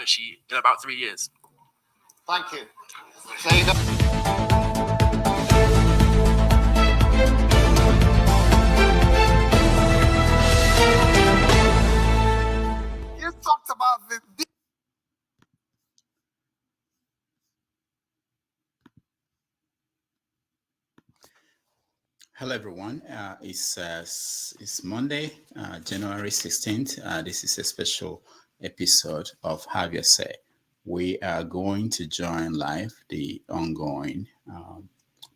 strategy in about 3 years. Thank you. So you talked about the Hello, everyone. It's Monday, January 16th. This is a special episode of Have Your Say. We are going to join live the ongoing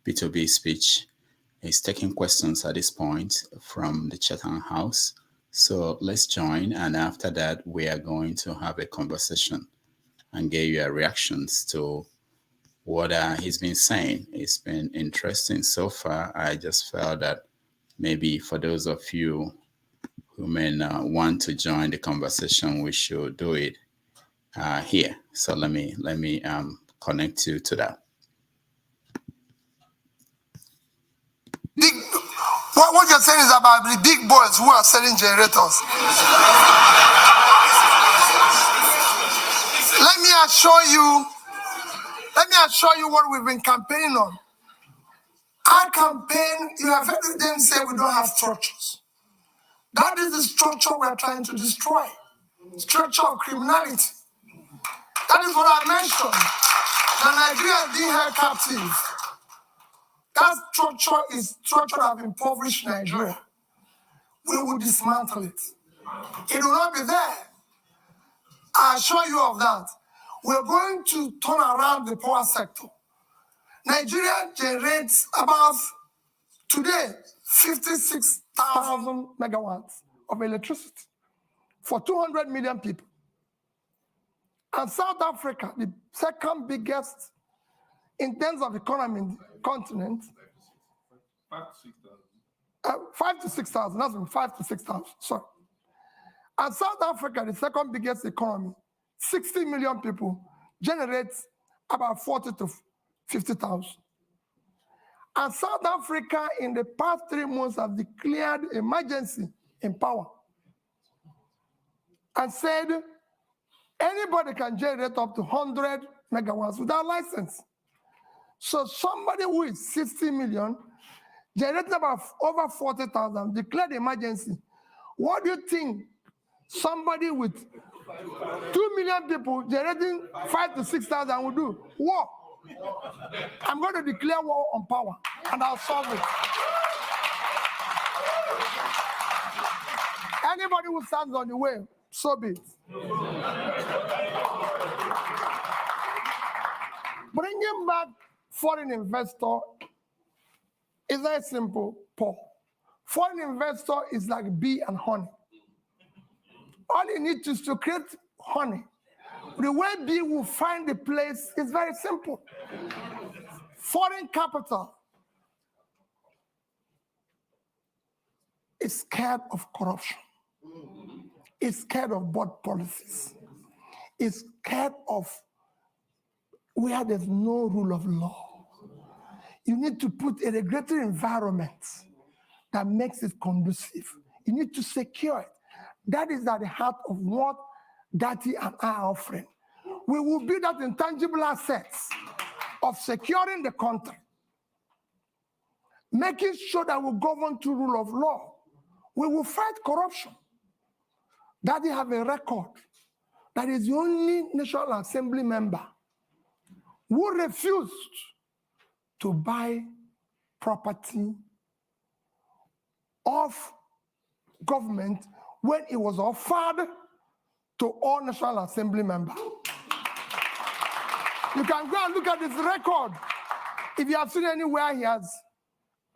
B2B speech. Is taking questions at this point from the Chatham House. So let's join. And after that, we are going to have a conversation and get your reactions to what he's been saying. It's been interesting so far. I just felt that maybe for those of you who may want to join the conversation, we should do it here. So let me connect you to that. What you're saying is about the big boys who are selling generators. Let me assure you what we've been campaigning on. Our campaign, you have heard them say we don't have structures. That is the structure we're trying to destroy. Structure of criminality. That is what I mentioned. The Nigerians being held captive. That structure is structure that have impoverished Nigeria. We will dismantle it. It will not be there. I assure you of that. We're going to turn around the power sector. Nigeria generates about, today, 56,000 megawatts of electricity for 200 million people. And South Africa, the second biggest in terms of economy in the continent, 5 to 6,000. That's 5 to 6,000. Sorry. And South Africa, the second biggest economy, 60 million people, generates about 40 to 50,000. And South Africa, in the past 3 months, have declared emergency in power and said anybody can generate up to 100 megawatts without license. So somebody who is 60 million, generating about over 40,000, declared emergency. What do you think somebody with 2 million people generating 5 to 6,000 will do? War. I'm going to declare war on power, and I'll solve it. Anybody who stands on the way, so be it. Bringing back foreign investor is very simple, Paul. Foreign investor is like bee and honey. All you need is to create honey. The way bee will find the place is very simple. Foreign capital is scared of corruption. It's scared of bad policies. It's scared of where there's no rule of law. You need to put a regulatory environment that makes it conducive. You need to secure it. That is at the heart of what Dati and I are offering. We will build that intangible assets of securing the country, making sure that we govern to rule of law. We will fight corruption. Dati have a record that is the only National Assembly member who refused to buy property of government when it was offered to all National Assembly members. You can go and look at his record. If you have seen anywhere he has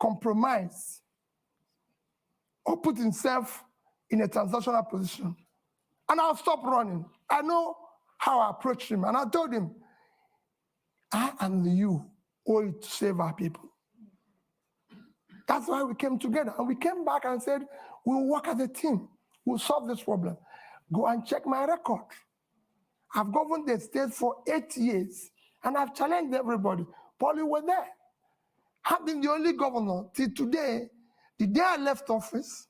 compromised or put himself in a transactional position. And I'll stop running. I know how I approached him. And I told him, I and you owe it to save our people. That's why we came together. And we came back and said, we'll work as a team. We'll solve this problem. Go and check my record. I've governed the state for 8 years. And I've challenged everybody. Paul, you were there. I've been the only governor till today. The day I left office,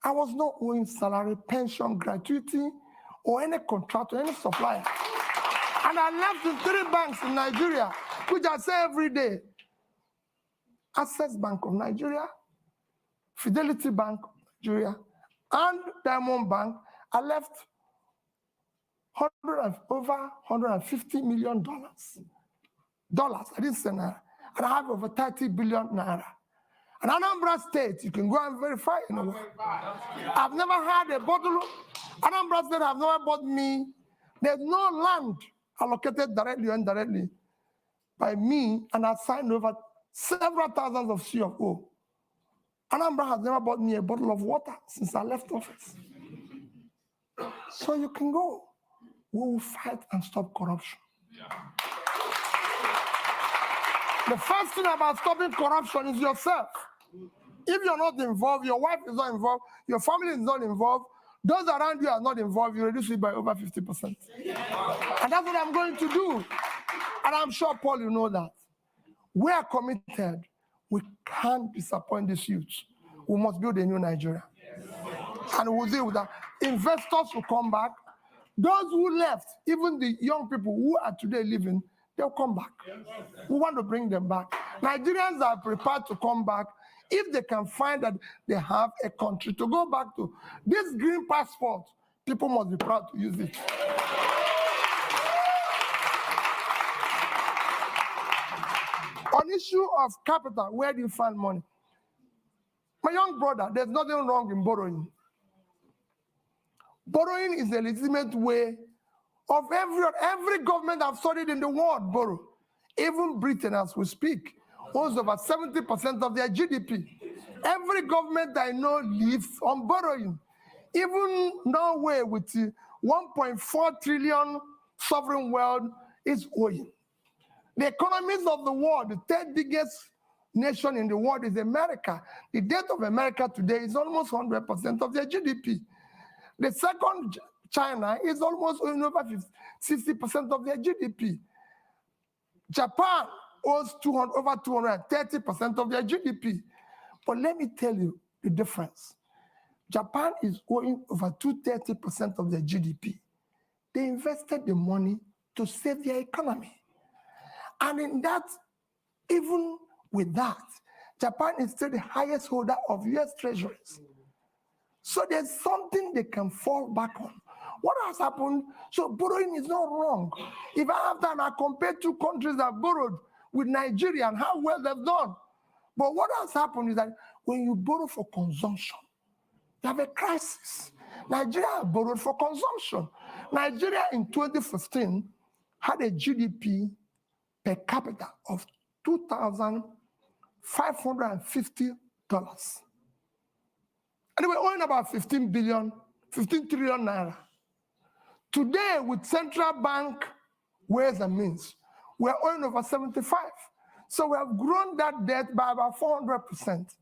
I was not owing salary, pension, gratuity, or any contractor, any supplier. And I left in 3 banks in Nigeria, which I say every day. Access Bank of Nigeria, Fidelity Bank of Nigeria, and Diamond Bank. I left over $150 million. I didn't say naira. And I have over 30 billion naira. And Anambra State, you can go and verify in a way. I've never had a bottle. Anambra State have never bought me. There's no land allocated directly or indirectly by me, and I signed over several thousands of C of O. Anambra has never bought me a bottle of water since I left office. So you can go. We will fight and stop corruption. The first thing about stopping corruption is yourself. If you're not involved, your wife is not involved, your family is not involved, those around you are not involved, you reduce it by over 50%. And that's what I'm going to do. And I'm sure, Paul, you know that. We are committed. We can't disappoint these youths. We must build a new Nigeria. And we'll deal with that. Investors will come back. Those who left, even the young people who are today living, they'll come back. We want to bring them back. Nigerians are prepared to come back if they can find that they have a country to go back to. This green passport, people must be proud to use it. On issue of capital, where do you find money? My young brother, there's nothing wrong in borrowing. Borrowing is a legitimate way of every government I've studied in the world borrow. Even Britain, as we speak, owns over 70% of their GDP. Every government I know lives on borrowing. Even Norway, with 1.4 trillion sovereign wealth, is owing. The economies of the world, the 3rd biggest nation in the world is America. The debt of America today is almost 100% of their GDP. The second, China, is almost owing over 60% of their GDP. Japan owes over 230% of their GDP. But let me tell you the difference. Japan is owing over 230% of their GDP. They invested the money to save their economy. And in that, even with that, Japan is still the highest holder of US treasuries. So there's something they can fall back on. What has happened? So borrowing is not wrong. If I have done, I compare 2 countries that borrowed with Nigeria and how well they've done. But what has happened is that when you borrow for consumption, you have a crisis. Nigeria borrowed for consumption. Nigeria in 2015 had a GDP per capita of $2,550. And we were owing about 15 trillion naira. Today, with central bank ways and means, we're owing over 75. So we have grown that debt by about 400%,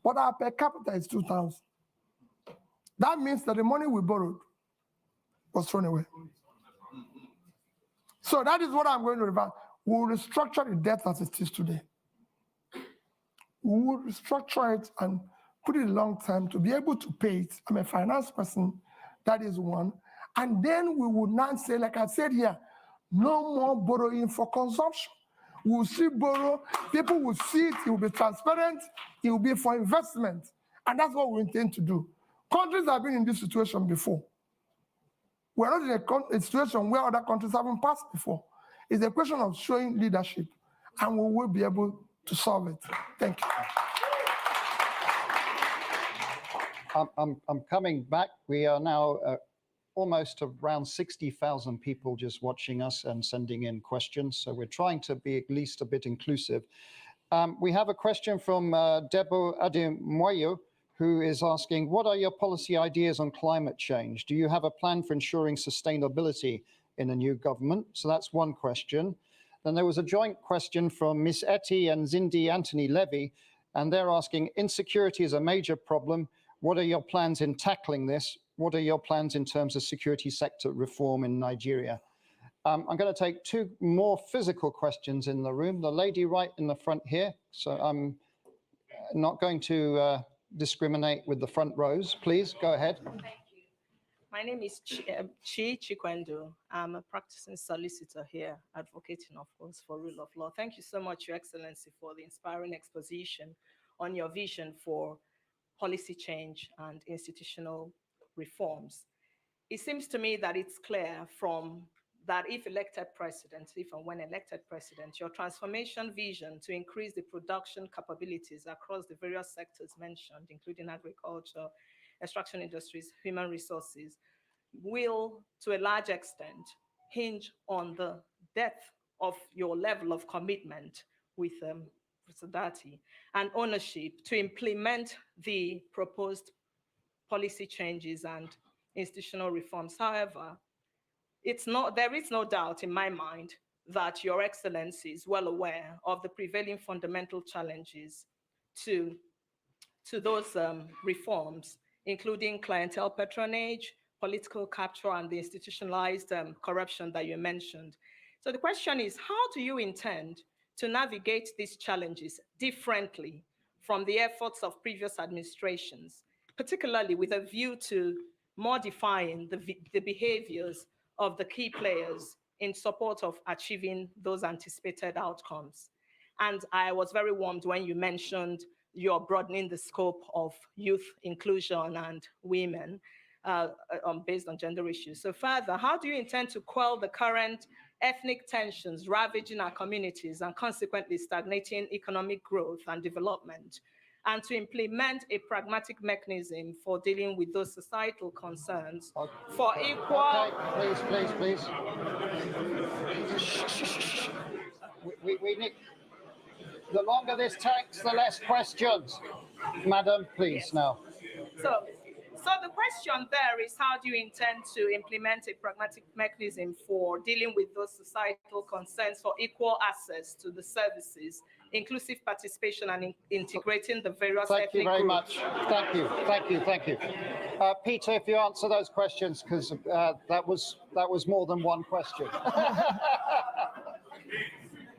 but our per capita is 2,000. That means that the money we borrowed was thrown away. So that is what I'm going to revert. We will restructure the debt as it is today. We will restructure it and put it long term to be able to pay it. I'm a finance person, that is one. And then we will not say, like I said here, no more borrowing for consumption. We will see borrow, people will see it, it will be transparent, it will be for investment. And that's what we intend to do. Countries have been in this situation before. We're not in a situation where other countries haven't passed before. It's a question of showing leadership, and we will be able to solve it. Thank you. I'm coming back. We are now almost around 60,000 people just watching us and sending in questions. So we're trying to be at least a bit inclusive. We have a question from Debo Ademoyo, who is asking, what are your policy ideas on climate change? Do you have a plan for ensuring sustainability in a new government? So that's one question. Then there was a joint question from Miss Etty and Zindi Anthony Levy, and they're asking, insecurity is a major problem. What are your plans in tackling this? What are your plans in terms of security sector reform in Nigeria? I'm going to take 2 more physical questions in the room. The lady right in the front here. So I'm not going to discriminate with the front rows. Please go ahead. Thank you. My name is Chi Chikwendo. I'm a practicing solicitor here, advocating, of course, for rule of law. Thank you so much, Your Excellency, for the inspiring exposition on your vision for policy change and institutional reforms. It seems to me that it's clear from that if elected president, if and when elected president, your transformation vision to increase the production capabilities across the various sectors mentioned, including agriculture, extraction industries, human resources, will, to a large extent, hinge on the depth of your level of commitment with solidarity and ownership to implement the proposed policy changes and institutional reforms. However, there is no doubt in my mind that Your Excellency is well aware of the prevailing fundamental challenges to those reforms, including clientele patronage, political capture, and the institutionalized corruption that you mentioned. So the question is, how do you intend to navigate these challenges differently from the efforts of previous administrations, particularly with a view to modifying the behaviors of the key players in support of achieving those anticipated outcomes? And I was very warmed when you mentioned you're broadening the scope of youth inclusion and women based on gender issues. So further, how do you intend to quell the current ethnic tensions ravaging our communities and consequently stagnating economic growth and development, and to implement a pragmatic mechanism for dealing with those societal concerns for equal... Okay, please. We need... The longer this takes, the less questions. Madam, please, yes. Now. So the question there is, how do you intend to implement a pragmatic mechanism for dealing with those societal concerns for equal access to the services, inclusive participation, and integrating the various ethnic groups? Thank you very much. Thank you. Peter, if you answer those questions, because that was more than one question.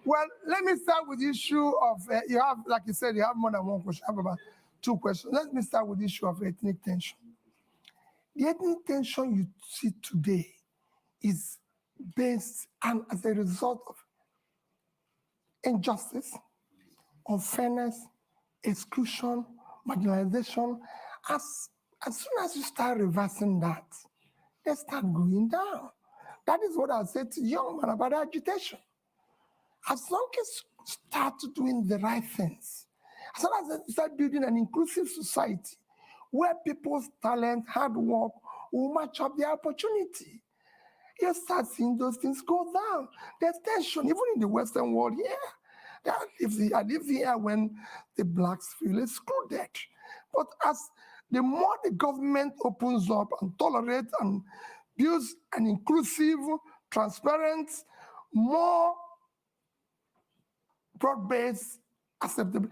Well, let me start with the issue of, you have, like you said, you have more than one question. I have about 2 questions. Let me start with the issue of ethnic tension. The ethnic tension you see today is based and as a result of injustice, unfairness, exclusion, marginalization. As soon as you start reversing that, they start going down. That is what I said to young man about agitation. As long as you start doing the right things, as long as you start building an inclusive society where people's talent, hard work will match up their opportunity, you start seeing those things go down. There's tension, even in the Western world here. I lived here when the blacks feel excluded. But as the more the government opens up and tolerates and builds an inclusive, transparent, more broad-based, acceptable,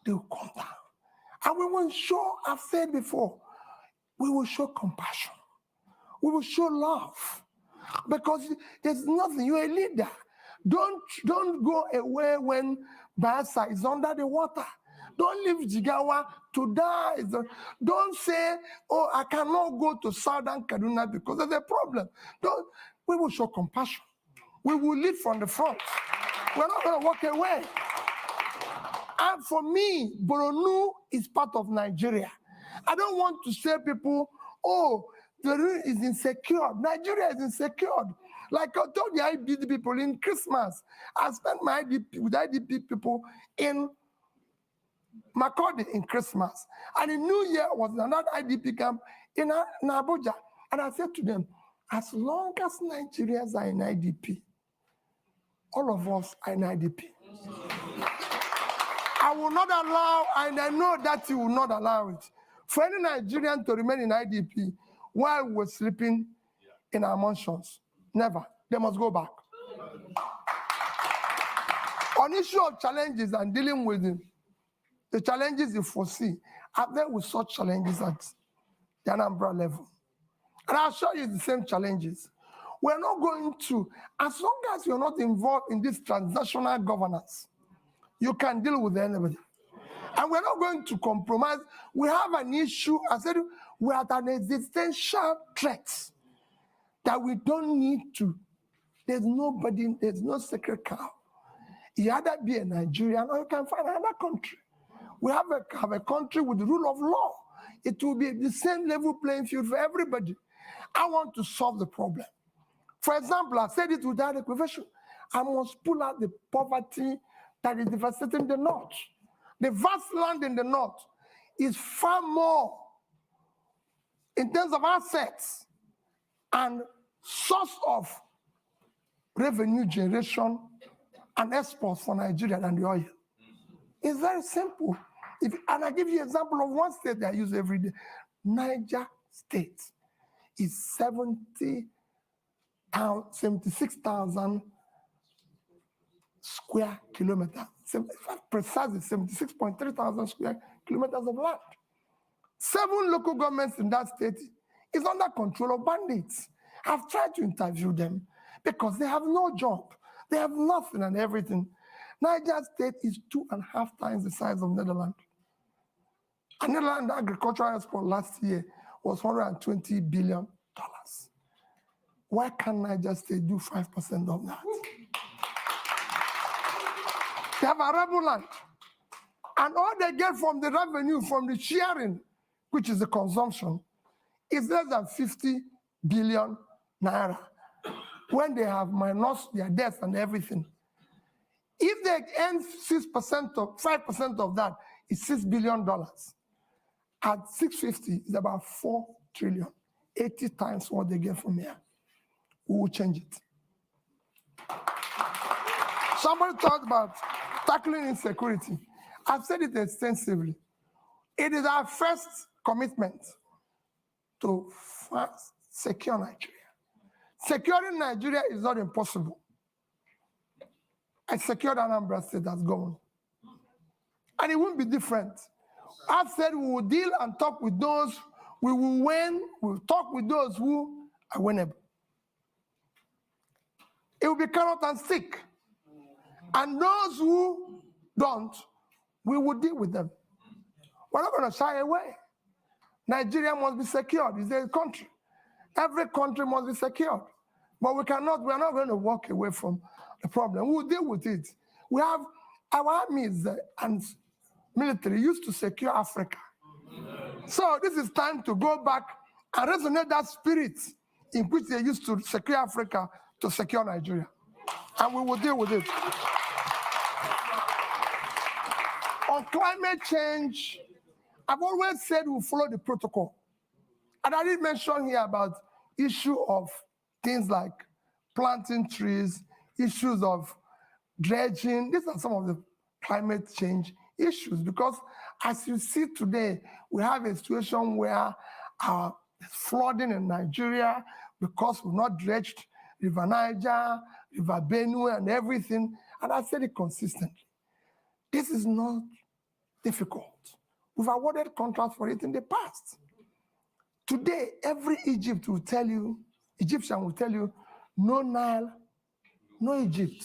they will come down. And we will show, I've said before, we will show compassion. We will show love. Because there's nothing, you're a leader. Don't go away when Bayelsa is under the water. Don't leave Jigawa to die. Don't say, oh, I cannot go to Southern Kaduna because there's a problem. We will show compassion. We will lead from the front. We're not going to walk away. And for me, Borno is part of Nigeria. I don't want to say people, oh, the region is insecure. Nigeria is insecure. Like I told the IDP people in Christmas, I spent my IDP with IDP people in Makurdi in Christmas. And in New Year was another IDP camp in Abuja. And I said to them, as long as Nigerians are in IDP, all of us are in IDP. I will not allow, and I know that you will not allow it, for any Nigerian to remain in IDP while we're sleeping in our mansions. Never. They must go back. On issue of challenges and dealing with them, the challenges you foresee, I've dealt with such challenges at the Anambra level. And I'll show you the same challenges. We're not going to, as long as you're not involved in this transnational governance, you can deal with anybody. And we're not going to compromise. We have an issue. I said, we're at an existential threat that we don't need to. There's nobody, there's no sacred cow. You either be a Nigerian or you can find another country. We have a country with the rule of law. It will be the same level playing field for everybody. I want to solve the problem. For example, I said it without equivocation. I must pull out the poverty that is devastating the North. The vast land in the North is far more in terms of assets and source of revenue generation and exports for Nigeria than the oil. It's very simple. And I give you an example of one state that I use every day. Niger State is 76,000 square kilometers. Precisely 76.3 thousand square kilometers of land. 7 local governments in that state is under control of bandits. I've tried to interview them because they have no job. They have nothing and everything. Niger State is 2.5 times the size of Netherlands. And Netherlands agricultural export last year was $120 billion. Why can't Niger State do 5% of that? They have arable land. And all they get from the revenue, from the sharing, which is the consumption, is less than 50 billion naira. When they have minus their debts and everything. If they earn 6% of 5% of that is $6 billion. At 650 is about 4 trillion, 80 times what they get from here. We will change it. Somebody talked about tackling insecurity. I've said it extensively. It is our first commitment to first secure Nigeria. Securing Nigeria is not impossible. I secured Anambra State as governor. And it won't be different. I've said we will deal and talk with those we will win, we'll talk with those who are winnable. It will be carrot and stick. And those who don't, we will deal with them. We're not going to shy away. Nigeria must be secured. It's a country. Every country must be secured. But we're not going to walk away from the problem. We'll deal with it. We have our armies and military used to secure Africa. So this is time to go back and resonate that spirit in which they used to secure Africa to secure Nigeria. And we will deal with it. On climate change, I've always said we'll follow the protocol. And I did mention here about issue of things like planting trees, issues of dredging. These are some of the climate change issues because as you see today, we have a situation where there's flooding in Nigeria because we've not dredged River Niger, River Benue and everything. And I said it consistently. This is not difficult. We've awarded contracts for it in the past. Today, every Egyptian will tell you, no Nile, no Egypt.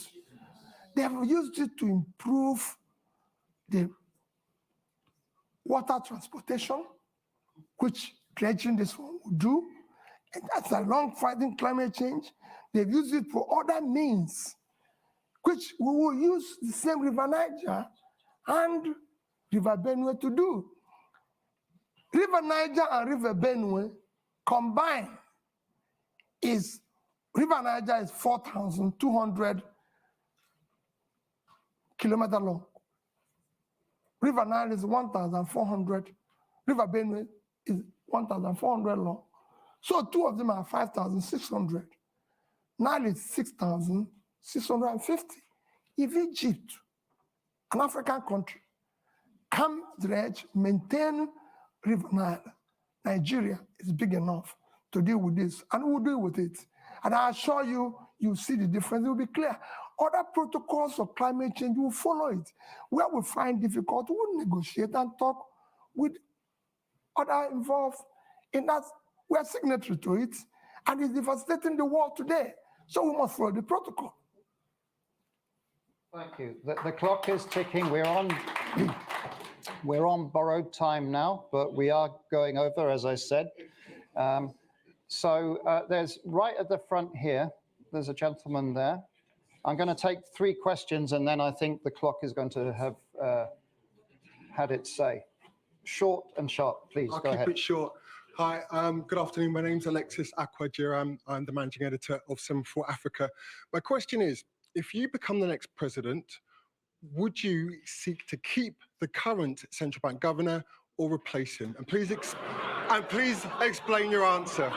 They have used it to improve the water transportation, which dredging this one will do. And that's a long fighting climate change. They've used it for other means, which we will use the same River Niger and River Benue to do. River Niger and River Benue combined River Niger is 4,200 kilometers long. River Nile is 1,400. River Benue is 1,400 long. So two of them are 5,600. Nile is 6,650. If Egypt, an African country, can dredge, maintain River Nile, Nigeria is big enough to deal with this, and we'll deal with it. And I assure you, you see the difference, it will be clear. Other protocols of climate change will follow it. Where we find difficult, we'll negotiate and talk with other involved in that. We are signatory to it, and it's devastating the world today. So we must follow the protocol. Thank you. The clock is ticking. We're on We're on borrowed time now, but we are going over, as I said. There's right at the front here, there's a gentleman there. I'm going to take 3 questions, and then I think the clock is going to have had its say. Short and sharp, please. I'll go keep ahead. it short. Hi, good afternoon. My name's Alexis Akwajiram. I'm the managing editor of Semaphore Africa. My question is, if you become the next president, would you seek to keep the current central bank governor or replace him? And please explain your answer.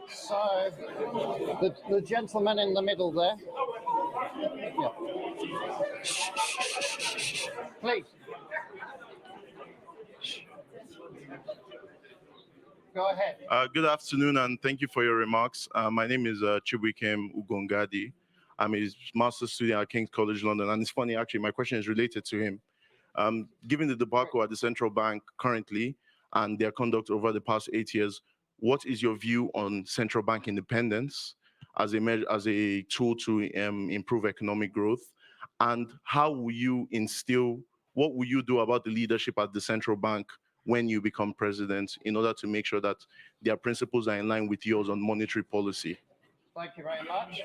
So, the gentleman in the middle there. Yeah. Please. Go ahead. Good afternoon, and thank you for your remarks. My name is Chibuikem Ugongadi. I'm a master's student at King's College London, and it's funny, actually, my question is related to him. Given the debacle at the central bank currently and their conduct over the past 8 years, what is your view on central bank independence as a tool to improve economic growth? And how will you what will you do about the leadership at the central bank when you become president in order to make sure that their principles are in line with yours on monetary policy? Thank you very much.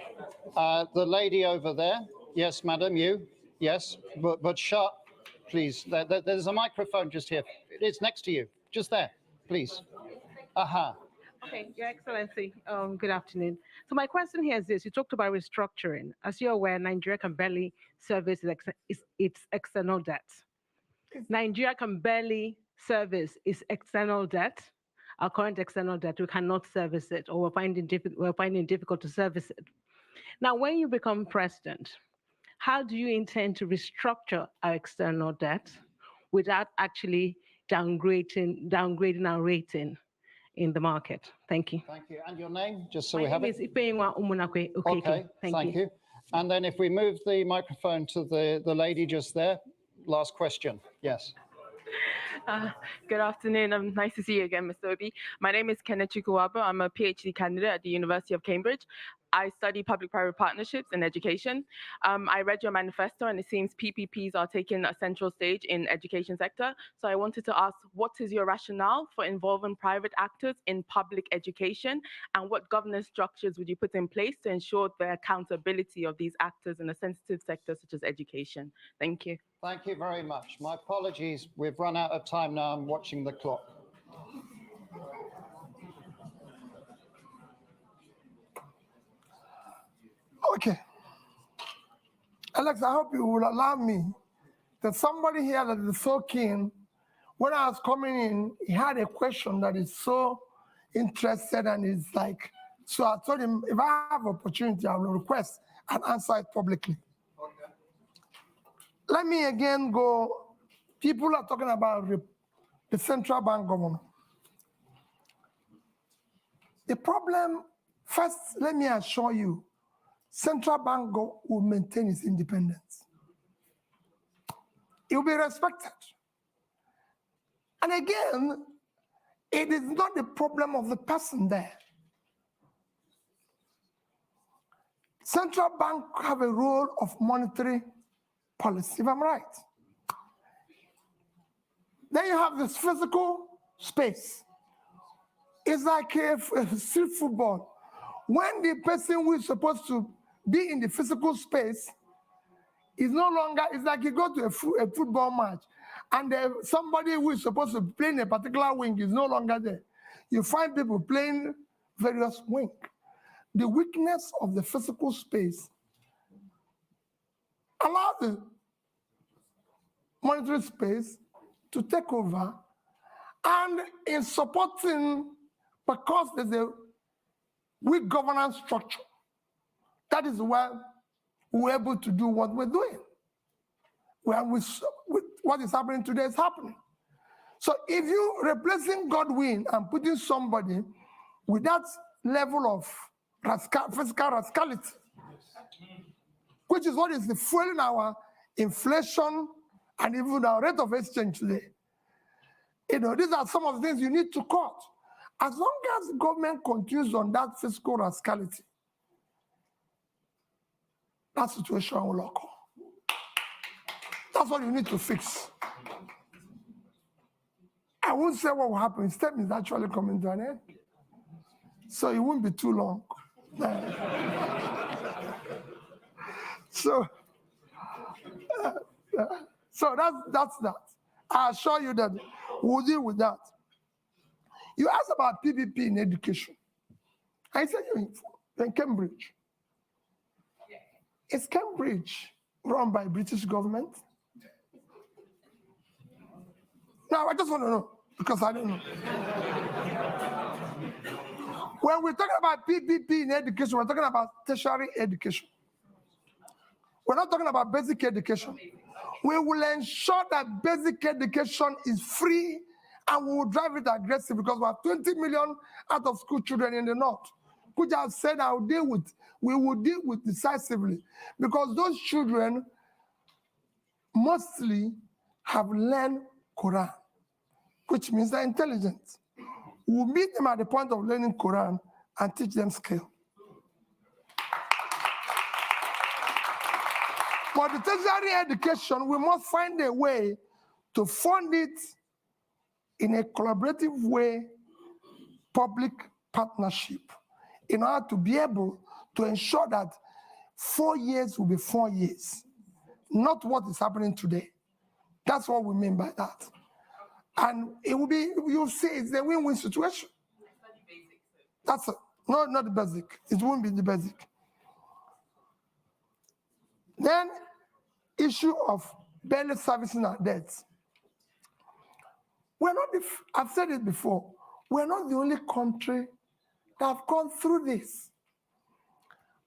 The lady over there. Yes, madam, you. Yes, but sharp, please. There's a microphone just here. It's next to you, just there, please. Aha. Okay, Your Excellency, good afternoon. So my question here is this: you talked about restructuring. As you're aware, Nigeria can barely service its external debt. Nigeria can barely service its external debt. Our current external debt, we cannot service it, or we're finding it difficult to service it. Now, when you become president, how do you intend to restructure our external debt without actually downgrading our rating in the market? Thank you. Thank you. And your name, just so My we have name it? is Ifeyinwa Umunakwe Okeke. Okay, Thank you. And then if we move the microphone to the lady just there, last question. Yes. Good afternoon. Nice to see you again, Mr. Obi. My name is Kenneth Chukwuwabo. I'm a PhD candidate at the University of Cambridge. I study public-private partnerships and education. I read your manifesto, and it seems PPPs are taking a central stage in education sector. So I wanted to ask, what is your rationale for involving private actors in public education, and what governance structures would you put in place to ensure the accountability of these actors in a sensitive sector such as education? Thank you. Thank you very much. My apologies. We've run out of time now. I'm watching the clock. Okay. Alex, I hope you will allow me. There's somebody here that is so keen. When I was coming in, he had a question that is so interested, and is like, so I told him, if I have opportunity, I will request and answer it publicly. Okay. Let me again go. People are talking about the central bank governor. The problem, first, let me assure you, central bank will maintain its independence. It will be respected. And again, it is not the problem of the person there. Central bank have a role of monetary policy, if I'm right. Then you have this physical space. It's like a street football. When the person who is supposed to be in the physical space is no longer, it's like you go to a football match, and somebody who is supposed to play in a particular wing is no longer there. You find people playing various wings. The weakness of the physical space allows the monetary space to take over, and in supporting, because there's a weak governance structure, that is why we're able to do what we're doing. What is happening today is happening. So if you're replacing Godwin and putting somebody with that level of physical rascality, which is what is fueling our inflation and even our rate of exchange today, these are some of the things you need to cut. As long as the government continues on that fiscal rascality, that situation will occur. That's what you need to fix. I won't say what will happen. His term is actually coming to an end. So it won't be too long. So that's that. I assure you that we'll deal with that. You asked about PPP in education. I said you're in Cambridge. Is Cambridge run by British government? No, I just want to know, because I don't know. When we're talking about PPP in education, we're talking about tertiary education. We're not talking about basic education. We will ensure that basic education is free, and we will drive it aggressive, because we have 20 million out of school children in the north, which I've said we will deal with decisively, because those children mostly have learned Quran, which means they're intelligent. We'll meet them at the point of learning Quran and teach them skill. For the tertiary education, we must find a way to fund it in a collaborative way, public partnership, in order to be able to ensure that 4 years will be 4 years, not what is happening today. That's what we mean by that. And it will be, you'll see, it's a win-win situation. That's it. No, not the basic. It won't be the basic. Then, issue of barely servicing our debts. We're not, I've said it before, we're not the only country that have gone through this.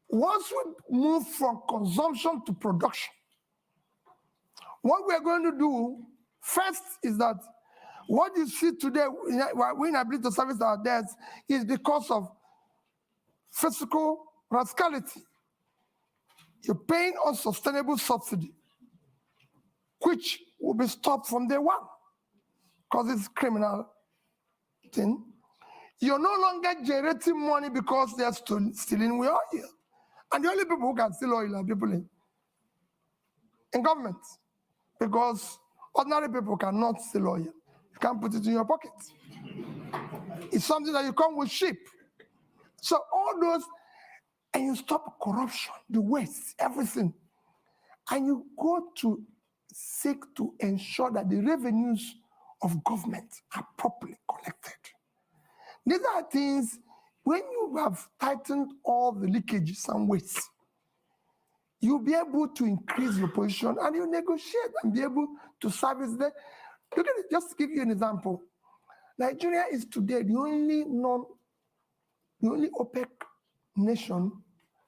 Once we move from consumption to production, what we're going to do first is that what you see today, we're inability to service our debts, is because of fiscal rascality. You're paying unsustainable subsidy, which will be stopped from day one, because it's criminal thing. You're no longer generating money because they're stealing oil. And the only people who can steal oil are people in government, because ordinary people cannot steal oil. You can't put it in your pocket. It's something that you come with sheep. So all those, and you stop corruption, the waste, everything. And you go to seek to ensure that the revenues of government are properly collected. These are things, when you have tightened all the leakages and wastes, you'll be able to increase your position, and you negotiate and be able to service them. Look at it, just to give you an example. Nigeria is today the only OPEC nation,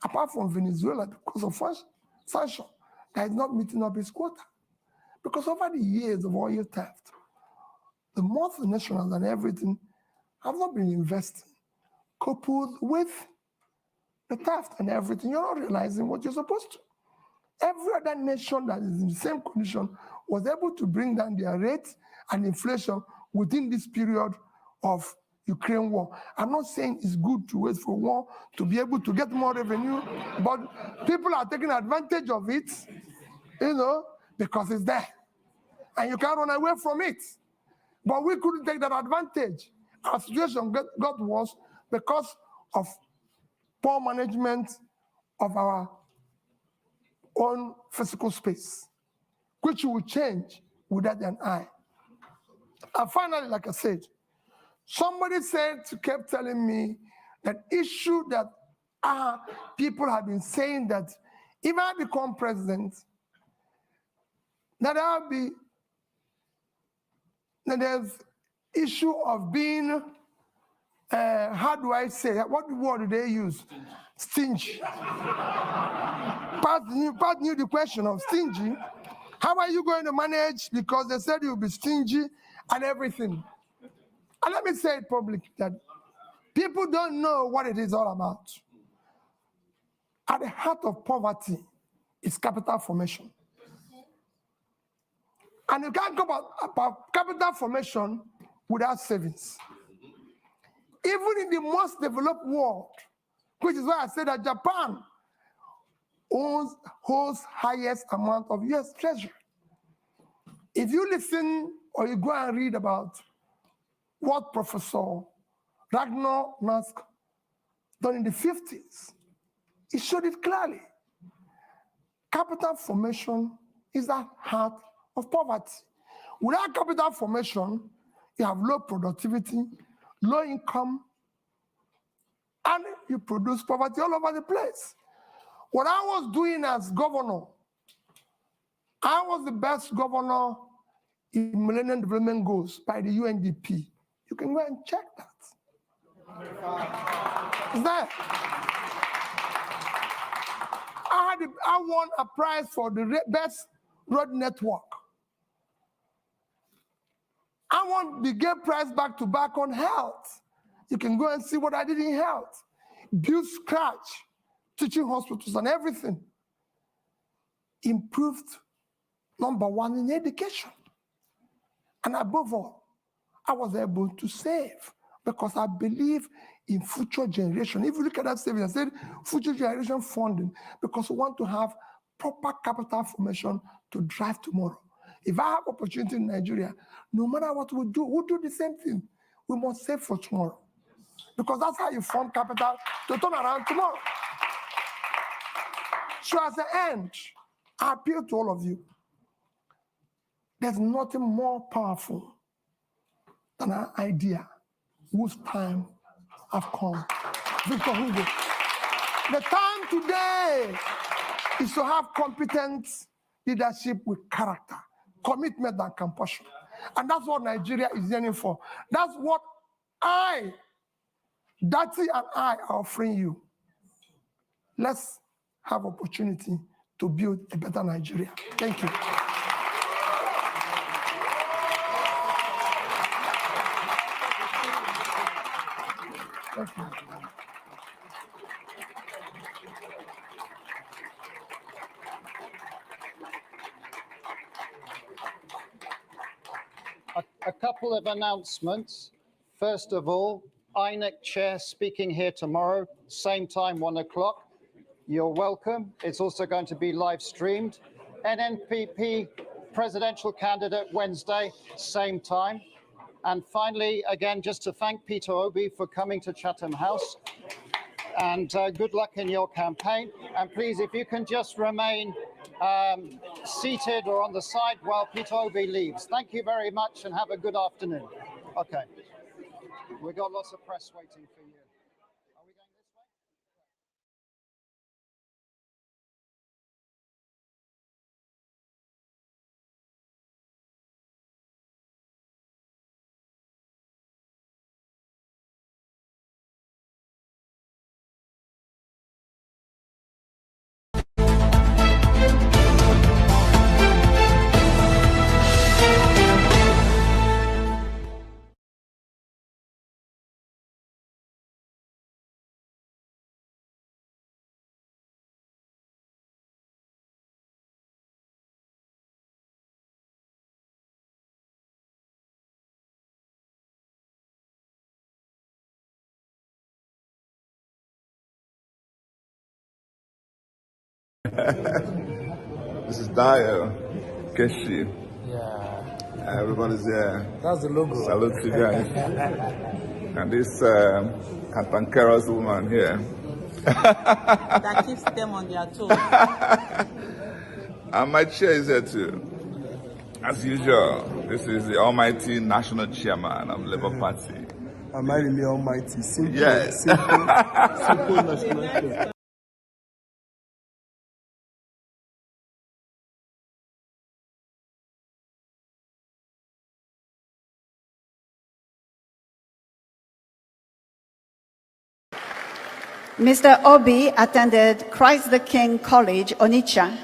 apart from Venezuela, because of sanction, that is not meeting up its quota. Because over the years of oil theft, the multinationals and everything have not been investing, coupled with the theft and everything. You're not realizing what you're supposed to. Every other nation that is in the same condition was able to bring down their rates and inflation within this period of Ukraine war. I'm not saying it's good to wait for war to be able to get more revenue, but people are taking advantage of it, because it's there. And you can't run away from it. But we couldn't take that advantage. Our situation got worse because of poor management of our own physical space, which will change without an eye. And finally, like I said, somebody kept telling me that issue that people have been saying that if I become president, that there's issue of being, how do I say, what word do they use? Stingy. Pat knew the question of stingy. How are you going to manage? Because they said you'll be stingy and everything. And let me say it publicly that people don't know what it is all about. At the heart of poverty is capital formation. And you can't go about capital formation without savings. Even in the most developed world, which is why I said that Japan holds highest amount of US treasury. If you listen or you go and read about what Professor Ragnar Nusk done in the 50s, he showed it clearly. Capital formation is the heart of poverty. Without capital formation, you have low productivity, low income, and you produce poverty all over the place. What I was doing as governor, I was the best governor in Millennium Development Goals by the UNDP. You can go and check that. It's there. I won a prize for the best road network. I won the Gay Prize back to back on health. You can go and see what I did in health. Build scratch, teaching hospitals and everything. Improved #1 in education. And above all, I was able to save because I believe in future generation. If you look at that saving, I said future generation funding because we want to have proper capital formation to drive tomorrow. If I have opportunity in Nigeria, no matter what we do, we'll do the same thing. We must save for tomorrow because that's how you fund capital to turn around tomorrow. So as an end, I appeal to all of you. There's nothing more powerful than an idea whose time have come. Victor Hugo. The time today is to have competent leadership with character, commitment and compassion. And that's what Nigeria is yearning for. That's what Dati and I are offering you. Let's have opportunity to build a better Nigeria. Thank you. Thank you. A couple of announcements. First of all, INEC chair speaking here tomorrow, same time, 1 o'clock. You're welcome. It's also going to be live streamed. NNPP presidential candidate Wednesday, same time. And finally, again, just to thank Peter Obi for coming to Chatham House. And good luck in your campaign. And please, if you can just remain seated or on the side while Peter Obi leaves. Thank you very much and have a good afternoon. Okay. We've got lots of press waiting for you. Are we going this way? This is Dio, Keshi. Yeah. Everybody's there. That's the logo. Salute to you guys. And this cantankerous woman here. That keeps them on their toes. And my chair is here too. As usual, this is the almighty national chairman of Labour Party. Am I really almighty? Simple, yes. simple national chair. Mr. Obi attended Christ the King College, Onitsha,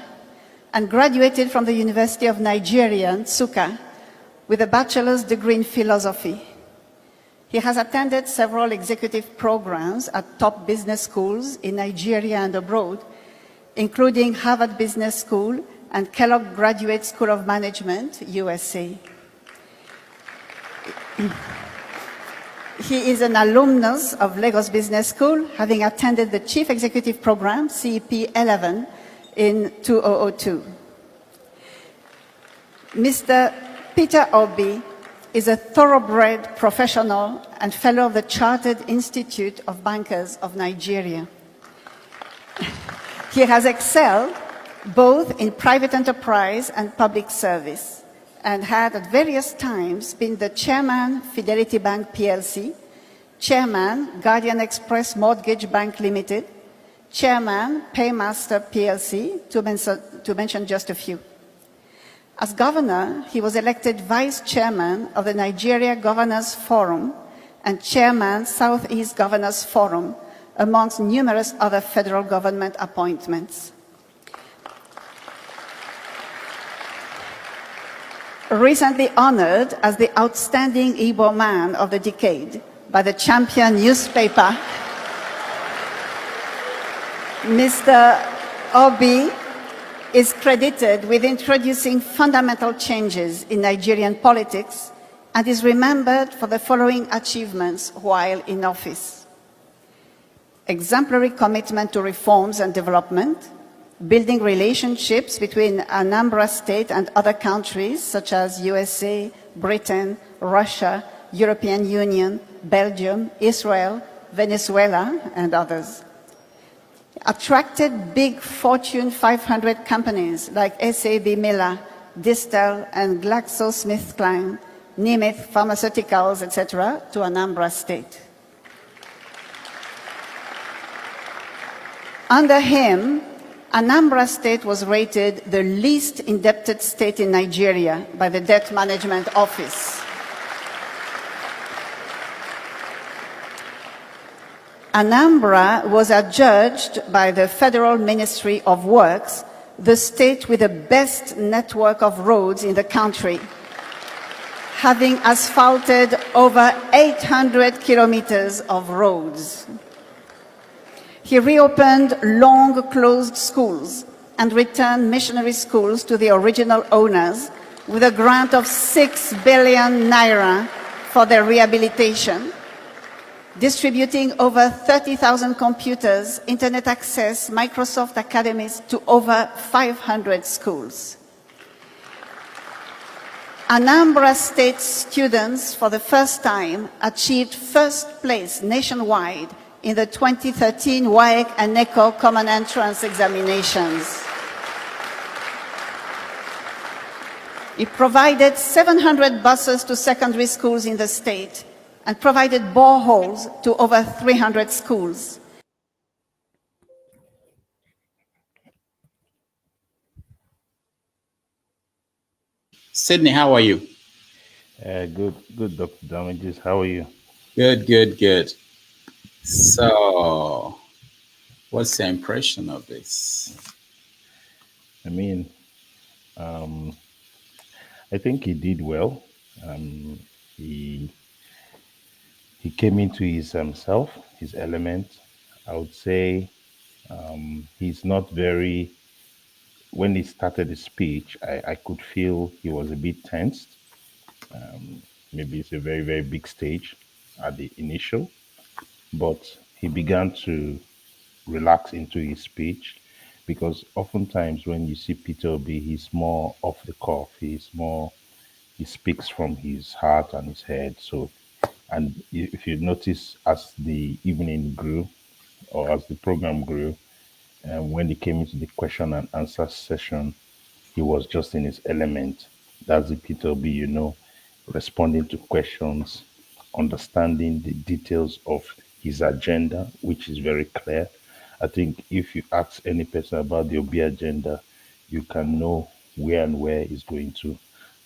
and graduated from the University of Nigeria, Nsukka, with a bachelor's degree in philosophy. He has attended several executive programs at top business schools in Nigeria and abroad, including Harvard Business School and Kellogg Graduate School of Management, USA. He is an alumnus of Lagos Business School, having attended the Chief Executive Program, CEP 11, in 2002. Mr. Peter Obi is a thoroughbred professional and fellow of the Chartered Institute of Bankers of Nigeria. He has excelled both in private enterprise and public service, and had at various times been the chairman, Fidelity Bank PLC, chairman, Guardian Express Mortgage Bank Limited, chairman, Paymaster PLC, to mention just a few. As governor, he was elected vice chairman of the Nigeria Governors Forum and chairman, Southeast Governors Forum, amongst numerous other federal government appointments. Recently honored as the outstanding Igbo man of the decade by the Champion newspaper, Mr. Obi is credited with introducing fundamental changes in Nigerian politics and is remembered for the following achievements while in office: exemplary commitment to reforms and development, building relationships between Anambra State and other countries such as USA, Britain, Russia, European Union, Belgium, Israel, Venezuela, and others. Attracted big Fortune 500 companies like SAB Miller, Distel, and GlaxoSmithKline, Nemeth Pharmaceuticals, etc., to Anambra State. Under him, Anambra State was rated the least indebted state in Nigeria by the Debt Management Office. Anambra was adjudged by the Federal Ministry of Works the state with the best network of roads in the country, having asphalted over 800 kilometers of roads. He reopened long-closed schools and returned missionary schools to the original owners with a grant of 6 billion naira for their rehabilitation, distributing over 30,000 computers, internet access, Microsoft academies to over 500 schools. Anambra State students, for the first time, achieved first place nationwide in the 2013 WAEC and NECO Common Entrance examinations. It provided 700 buses to secondary schools in the state and provided boreholes to over 300 schools. Sydney, how are you? Good, Dr. Damages. How are you? Good. So, what's your impression of this? I mean, I think he did well. He came into his self, his element. I would say he's not very. When he started the speech, I could feel he was a bit tensed. Maybe it's a very, very big stage at the initial, but he began to relax into his speech, because oftentimes when you see Peter Obi, he's more off the cuff. He speaks from his heart and his head. So, and if you notice, as the evening grew, or as the program grew, when he came into the question and answer session, he was just in his element. That's the Peter Obi, responding to questions, understanding the details of his agenda, which is very clear. I think if you ask any person about the Obi agenda, you can know where he's going to.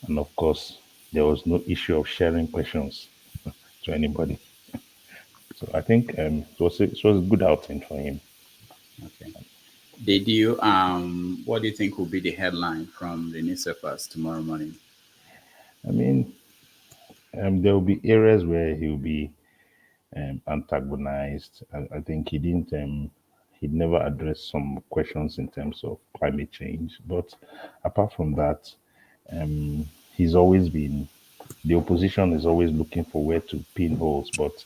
And of course, there was no issue of sharing questions to anybody. So I think it was a good outing for him. Okay. Did you what do you think will be the headline from the newspapers tomorrow morning? I mean, there will be areas where he'll be antagonized. I think he'd never addressed some questions in terms of climate change. But apart from that, he's always been, the opposition is always looking for where to pin holes. But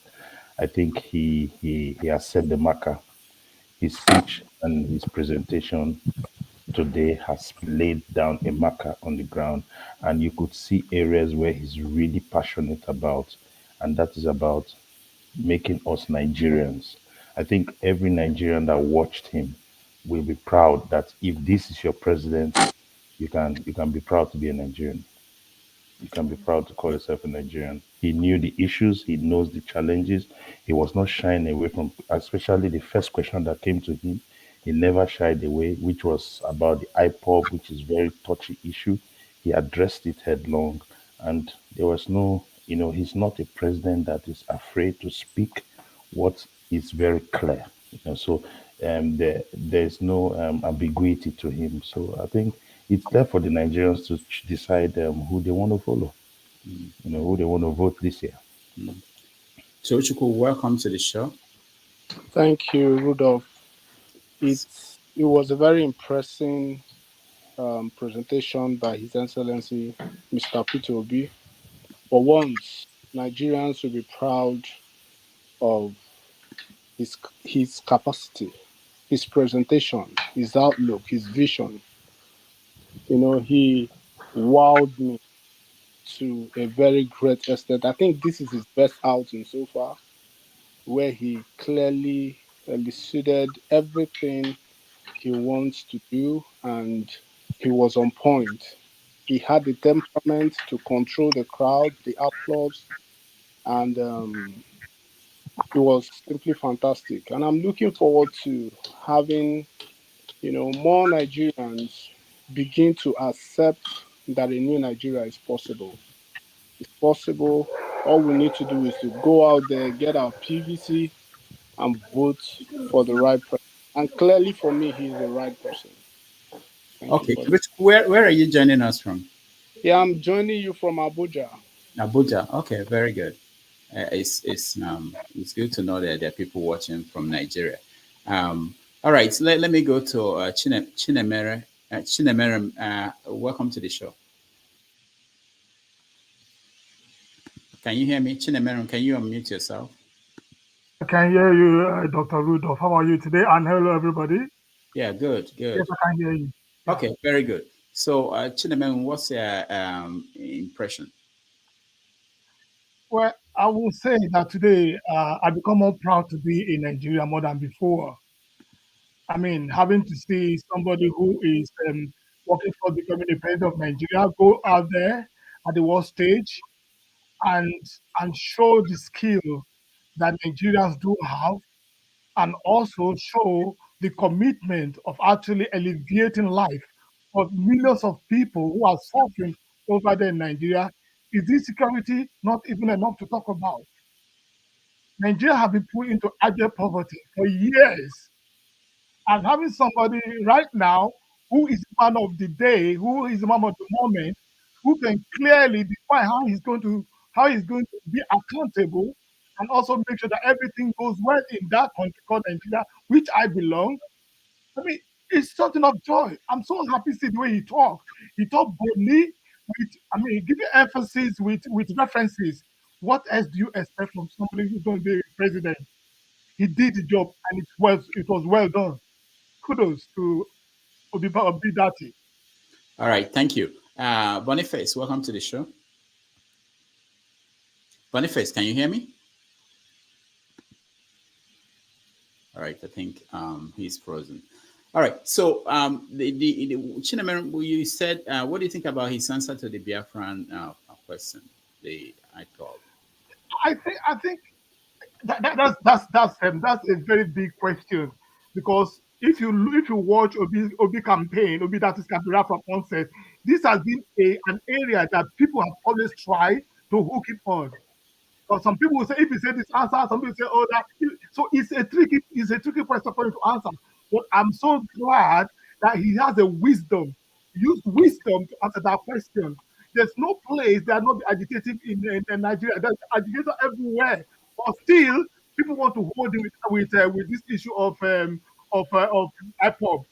I think he has set the marker. His speech and his presentation today has laid down a marker on the ground, and you could see areas where he's really passionate about, and that is about making us Nigerians. I think every Nigerian that watched him will be proud that if this is your president, you can be proud to be a Nigerian. You can be proud to call yourself a Nigerian. He knew the issues, he knows the challenges. He was not shying away from, especially the first question that came to him. He never shied away, which was about the IPOB, which is very touchy issue. He addressed it headlong, and there was no, he's not a president that is afraid to speak what is very clear. So there's no ambiguity to him. So I think it's there for the Nigerians to decide who they want to follow, who they want to vote this year. Tochukwu, welcome to the show. Thank you, Rudolph. It was a very impressive presentation by His Excellency Mr. Peter Obi. For once, Nigerians will be proud of his capacity, his presentation, his outlook, his vision. He wowed me to a very great extent. I think this is his best outing so far, where he clearly elucidated everything he wants to do, and he was on point. He had the temperament to control the crowd, the applause, and it was simply fantastic. And I'm looking forward to having, more Nigerians begin to accept that a new Nigeria is possible. It's possible. All we need to do is to go out there, get our PVC, and vote for the right person. And clearly, for me, he's the right person. Thank you Okay, for that. where are you joining us from? Yeah, I'm joining you from Abuja. Abuja. Okay, very good. It's good to know that there are people watching from Nigeria. All right, so let me go to Chinemere. Chinemere, welcome to the show. Can you hear me, Chinemere? Can you unmute yourself? I can hear you, Dr. Rudolph. How are you today? And hello, everybody. Yeah, good. Yes, I can hear you. Yeah. Okay, very good. So, Chinemere, what's your impression? Well, I will say that today I become more proud to be in Nigeria more than before. I mean, having to see somebody who is working for becoming the president of Nigeria go out there at the world stage and show the skill that Nigerians do have, and also show the commitment of actually alleviating life for millions of people who are suffering over there in Nigeria. Is insecurity not even enough to talk about? Nigeria have been put into abject poverty for years, and having somebody right now who is the man of the day, who is the man of the moment, who can clearly define how he's going to be accountable, and also make sure that everything goes well in that country called Nigeria, which I belong. I mean, it's something of joy. I'm so happy to see the way he talked. He talked boldly, giving emphasis with references. What else do you expect from somebody who's going to be president? He did the job, and it was well done. Kudos to Obidati. All right, thank you. Boniface, welcome to the show. Boniface, can you hear me? All right, I think he's frozen. All right, so the Chinemere, you said, what do you think about his answer to the Biafran question, the IPOB? I think that's a very big question, because if you watch Obi campaign, Obi that is campaign from onset, this has been an area that people have always tried to hook it on. Because some people will say, if you say this answer, some people say, oh, that. So it's a tricky question for you to answer. But I'm so glad that he has a wisdom, use wisdom to answer that question. There's no place they are not agitating in Nigeria. There's agitation everywhere, but still people want to hold it with this issue of IPOB.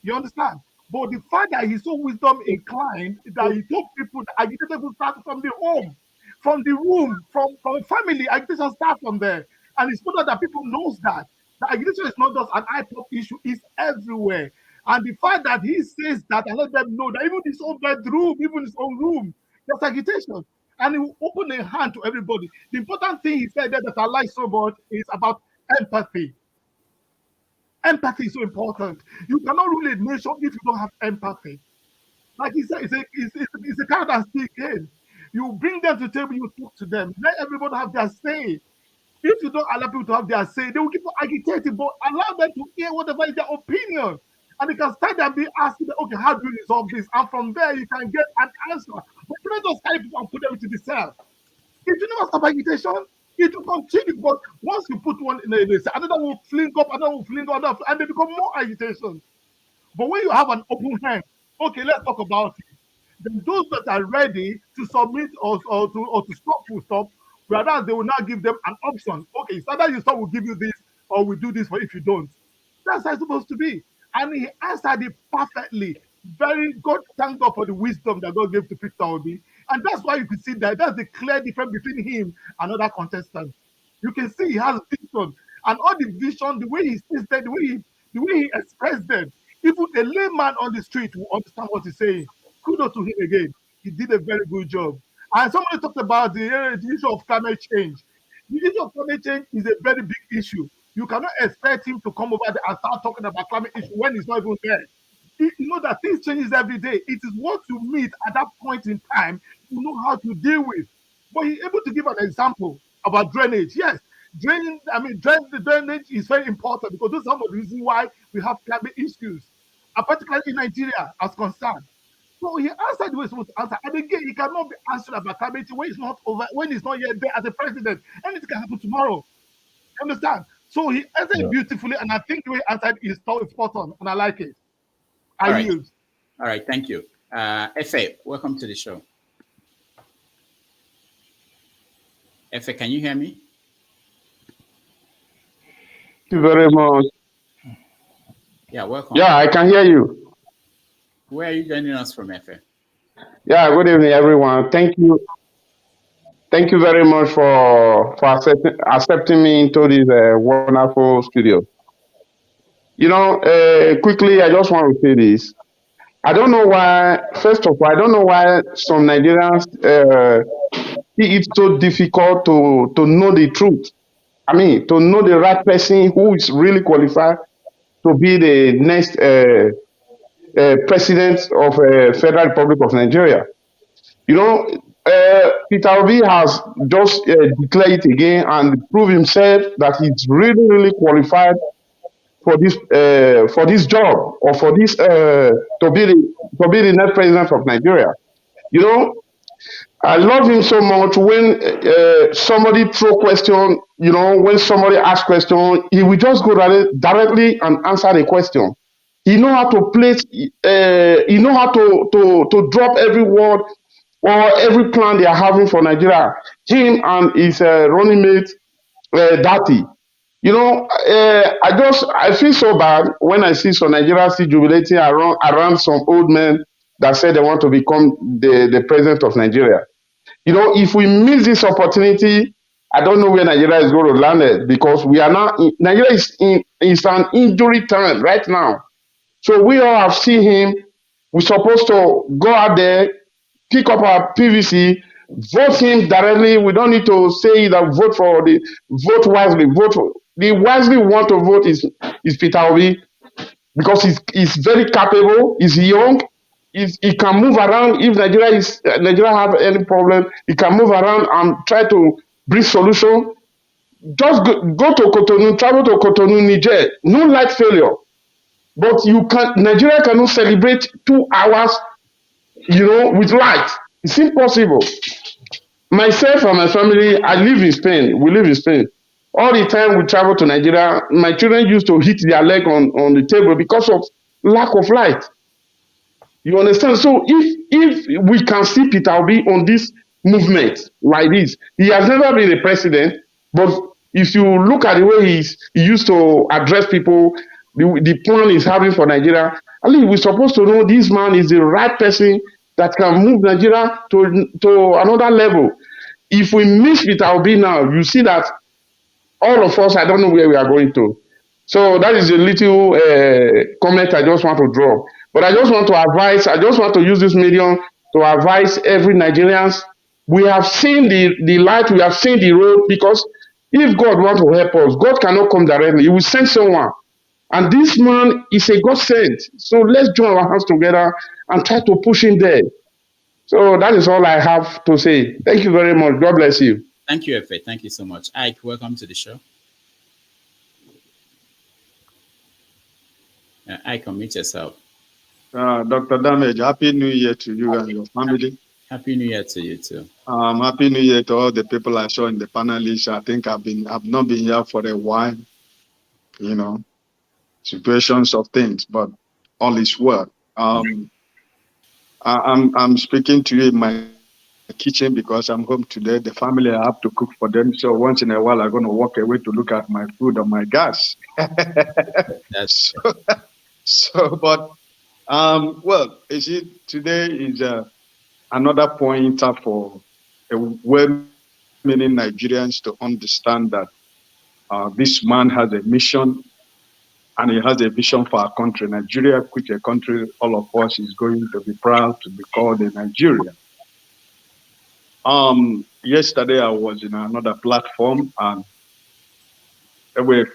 You understand? But the fact that he's so wisdom inclined, that he told people that agitation will start from the home, from the room, from family. Agitation starts from there. And it's important that people knows that the agitation is not just an IPOP issue, it's everywhere. And the fact that he says that and let them know that even his own bedroom, even his own room, there's agitation. And he will open a hand to everybody. The important thing he said there that I like so much is about empathy. Empathy is so important. You cannot rule a nation if you don't have empathy. Like he said, it's a kind of stick game. You bring them to the table, you talk to them. Let everybody have their say. If you don't allow people to have their say, they will keep agitating, but allow them to hear whatever is their opinion. And they can start there be asking them, okay, how do you resolve this? And from there, you can get an answer. But you don't just carry people and put them into the cell. If you never stop agitation, it will continue. But once you put one in the cell, another will fling up, another will fling up, and they become more agitation. But when you have an open hand, okay, let's talk about it. Then those that are ready to submit or to stop will stop, whereas they will now give them an option. Okay, it's either you stop, we'll give you this, or we do this for if you don't. That's how it's supposed to be. And he answered it perfectly. Very good. Thank God for the wisdom that God gave to Peter Obi. And that's why you can see that that's the clear difference between him and other contestants. You can see he has vision. And all the vision, the way he says that, the way he expressed them, even a layman on the street will understand what he's saying. Kudos to him again. He did a very good job. And somebody talked about the issue of climate change. The issue of climate change is a very big issue. You cannot expect him to come over there and start talking about climate issue when he's not even there. You know that things changes every day. It is what you meet at that point in time you know how to deal with. But he's able to give an example about drainage. Yes, drainage is very important because those are some of the reasons why we have climate issues, and particularly in Nigeria as concerned. So he answered the way he's supposed to answer. And again, he cannot be answered about climate change when he's not over, when he's not yet there as a president. Anything can happen tomorrow. Understand? So he answered beautifully, and I think the way he answered is spot on, and I like it. I yield. All right, thank you. Efe, welcome to the show. Efe, can you hear me? Thank you very much. Yeah, welcome. Yeah, I can hear you. Where are you joining us from, Efe? Yeah, good evening, everyone. Thank you. Thank you very much for accepting me into this wonderful studio. You know, quickly, I just want to say this. I don't know why, first of all, I don't know why some Nigerians see it so difficult to know the truth. I mean, to know the right person who is really qualified to be the next president of Federal Republic of Nigeria. You know, Peter Obi has just declared it again and proved himself that he's really, really qualified for this job or for this to be the next president of Nigeria. You know, I love him so much. When somebody throw question, you know, when somebody ask question, he will just go directly and answer the question. He know how to place. He know how to drop every word or every plan they are having for Nigeria. Him and his running mate, Dati. You know, I feel so bad when I see some Nigerians still jubilating around some old men that said they want to become the president of Nigeria. You know, if we miss this opportunity, I don't know where Nigeria is going to land it because we are now Nigeria is an injury time right now. So we all have seen him. We're supposed to go out there, pick up our PVC, vote him directly. We don't need to say that vote wisely. The wisely want to vote is Peter Obi because he's very capable. He's young. He can move around. If Nigeria have any problem, he can move around and try to bring solution. Just go to Cotonou, travel to Cotonou, Niger. No light failure. But Nigeria cannot celebrate 2 hours, you know, with light. It's impossible. Myself and my family, I live in Spain. We live in Spain. All the time we travel to Nigeria, my children used to hit their leg on the table because of lack of light. You understand? So if we can see Peter Obi on this movement like this, he has never been a president, but if you look at the way he used to address people, the plan he's having for Nigeria, at least we're supposed to know this man is the right person that can move Nigeria to another level. If we miss Peter Obi now, you see that all of us, I don't know where we are going to. So that is a little comment I just want to draw. But I just want to advise, I just want to use this medium to advise every Nigerians. We have seen the light, we have seen the road, because if God wants to help us, God cannot come directly. He will send someone. And this man is a God sent. So let's join our hands together and try to push him there. So that is all I have to say. Thank you very much. God bless you. Thank you, Efe. Thank you so much. Ike, welcome to the show. Ike, unmute yourself. Dr. Damage, Happy New Year to you and your family. Happy New Year to you too. Happy New Year to all the people I saw in the panelists. I think I've not been here for a while, you know, situations of things, but all is well. I'm speaking to you in my kitchen because I'm home today. The family, I have to cook for them. So once in a while, I'm going to walk away to look at my food or my gas. But well, you see, today is another pointer for well-meaning Nigerians to understand that this man has a mission and he has a vision for our country. Nigeria, which a country all of us is going to be proud to be called a Nigeria. Yesterday I was in another platform and there were,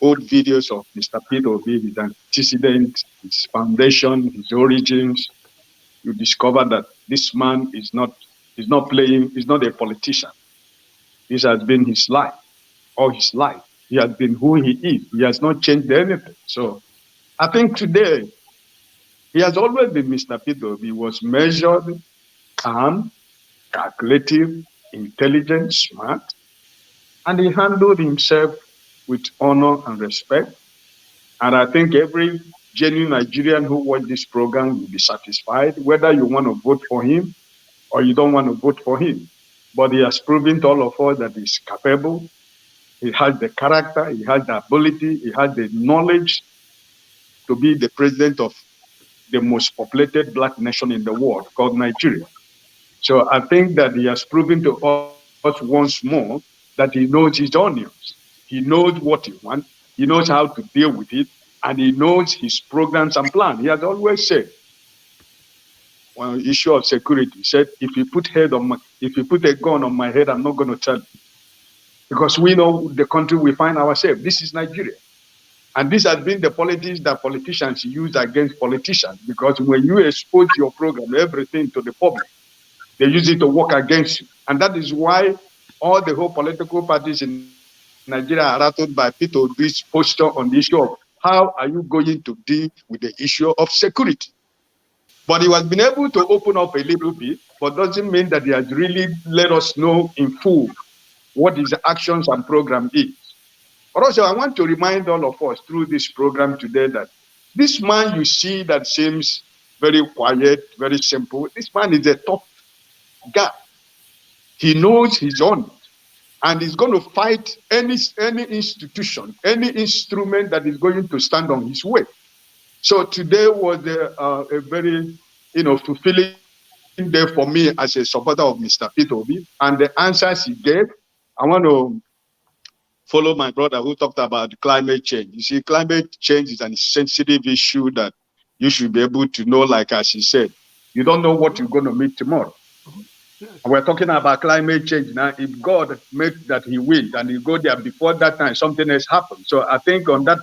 old videos of Mr. Peter Obi, his antecedents, his foundation, his origins. You discover that this man is not playing, he's not a politician. This has been his life, all his life. He has been who he is. He has not changed anything. So I think today, he has always been Mr. Peter. He was measured, calm, calculative, intelligent, smart, and he handled himself with honor and respect. And I think every genuine Nigerian who watched this program will be satisfied, whether you want to vote for him or you don't want to vote for him. But he has proven to all of us that he's capable, he has the character, he has the ability, he has the knowledge to be the president of the most populated Black nation in the world, called Nigeria. So I think that he has proven to us once more that he knows his onions. He knows what he wants, he knows how to deal with it, and he knows his programs and plans. He has always said, on the issue of security, he said, if you put a gun on my head, I'm not going to tell you. Because we know the country we find ourselves. This is Nigeria. And this has been the politics that politicians use against politicians. Because when you expose your program, everything to the public, they use it to work against you. And that is why all the whole political parties in Nigeria are rattled by Peter Obi's posture on the issue of how are you going to deal with the issue of security. But he has been able to open up a little bit, but doesn't mean that he has really let us know in full what his actions and program is. But also, I want to remind all of us through this program today that this man you see that seems very quiet, very simple, this man is a top guy. He knows his own, and he's going to fight any institution, any instrument that is going to stand on his way. So today was a very, fulfilling day for me as a supporter of Mr. Peter Obi, and the answers he gave. I want to follow my brother who talked about climate change. You see, climate change is a sensitive issue that you should be able to know, like as he said, you don't know what you're going to meet tomorrow. We're talking about climate change now. If God makes that he wins and he go there before that time, something has happened. So I think on that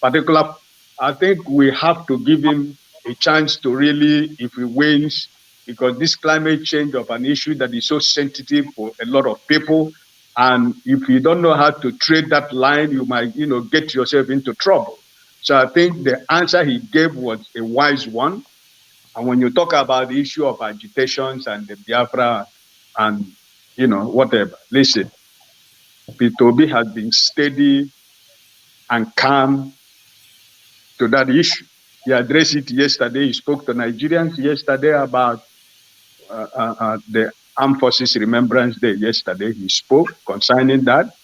particular, I think we have to give him a chance to really, if he wins, because this climate change of an issue that is so sensitive for a lot of people, and if you don't know how to trade that line, you might, get yourself into trouble. So I think the answer he gave was a wise one. And when you talk about the issue of agitations and the Biafra and, whatever, listen, Peter Obi has been steady and calm to that issue. He addressed it yesterday. He spoke to Nigerians yesterday about the Armed Forces Remembrance Day yesterday. He spoke concerning that.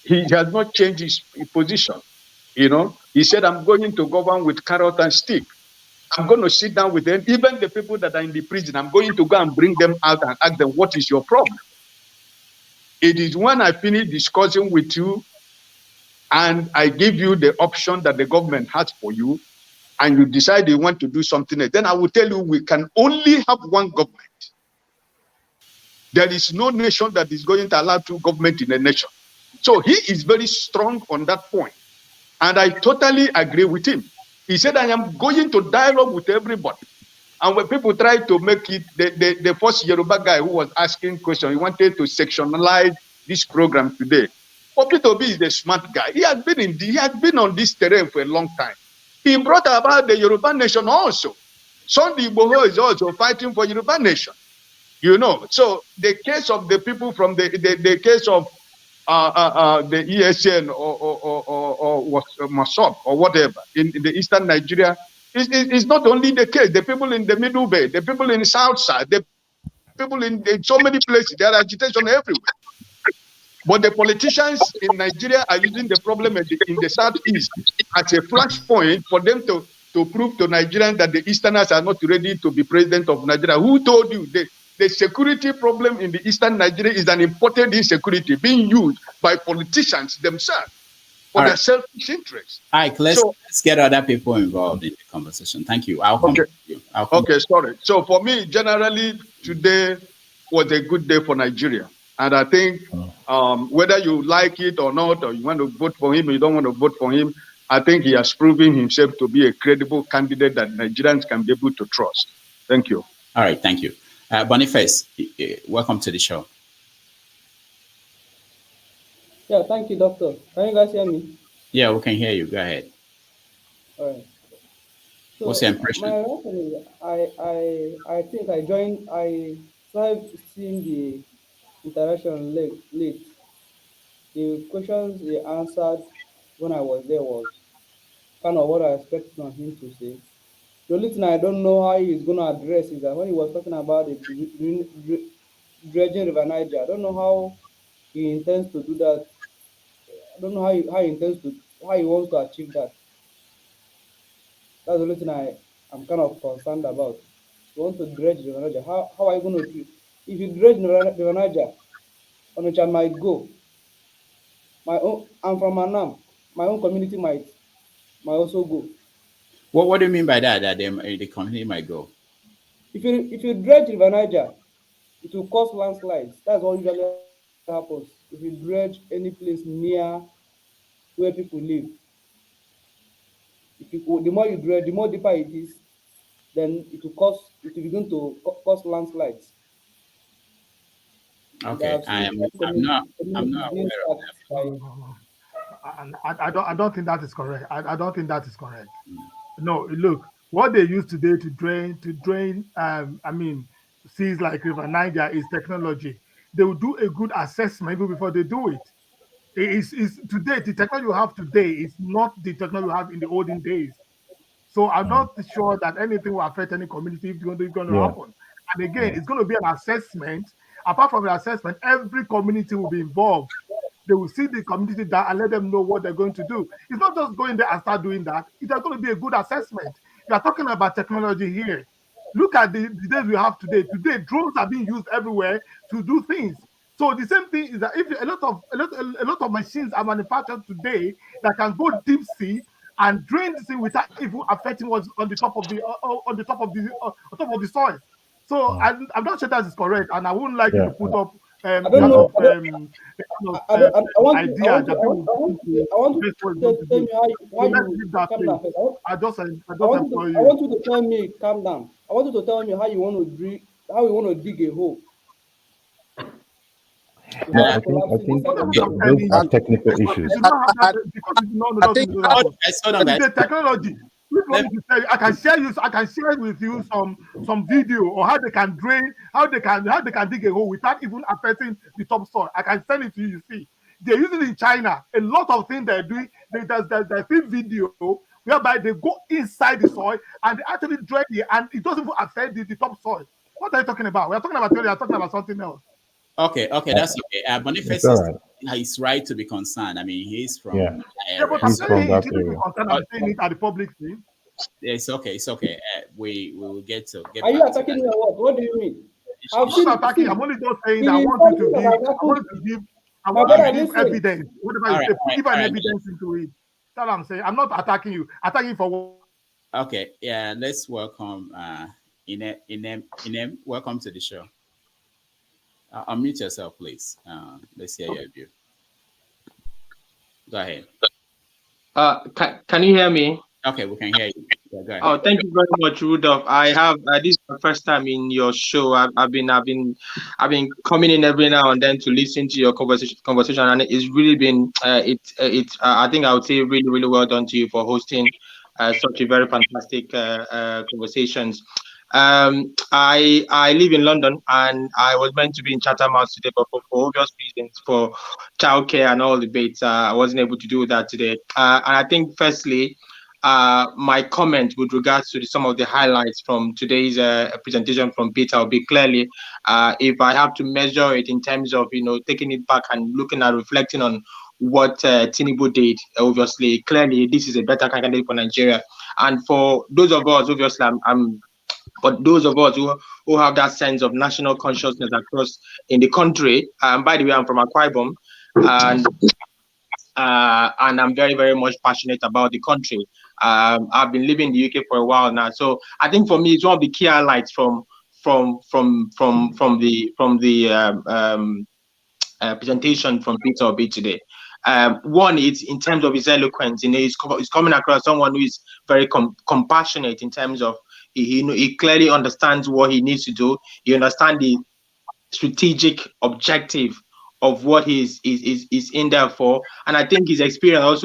He has not changed his position. He said, I'm going to govern with carrot and stick. I'm going to sit down with them, even the people that are in the prison. I'm going to go and bring them out and ask them, what is your problem? It is when I finish discussing with you and I give you the option that the government has for you, and you decide you want to do something else, then I will tell you we can only have one government. There is no nation that is going to allow two governments in a nation. So he is very strong on that point. And I totally agree with him. He said, I am going to dialogue with everybody. And when people try to make it, the first Yoruba guy who was asking questions, he wanted to sectionalize this program today. But Peter Obi is a smart guy. He has been on this terrain for a long time. He brought about the Yoruba nation also. Sunday Igboho is also fighting for Yoruba nation. You know, so the case of the people from the case of the ESN or Masop or whatever in the eastern Nigeria is not only the case. The people in the Middle Bay, the people in the South Side, the people in so many places, there are agitation everywhere. But the politicians in Nigeria are using the problem in the Southeast as a flashpoint for them to prove to Nigerians that the Easterners are not ready to be president of Nigeria. Who told you the security problem in the Eastern Nigeria is an imported insecurity being used by politicians themselves for their selfish interests? All right, let's get other people involved in the conversation. Thank you. I'll come to you. Okay, sorry. So for me, generally, today was a good day for Nigeria. And I think whether you like it or not, or you want to vote for him or you don't want to vote for him, I think he has proven himself to be a credible candidate that Nigerians can be able to trust. Thank you. All right, thank you. Boniface, welcome to the show. Yeah, thank you, Doctor. Can you guys hear me? Yeah, we can hear you. Go ahead. All right. So what's your impression? My reaction is I think I started seeing the interaction late. The questions he answered when I was there was kind of what I expected on him to say. The only thing I don't know how he's going to address is that when he was talking about the dredging River Niger, I don't know how he intends to do that. I don't know how he wants to achieve that. That's the only thing I'm kind of concerned about. You want to dredge River Niger. How are you going to do it? If you dredge River Niger, Onitsha might go. I'm from Anam. My own community might also go. What do you mean by that? That the community might go? If you dredge River Niger, it will cause landslides. That's what usually happens if you dredge any place near where people live. The more you dredge, the more deeper it is, then it will begin to cause landslides. Okay, I'm not aware of that. I don't think that is correct. I don't think that is correct. No, look, what they use today to drain seas like River Niger is technology. They will do a good assessment even before they do it. Is today the technology you have today is not the technology you have in the olden days. So I'm not sure that anything will affect any community if it's going to happen. And again, it's going to be an assessment. Apart from the assessment, every community will be involved. They will see the community that and let them know what they're going to do. It's not just going there and start doing that. It's going to be a good assessment. You are talking about technology here. Look at the days we have today. Today, drones are being used everywhere to do things. So the same thing is that if a lot of machines are manufactured today that can go deep sea and drain the sea without even affecting what's on the top of the soil. So I'm not sure that is correct, and I wouldn't like you to put up I want to tell me calm down. I want you to tell me how you want to dig a hole. No, I think those are technical issues. I think the technology. I can share with you some video or how they can drain, how they can dig a hole without even affecting the topsoil. I can send it to you. You see, they're using it in China. A lot of things they're doing. There's video whereby they go inside the soil and they actually drain it, and it doesn't even affect the topsoil. What are you talking about? We're talking about theory. You're talking about something else. Okay, that's okay. Boniface is right to be concerned. I mean, he's from but I'm saying he shouldn't be concerned. I'm saying it at the public scene. It's okay. We will get get. Are you attacking me or what? What do you mean? I'm not attacking. I'm only just saying that I want you to give. I My want to brother, give listen. evidence. Whatever All you right, say, all right, give all an right. evidence into it. That's what I'm saying. I'm not attacking you. Attacking for what? Okay, yeah, let's welcome Inem. Welcome to the show. Unmute yourself, please. Let's hear your view. Go ahead. Can you hear me? Okay, we can hear you. Yeah, go ahead. Oh, thank you very much, Rudolph. I have this is my first time in your show. I've been coming in every now and then to listen to your conversation, and it's really been I think I would say really well done to you for hosting such a very fantastic conversations. I live in London, and I was meant to be in Chatham House today, but for obvious reasons, for childcare and all the debates, I wasn't able to do that today. And I think firstly, my comment with regards to some of the highlights from today's presentation from Peter will be clearly, if I have to measure it in terms of taking it back and looking at reflecting on what Tinubu did, obviously clearly this is a better candidate for Nigeria. And for those of us, obviously but those of us who have that sense of national consciousness across in the country, by the way, I'm from Akwa Ibom, and I'm very much passionate about the country. I've been living in the UK for a while now, so I think for me it's one of the key highlights from the presentation from Peter Obi today. One, it's in terms of his eloquence. He's coming across someone who is very compassionate in terms of he clearly understands what he needs to do. He understands the strategic objective of what he's in there for, and I think his experience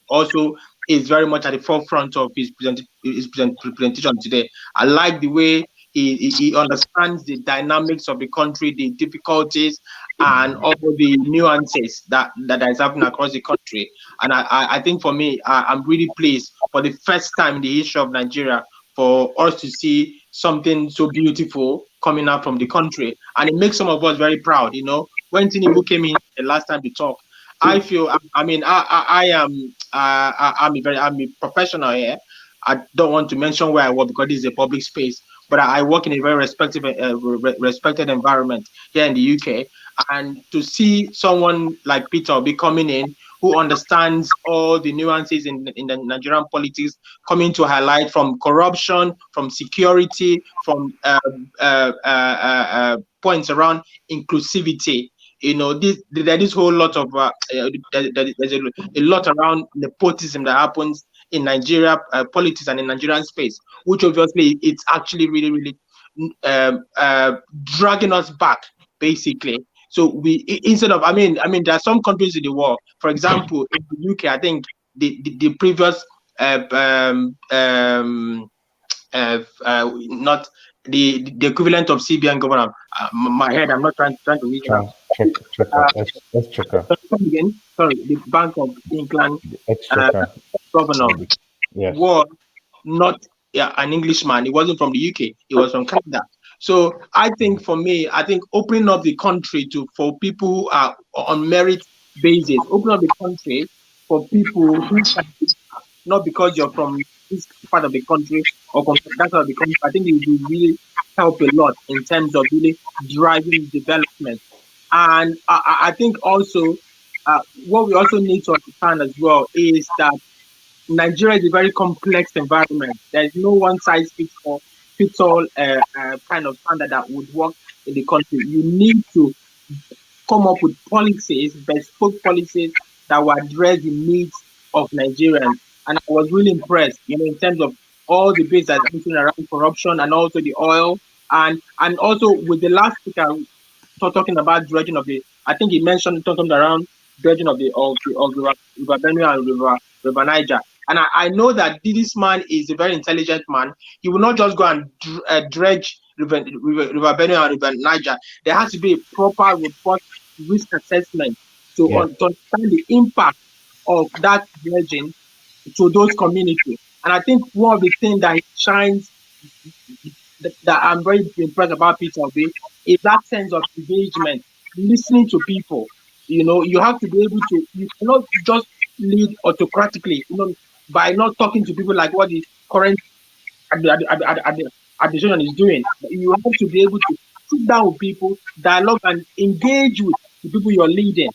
also is very much at the forefront of his presentation today. I like the way he understands the dynamics of the country, the difficulties, and all the nuances that is happening across the country. And I think for me, I'm really pleased for the first time in the history of Nigeria for us to see something so beautiful coming out from the country, and it makes some of us very proud. When Tinubu came in the last time to talk, I feel, I'm a professional here. I don't want to mention where I work because this is a public space, but I work in a very respected environment here in the UK. And to see someone like Peter Obi coming in who understands all the nuances in the Nigerian politics, coming to highlight from corruption, from security, from points around inclusivity. There's this whole lot of there's a lot around nepotism that happens in Nigeria politics and in Nigerian space, which obviously it's actually really dragging us back basically. So we instead of there are some countries in the world, for example, in the UK, I think the previous not the equivalent of CBN governor. My head, I'm not trying to reach out. Let's check out. Again, sorry, the Bank of England governor Yes. was not an Englishman. He wasn't from the UK. He was from Canada. So I think for me, opening up the country for people who are on merit basis, open up the country for people who can, not because you're from this part of the country or from that part of the country. I think it will really help a lot in terms of really driving development. And I think also what we also need to understand as well is that Nigeria is a very complex environment. There is no one size fits all kind of standard that would work in the country. You need to come up with policies, bespoke policies that will address the needs of Nigerians. And I was really impressed, in terms of all the bits that are happening around corruption and also the oil, and also with the last speaker talking about dredging of the. I think he mentioned talking around dredging of the River Benue and River Niger. And I know that this man is a very intelligent man. He will not just go and dredge River Benue and River Niger. There has to be a proper report risk assessment to understand the impact of that dredging to those communities. And I think one of the things that shines that I'm very impressed about Peter Obi is that sense of engagement, listening to people. You have to be able to, you cannot just lead autocratically, by not talking to people like what the current administration is doing. You have to be able to sit down with people, dialogue, and engage with the people you're leading.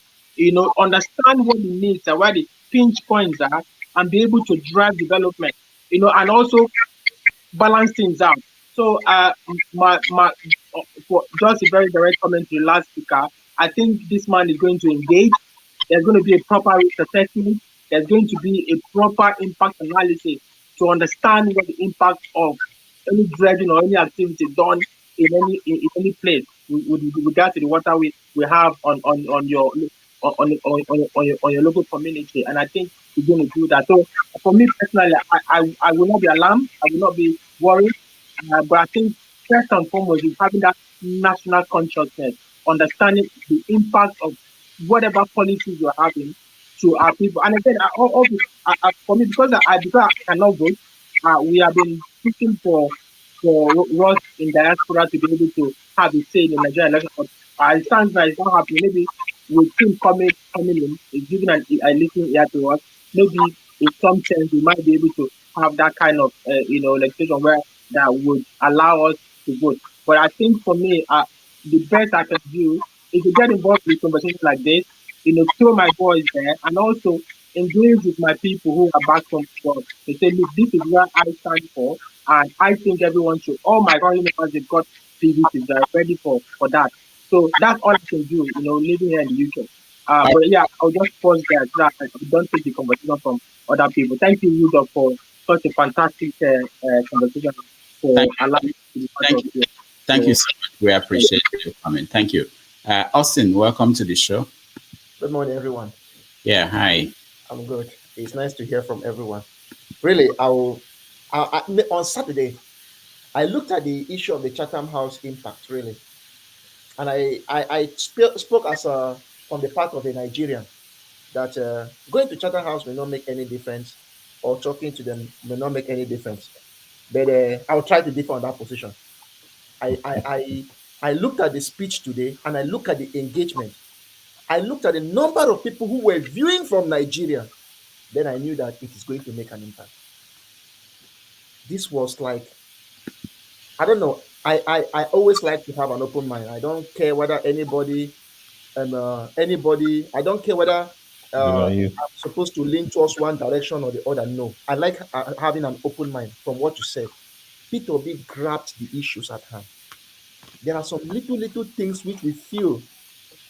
Understand what the needs are, where the pinch points are, and be able to drive development. And also balance things out. So, for just a very direct comment to the last speaker, I think this man is going to engage. There's going to be a proper risk assessment. There's going to be a proper impact analysis to understand what the impact of any dredging or any activity done in any place with regard to the water we have on your on your local community. And I think we're going to do that. So for me personally, I will not be alarmed. I will not be worried. But I think first and foremost is having that national consciousness, understanding the impact of whatever policies you're having to our people. And again, for me, because I cannot vote, we have been pushing for us in diaspora to be able to have a say in the Nigerian election. But it sounds like it's not happening. Maybe with him coming in, is giving a listening ear to us. Maybe in some sense we might be able to have that kind of legislation where that would allow us to vote. But I think for me, the best I can do is to get involved with conversations like this, throw my voice there, and also engage with my people who are back from abroad. They say, look, this is where I stand for, and I think everyone should. All my family members, they've got PVCs, they're ready for that. So that's all I can do, living here in the UK. But yeah, I'll just pause there so that I don't take the conversation from other people. Thank you, Rudolph, for such a fantastic conversation. Thank you. Thank you so much. We appreciate your comment. Thank you. Austin, welcome to the show. Good morning, everyone. Yeah, hi. I'm good. It's nice to hear from everyone. Really, on Saturday, I looked at the issue of the Chatham House impact, really. And I spoke as from the part of a Nigerian that going to Chatham House may not make any difference, or talking to them may not make any difference. But I'll try to differ on that position. I looked at the speech today, and I looked at the engagement. I looked at the number of people who were viewing from Nigeria. Then I knew that it is going to make an impact. This was like, I don't know. I always like to have an open mind. I don't care whether anybody, I don't care whether I'm supposed to lean towards one direction or the other. No, I like having an open mind. From what you said, Peter B grabbed the issues at hand. There are some little things which we feel,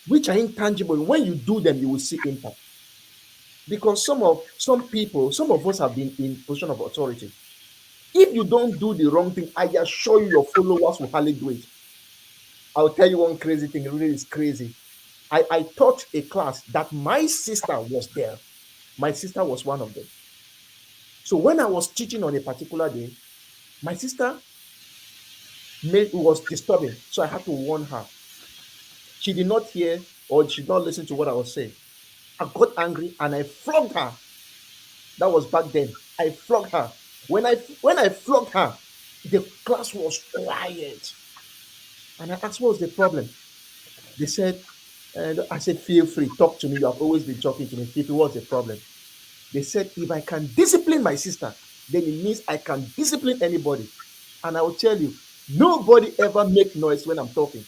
which are intangible. When you do them, you will see impact. Because some of us have been in position of authority. If you don't do the wrong thing, I assure you your followers will hardly do it. I'll tell you one crazy thing, it really is crazy. I taught a class that my sister was there. My sister was one of them. So when I was teaching on a particular day, my sister was disturbing. So I had to warn her. She did not hear or she did not listen to what I was saying. I got angry and I flogged her. That was back then. I flogged her. When I flogged her, the class was quiet. And I asked, what was the problem? They said, I said, feel free, talk to me. You have always been talking to me. Feel what's the problem? They said, if I can discipline my sister, then it means I can discipline anybody. And I will tell you, nobody ever make noise when I'm talking.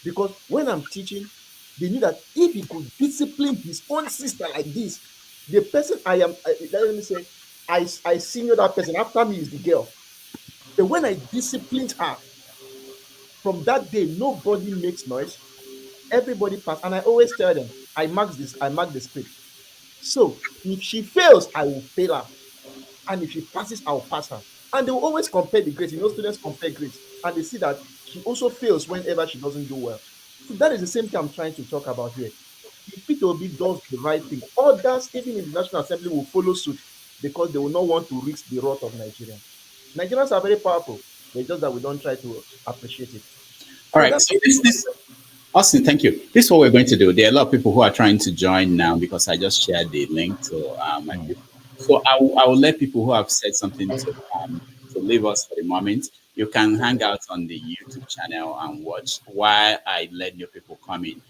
Because when I'm teaching, they knew that if he could discipline his own sister like this, the person let me say, I senior that person. After me is the girl. But when I disciplined her, from that day, nobody makes noise. Everybody pass. And I always tell them, I mark the script. So if she fails, I will fail her. And if she passes, I'll pass her. And they will always compare the grades. Students compare grades. And they see that she also fails whenever she doesn't do well. So that is the same thing I'm trying to talk about here. If P2B does the right thing, others, even in the National Assembly, will follow suit because they will not want to risk the wrath of Nigerians. Nigerians are very powerful. They're just that we don't try to appreciate it. All right. So this Austin, thank you. This is what we're going to do. There are a lot of people who are trying to join now because I just shared the link to my people. So I will let people who have said something to leave us for the moment. You can hang out on the YouTube channel and watch while I let new people come in.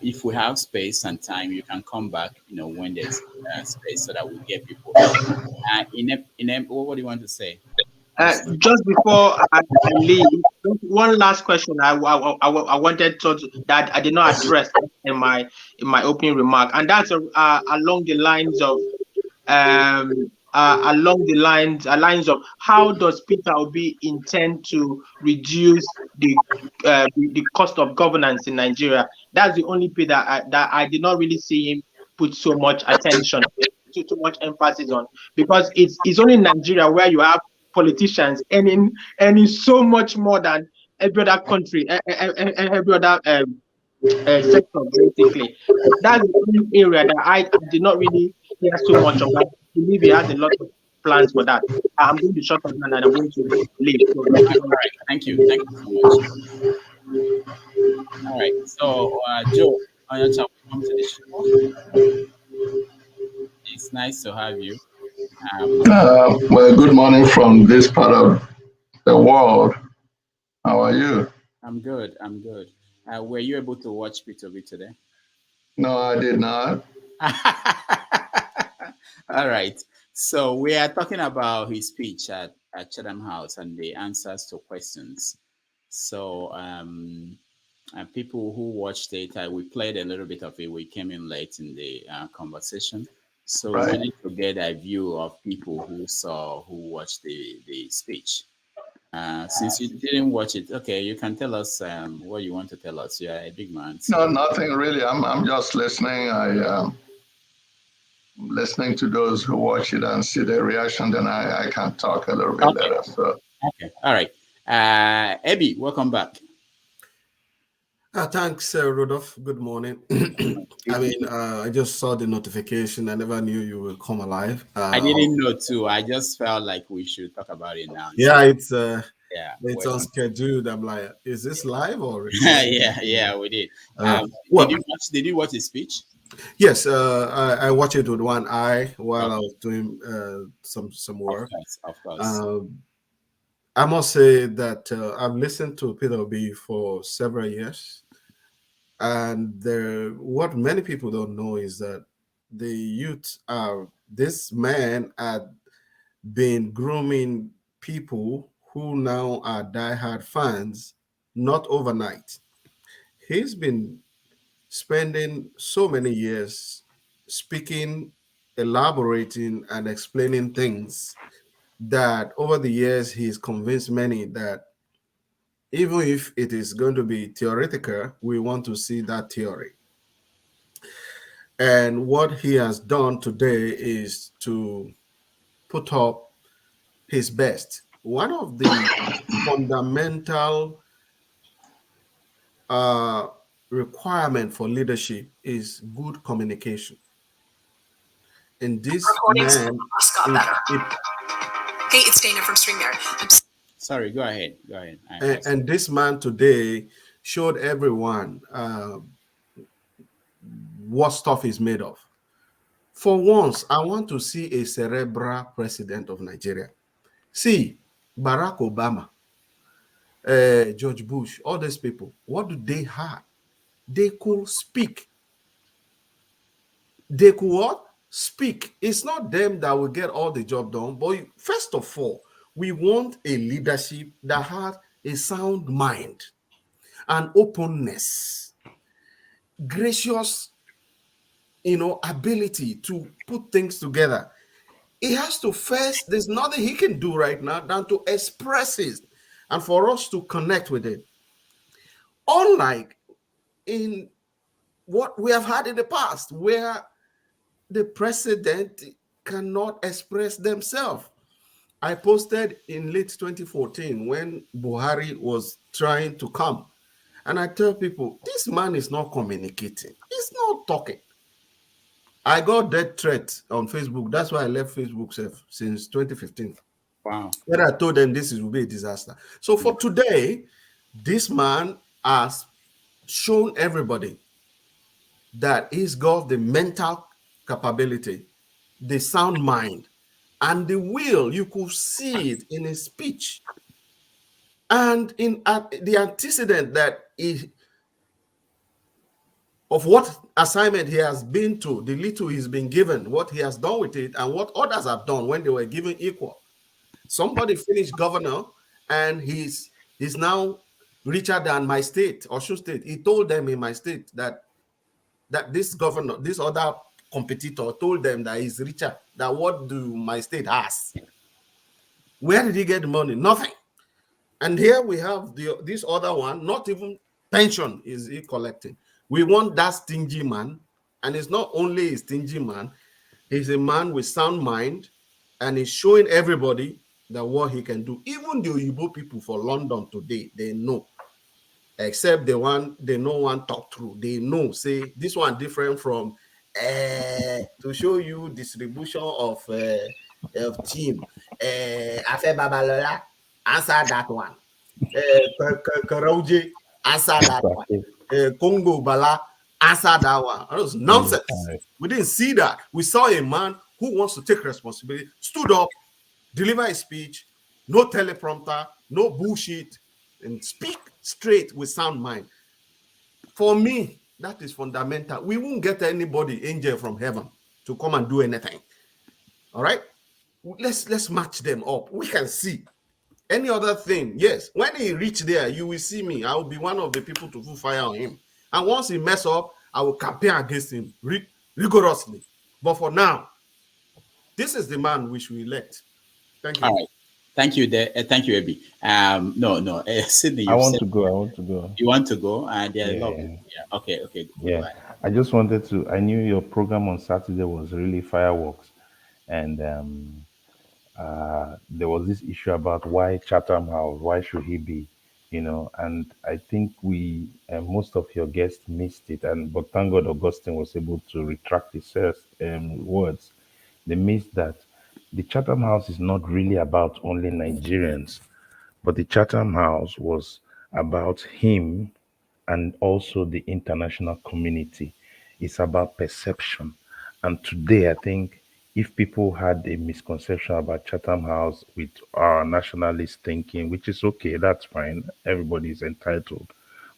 If we have space and time, you can come back, when there's space so that we get people. What do you want to say? Just before I leave, One last question I wanted to that I did not address in my opening remark, and that's along the lines of lines of how does Peter Obi intend to reduce the cost of governance in Nigeria? That's the only bit that I did not really see him put so much attention, too much emphasis on, because it's only in Nigeria where you have politicians earning so much more than every other country, every other sector, basically. That's the only area that I did not really hear so much of. I believe he has a lot of plans for that. I'm going to shut up now and I'm going to leave. So thank you. All right. Thank you. Thank you so much. All right. So, Joe, Onyacha, welcome to the show. It's nice to have you. Well, good morning from this part of the world. How are you? I'm good. I'm good. Were you able to watch P2B today? No, I did not. All right. So we are talking about his speech at Chatham House and the answers to questions. So people who watched it, we played a little bit of it. We came in late in the conversation. So we wanted to get a view of people who watched the speech. Since you didn't watch it, okay, you can tell us what you want to tell us. You're a big man. So. No, nothing really. I'm just listening. Listening to those who watch it and see their reaction. Then I can talk a little bit later. So. Okay. All right. Abby, welcome back. Thanks, Rudolph. Good morning. I just saw the notification. I never knew you will come alive. I didn't know too. I just felt like we should talk about it now. Yeah, it's welcome. unscheduled. I'm like, is this live or? yeah, we did. Did you watch the speech? Yes, I watched it with one eye while I was doing some work. Of course. I must say that I've listened to Peter Obi for several years. And what many people don't know is that the youth this man had been grooming people who now are diehard fans, not overnight. He's been spending so many years speaking, elaborating, and explaining things that over the years he's convinced many that even if it is going to be theoretical, we want to see that theory. And what he has done today is to put up his best. One of the fundamental requirement for leadership is good communication. And this man, hey, it's Dana from StreamYard. Sorry, go ahead. And this man today showed everyone what stuff is made of. For once, I want to see a cerebral president of Nigeria. See, Barack Obama, George Bush, all these people, what do they have? They could speak. They could what? Speak. It's not them that will get all the job done, but first of all, we want a leadership that has a sound mind, an openness, gracious, ability to put things together. He has to first, there's nothing he can do right now than to express it and for us to connect with it. Unlike in what we have had in the past, where the president cannot express themselves. I posted in late 2014 when Buhari was trying to come. And I tell people, this man is not communicating. He's not talking. I got death threat on Facebook. That's why I left Facebook since 2015. Wow. When I told them this will be a disaster. So for today, this man has shown everybody that he's got the mental capability, the sound mind, and the will. You could see it in his speech. And in the antecedent of what assignment he has been to, the little he's been given, what he has done with it, and what others have done when they were given equal. Somebody finished governor, and he's is now richer than my state, Osun State. He told them in my state that this governor, this other competitor, told them that he's richer than what do my state has. Where did he get the money? Nothing. And here we have this other one, not even pension is he collecting. We want that stingy man, and it's not only a stingy man, he's a man with sound mind, and he's showing everybody that what he can do. Even the Oyibo people for London today, they know, except the one they no one talk through. They know, say this one different from to show you distribution of team. Afe Babalola, answer that one. Karaoje, answer that one. Congo Bala, answer that one. That was nonsense. We didn't see that. We saw a man who wants to take responsibility, stood up, deliver a speech, no teleprompter, no bullshit, and speak straight with sound mind. For me, that is fundamental. We won't get anybody, angel from heaven, to come and do anything. All right? Let's match them up. We can see. Any other thing, yes. When he reach there, you will see me. I will be one of the people to put fire on him. And once he mess up, I will campaign against him rigorously. But for now, this is the man we should elect. Thank you. All right. Thank you, thank you, Ebi. No, Sydney. I want to go. You want to go? Yeah. Okay. Yeah. I just wanted to. I knew your program on Saturday was really fireworks, and there was this issue about why Chatham House, why should he be, and I think we most of your guests missed it, but thank God Augustine was able to retract his words. They missed that the Chatham House is not really about only Nigerians, but the Chatham House was about him and also the international community. It's about perception. And today, I think if people had a misconception about Chatham House with our nationalist thinking, which is okay, that's fine, everybody is entitled,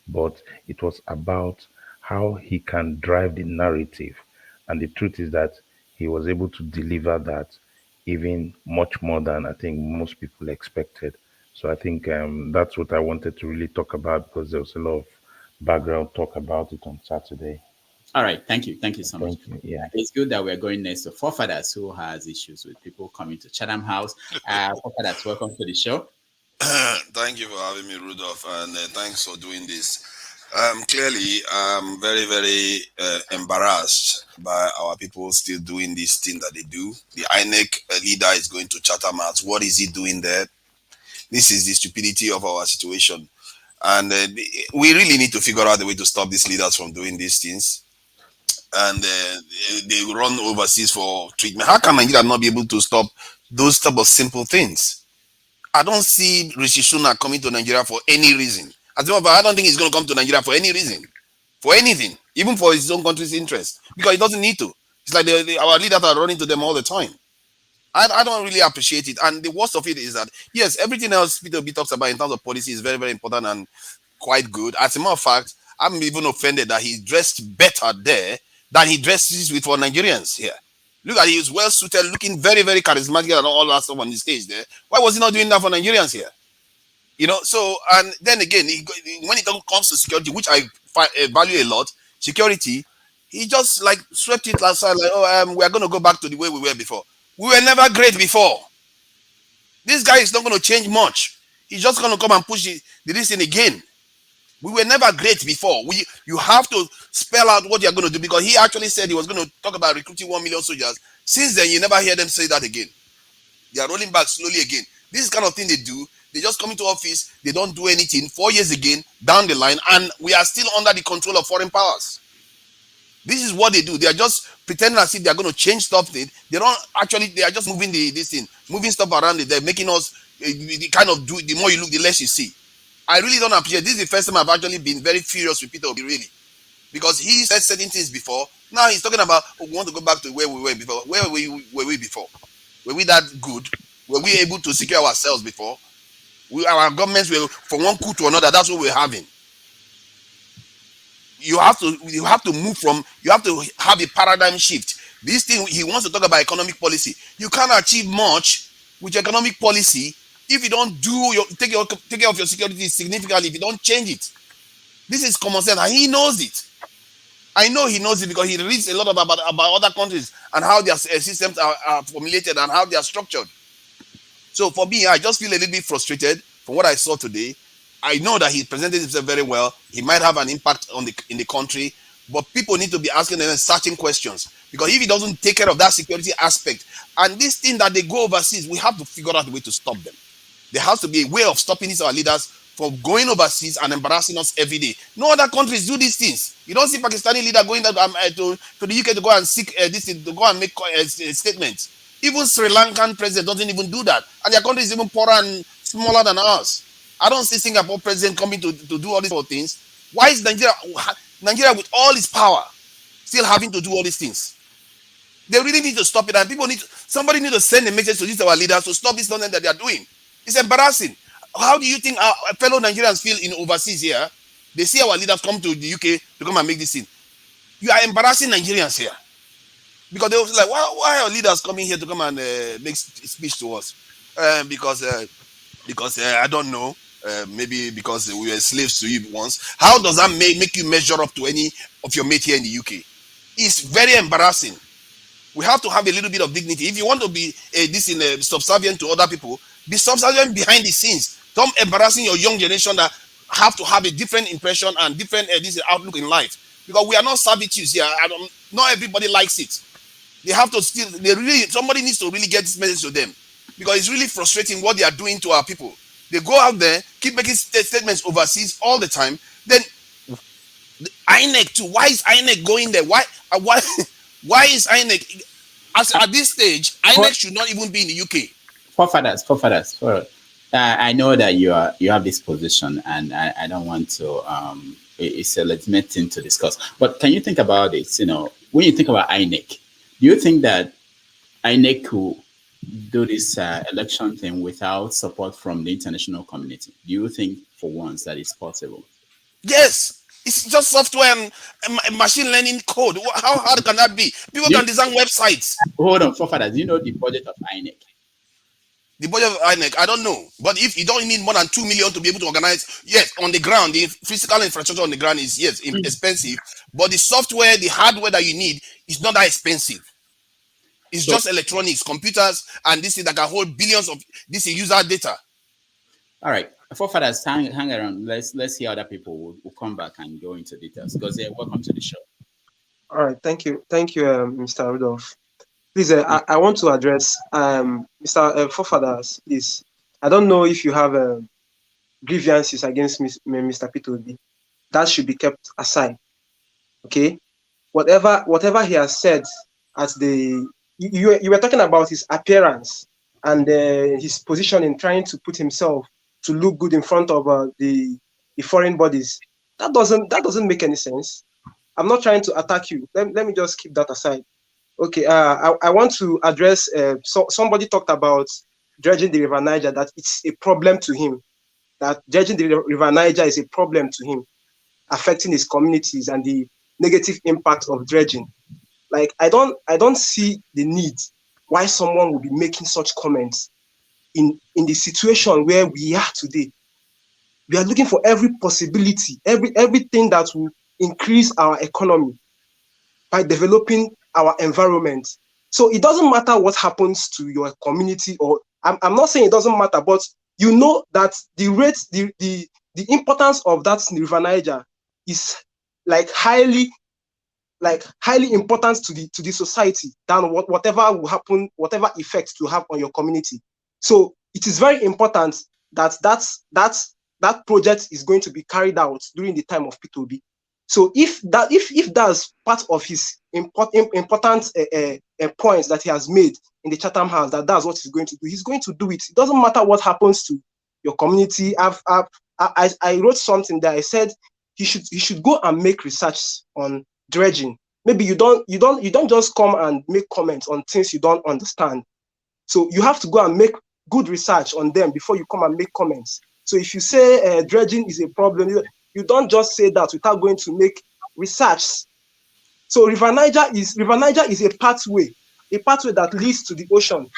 but it was about how he can drive the narrative. And the truth is that he was able to deliver that even much more than I think most people expected. So I think that's what I wanted to really talk about, because there was a lot of background talk about it on Saturday. All right, thank you so much. Yeah, it's good that we're going next to Forefathers, who has issues with people coming to Chatham House. Forefathers, welcome to the show. Thank you for having me, Rudolph, and thanks for doing this. Clearly, I'm very, very embarrassed by our people still doing this thing that they do. The INEC leader is going to Chatham House. What is he doing there? This is the stupidity of our situation. And we really need to figure out a way to stop these leaders from doing these things. And they run overseas for treatment. How can Nigeria not be able to stop those type of simple things? I don't see Rishi Sunak coming to Nigeria for any reason. As a matter of fact, I don't think he's going to come to Nigeria for any reason, for anything, even for his own country's interest, because he doesn't need to. It's like our leaders are running to them all the time. I don't really appreciate it. And the worst of it is that, yes, everything else Peter B talks about in terms of policy is very, very important and quite good. As a matter of fact, I'm even offended that he dressed better there than he dresses with for Nigerians here. Look at, he was well suited, looking very, very charismatic and all that stuff on the stage there. Why was he not doing that for Nigerians here? So, and then again, when it comes to security, which I value a lot, security, he just like swept it last side, like, we are going to go back to the way we were before. We were never great before. This guy is not going to change much. He's just going to come and push this thing again. We were never great before. You have to spell out what you're going to do, because he actually said he was going to talk about recruiting 1 million soldiers. Since then, you never hear them say that again. They are rolling back slowly again. This is the kind of thing they do. They just come into office, they don't do anything. 4 years again, down the line, and we are still under the control of foreign powers. This is what they do. They are just pretending as if they are going to change stuff. They don't actually, they are just moving this thing, moving stuff around it. They're making us the kind of do, the more you look, the less you see. I really don't appreciate. This is the first time I've actually been very furious with Peter Obi, really. Because he said certain things before. Now he's talking about, we want to go back to where we were before. Where were we before? Were we that good? Were we able to secure ourselves before? Our governments were, from one coup to another, that's what we're having. You have to move from, you have to have a paradigm shift. This thing, he wants to talk about economic policy. You can't achieve much with economic policy If you don't take care of your security significantly, if you don't change it, this is common sense, and he knows it. I know he knows it because he reads a lot about other countries and how their systems are formulated and how they are structured. So for me, I just feel a little bit frustrated from what I saw today. I know that he presented himself very well. He might have an impact in the country, but people need to be asking them searching questions, because if he doesn't take care of that security aspect and this thing that they go overseas, we have to figure out a way to stop them. There has to be a way of stopping these our leaders from going overseas and embarrassing us every day. No other countries do these things. You don't see Pakistani leader going to the UK to go and seek this thing, to go and make statements. Even Sri Lankan president doesn't even do that, and their country is even poorer and smaller than ours. I don't see Singapore president coming to do all these things. Why is Nigeria with all its power still having to do all these things? They really need to stop it, and somebody need to send a message to these our leaders to stop this nonsense that they are doing. It's embarrassing. How do you think our fellow Nigerians feel in overseas here? They see our leaders come to the UK to come and make this thing. You are embarrassing Nigerians here, because they will like, why are leaders coming here to come and make speech to us? Because I don't know. Maybe because we were slaves to you once. How does that make you measure up to any of your mate here in the UK? It's very embarrassing. We have to have a little bit of dignity. If you want to be subservient to other people, be subservient behind the scenes. Don't embarrassing your young generation that have to have a different impression and different outlook in life. Because we are not servitudes here. Not everybody likes it. They have to somebody needs to really get this message to them, because it's really frustrating what they are doing to our people. They go out there, keep making statements overseas all the time. Then INEC too. Why is INEC going there? Why is INEC at this stage? INEC should not even be in the UK. Forefathers. I know that you have this position, and I don't want to. It's a legitimate thing to discuss. But can you think about it? When you think about INEC, do you think that INEC could do this election thing without support from the international community? Do you think, for once, that it's possible? Yes. It's just software and machine learning code. How hard can that be? People can design websites. Hold on, forefathers. Do you know the budget of INEC? The budget of INEC, I don't know. But if you don't need more than 2 million to be able to organize, yes, on the ground, the physical infrastructure on the ground is, yes, expensive. But the software, the hardware that you need is not that expensive. It's just electronics, computers, and this thing that can hold billions of this user data. All right. Forefathers, hang around. Let's hear other people will come back and go into details, because welcome to the show. All right, thank you, Mr. Rudolph. Please, I want to address Mr. Forefathers. Please, I don't know if you have grievances against Mr. Peter Obi. That should be kept aside. Okay, whatever he has said at you were talking about his appearance and his position in trying to put himself to look good in front of the foreign bodies. That doesn't make any sense. I'm not trying to attack you. Let me just keep that aside. Okay, I want to address, somebody talked about dredging the River Niger, that it's a problem to him, that dredging the River Niger is a problem to him, affecting his communities and the negative impact of dredging. Like, I don't see the need why someone will be making such comments in the situation where we are today. We are looking for every possibility, everything that will increase our economy by developing our environment. So it doesn't matter what happens to your community, or I'm not saying it doesn't matter, but you know that the importance of that River Niger is highly important to the society than whatever will happen, whatever effect to have on your community. So it is very important that project is going to be carried out during the time of Peter Obi. So if that's part of his important points that he has made in the Chatham House, that's what he's going to do. He's going to do it. It doesn't matter what happens to your community. I wrote something that I said he should go and make research on dredging. Maybe you don't just come and make comments on things you don't understand. So you have to go and make good research on them before you come and make comments. So if you say dredging is a problem, you don't just say that without going to make research. So River Niger is a pathway that leads to the ocean.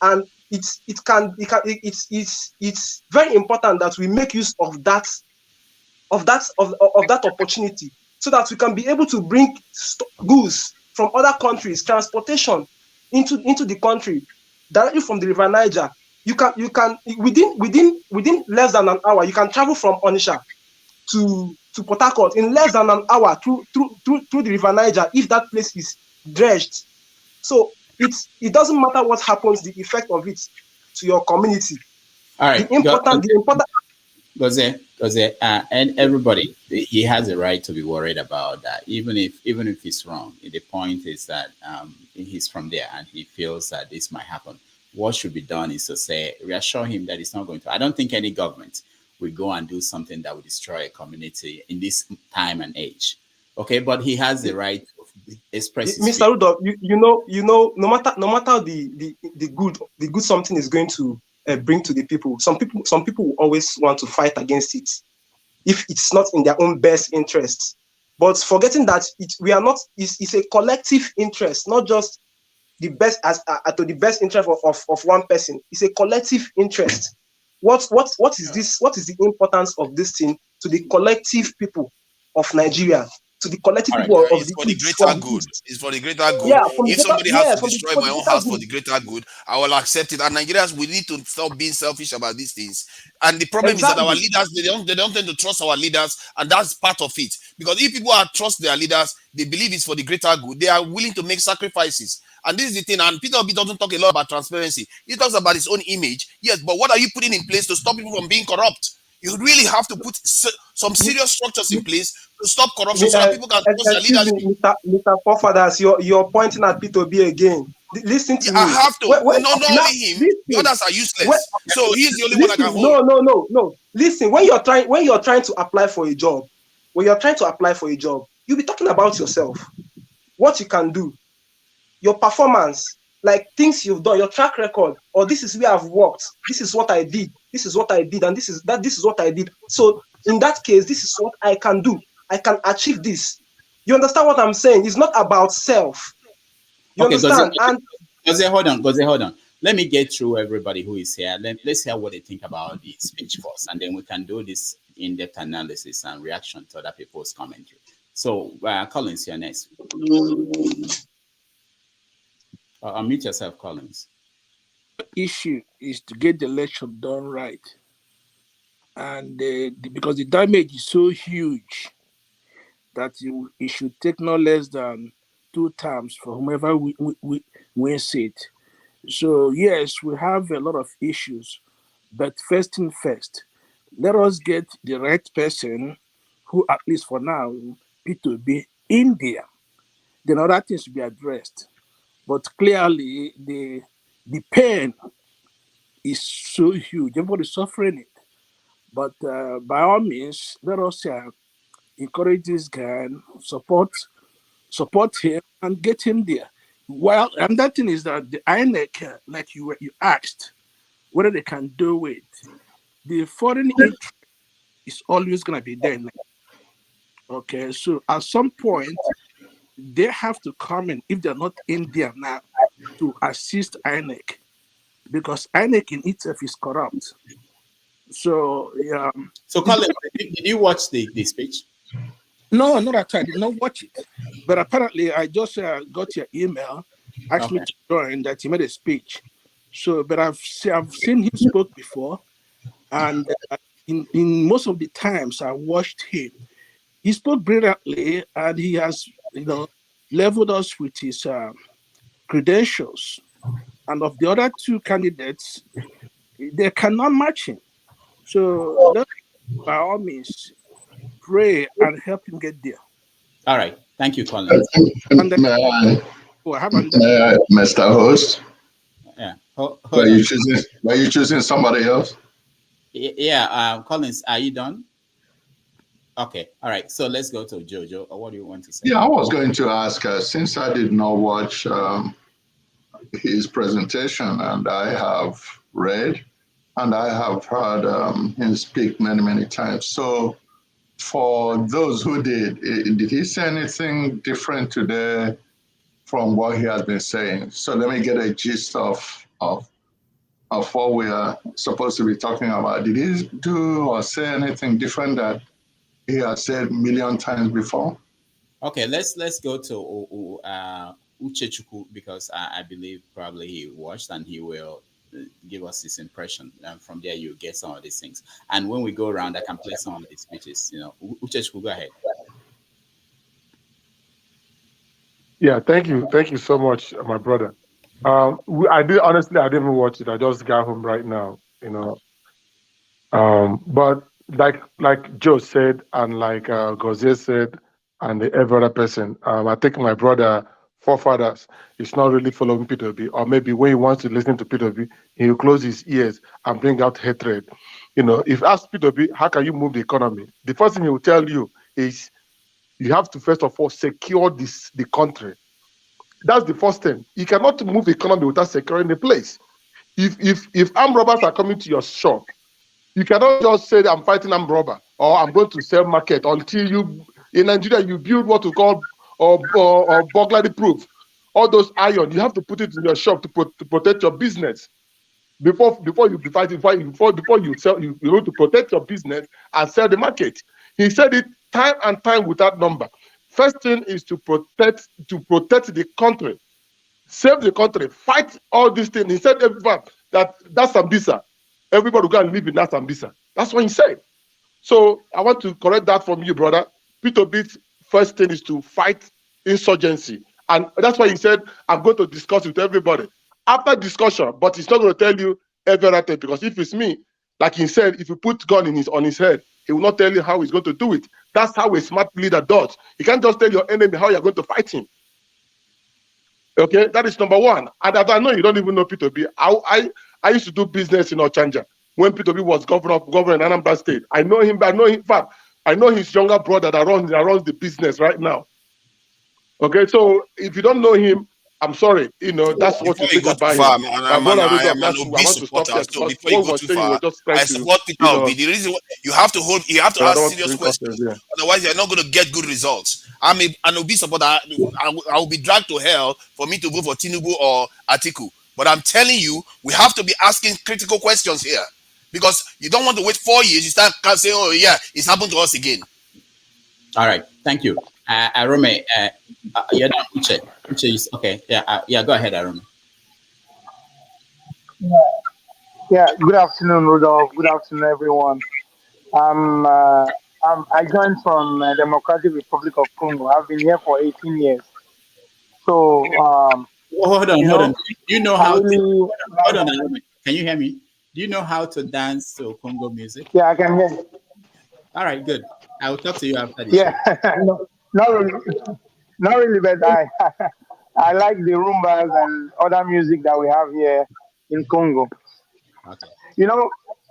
And it's very important that we make use of that opportunity, so that we can be able to bring goods from other countries, transportation into the country directly from the River Niger. You can within less than an hour, you can travel from Onitsha to Port Harcourt in less than an hour through the River Niger, if that place is dredged. So it doesn't matter what happens, the effect of it to your community. All right. The important and everybody, he has a right to be worried about that, even if he's wrong. The point is that he's from there and he feels that this might happen. What should be done is to say, reassure him that it's not going to. I don't think any government will go and do something that will destroy a community in this time and age. Okay, but he has the right to express his Mr. Rudolph, you know, no matter the good something is going to bring to the people, some people will always want to fight against it if it's not in their own best interests. But forgetting that it's a collective interest, not just the best to the best interest of one person. It's a collective interest. What is this? What is the importance of this thing to the collective people of Nigeria? To the collective people of it's for the greater good. It's for the greater good. Yeah, if somebody has to destroy my own house for the greater good, I will accept it. And Nigerians, we need to stop being selfish about these things. And the problem is that our leaders, they don't tend to trust our leaders, and that's part of it. Because if people trust their leaders, they believe it's for the greater good. They are willing to make sacrifices. And this is the thing. And Peter Obi doesn't talk a lot about transparency. He talks about his own image. Yes, but what are you putting in place to stop people from being corrupt? You really have to put some serious structures in place to stop corruption so that people can trust their leadership. Mr. Forefathers, you're pointing at Peter Obi again. Listen to me. I have to. Not only him. The others are useless. So he's the only one I can hold. No. Listen, when you're trying to apply for a job, you'll be talking about yourself, what you can do, your performance, like things you've done, your track record, or this is where I've worked, this is what I did, and this is what I did. So in that case, this is what I can do. I can achieve this. You understand what I'm saying? It's not about self. You understand? Hold on. Let me get through everybody who is here. Let's hear what they think about the speech first, and then we can do this in-depth analysis and reaction to other people's commentary. So, Collins, you're next. Unmute yourself, Collins. The issue is to get the election done right. And because the damage is so huge that it should take no less than 2 terms for whomever wins it. So, yes, we have a lot of issues, but first thing first, let us get the right person who, at least for now, P2B in there. Then other things to be addressed. But clearly, the pain is so huge. Everybody's suffering it. But by all means, let us encourage this guy, support him, and get him there. Well, and that thing is that the INEC, like you asked, whether they can do it, the foreign interest is always going to be there. Okay, so at some point, they have to come in, if they're not in there now, to assist INEC, because INEC in itself is corrupt. So, yeah. So, Colin, did you watch the speech? No, not at all. I did not watch it. But apparently, I just got your email, asked me to join, that he made a speech. So, but I've seen him spoke before, and in most of the times I watched him, he spoke brilliantly, and he has, leveled us with his credentials. And of the other 2 candidates, they cannot match him. So, let's, by all means, pray and help him get there. All right. Thank you, Colin. Mr. Host? Yeah. Were you choosing somebody else? Yeah. Collins, are you done? Okay. All right. So let's go to Jojo. What do you want to say? Yeah, I was going to ask, since I did not watch his presentation, and I have read and I have heard him speak many, many times. So for those who did he say anything different today from what he has been saying? So let me get a gist of of what we are supposed to be talking about? Did he do or say anything different that he has said a million times before? Okay, let's go to Uchechukwu, because I believe probably he watched and he will give us his impression. And from there, you get some of these things. And when we go around, I can play some of these speeches. You know, Uchechukwu, go ahead. Yeah, thank you so much, my brother. I didn't even watch it. I just got home right now. But like Joe said, and like Gautier said, and every other person, I think my brother forefathers is not really following P2B, or maybe when he wants to listen to P2B, he will close his ears and bring out hatred. If ask P2B, how can you move the economy? The first thing he will tell you is you have to first of all secure the country. That's the first thing. You cannot move the economy without securing the place. If armed robbers are coming to your shop, you cannot just say I'm fighting armed robber or I'm going to sell market until in Nigeria you build what we call or burglary proof. All those iron, you have to put it in your shop to protect your business. Before you be fighting, before you sell, you need to protect your business and sell the market. He said it time and time without number. First thing is to protect the country, save the country, fight all these things. He said everyone that's Sambisa. Everybody will go and live in that Sambisa. That's what he said. So I want to correct that from you, brother. P2B's first thing is to fight insurgency. And that's why he said, I'm going to discuss with everybody. After discussion, but he's not going to tell you everything, because if it's me, like he said, if you put gun on his head, he will not tell you how he's going to do it. That's how a smart leader does. You can't just tell your enemy how you're going to fight him. Okay, that is number one. And as I know you don't even know P2B, I used to do business in Ochanja when P2B was governor in Anambra State. I know him. In fact, I know his younger brother that runs the business right now. Okay, so if you don't know him, I'm sorry. That's what you think about him. I'm an Obi supporter. So before you go too far, I support Peter Obi. The reason you have to ask serious questions. Otherwise, you're not going to get good results. I'm an Obi supporter. I will be dragged to hell for me to vote for Tinubu or Atiku. But I'm telling you, we have to be asking critical questions here, because you don't want to wait 4 years. You start saying, "Oh yeah, it's happened to us again." All right, thank you, Arome. Yeah, no, Uche is okay. Yeah, go ahead, Arome. Yeah. Good afternoon, Rudolph. Good afternoon, everyone. I joined from Democratic Republic of Congo. I've been here for 18 years. So, hold on. Do you know how really, to? Hold on, Arome. Can you hear me? Do you know how to dance to Congo music? Yeah, I can hear you. All right, good. I will talk to you after the show. No, not really, but I like the rumbas and other music that we have here in Congo. Okay.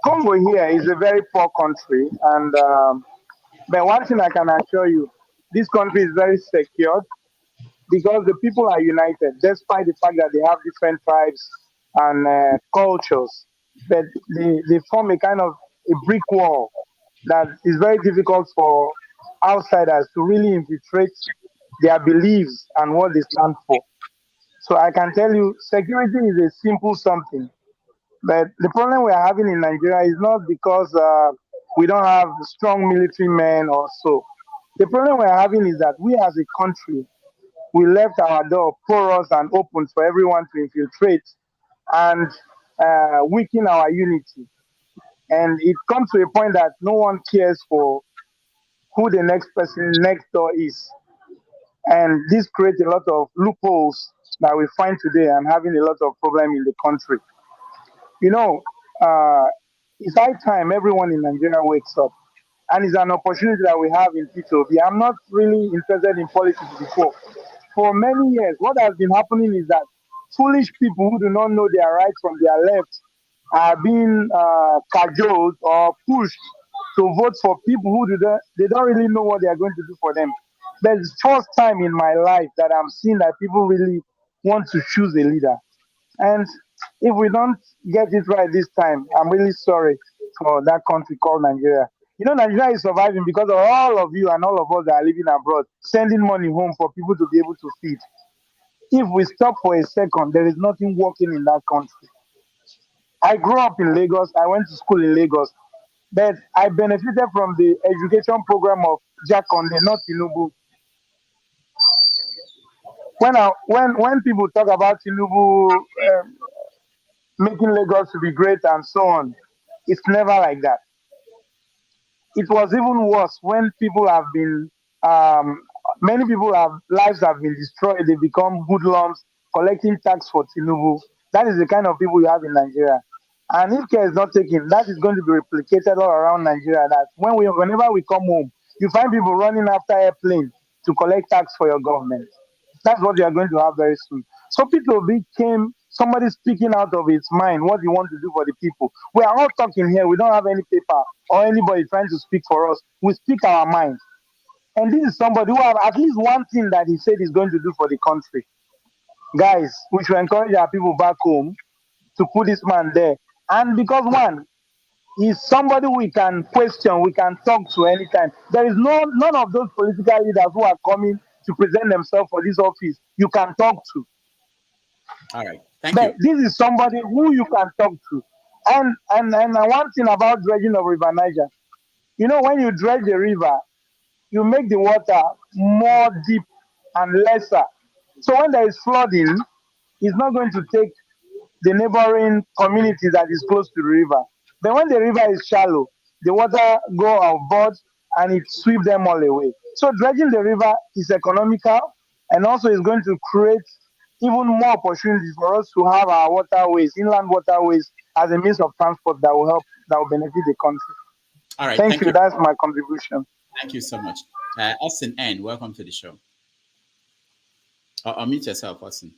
Congo here is a very poor country, and but one thing I can assure you, this country is very secure because the people are united, despite the fact that they have different tribes and cultures. But they form a kind of a brick wall that is very difficult for outsiders to really infiltrate their beliefs and what they stand for. So I can tell you, security is a simple something. But the problem we are having in Nigeria is not because we don't have strong military men or so. The problem we are having is that we as a country, we left our door porous and open for everyone to infiltrate and weaken our unity. And it comes to a point that no one cares for who the next person next door is. And this creates a lot of loopholes that we find today and having a lot of problem in the country. It's high time everyone in Nigeria wakes up. And it's an opportunity that we have in P2B. I'm not really interested in politics before. For many years, what has been happening is that foolish people who do not know their right from their left are being cajoled or pushed to vote for people who they don't really know what they are going to do for them. But it's the first time in my life that I'm seeing that people really want to choose a leader. And if we don't get it right this time, I'm really sorry for that country called Nigeria. Nigeria is surviving because of all of you and all of us that are living abroad, sending money home for people to be able to feed. If we stop for a second, there is nothing working in that country. I grew up in Lagos. I went to school in Lagos, but I benefited from the education program of Jack Conde, not Tinubu. When people talk about Tinubu making Lagos to be great and so on, it's never like that. It was even worse when people have been many people have lives have been destroyed. They become hoodlums collecting tax for Tinubu. That is the kind of people you have in Nigeria. And if care is not taken, that is going to be replicated all around Nigeria. That whenever we come home, you find people running after airplane to collect tax for your government. That's what you are going to have very soon. So people became somebody speaking out of his mind what he wants to do for the people. We are all talking here. We don't have any paper or anybody trying to speak for us. We speak our mind. And this is somebody who have at least one thing that he said he's going to do for the country. Guys, we should encourage our people back home to put this man there. And because one, he's somebody we can question, we can talk to anytime. There is none of those political leaders who are coming to present themselves for this office you can talk to. All right. Thank But you. this is somebody who you can talk to. And one thing about dredging of River Niger, you know, when you dredge the river, you make the water more deep and lesser. So when there is flooding, it's not going to take the neighboring community that is close to the river. But when the river is shallow, the water go outboard and it sweeps them all away. So dredging the river is economical and also is going to create even more opportunities for us to have our waterways, inland waterways, as a means of transport that will help, that will benefit the country. All right. Thank Thank you. you. That's my contribution. Thank you so much. Austin N, welcome to the show. Unmute yourself, Austin.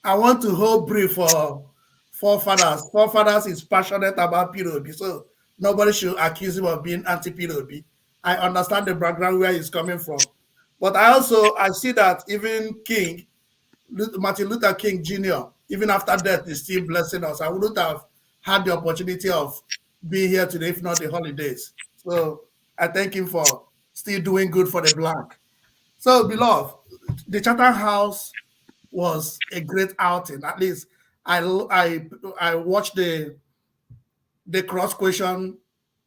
I want to hold brief for forefathers. Forefathers is passionate about POB, so nobody should accuse him of being anti-POB. I understand the background where he's coming from. But I see that even Martin Luther King Jr., even after death, is still blessing us. I wouldn't have had the opportunity of being here today if not the holidays. So I thank him for still doing good for the Black. So, beloved, the Chatham House was a great outing. At least I watched the cross question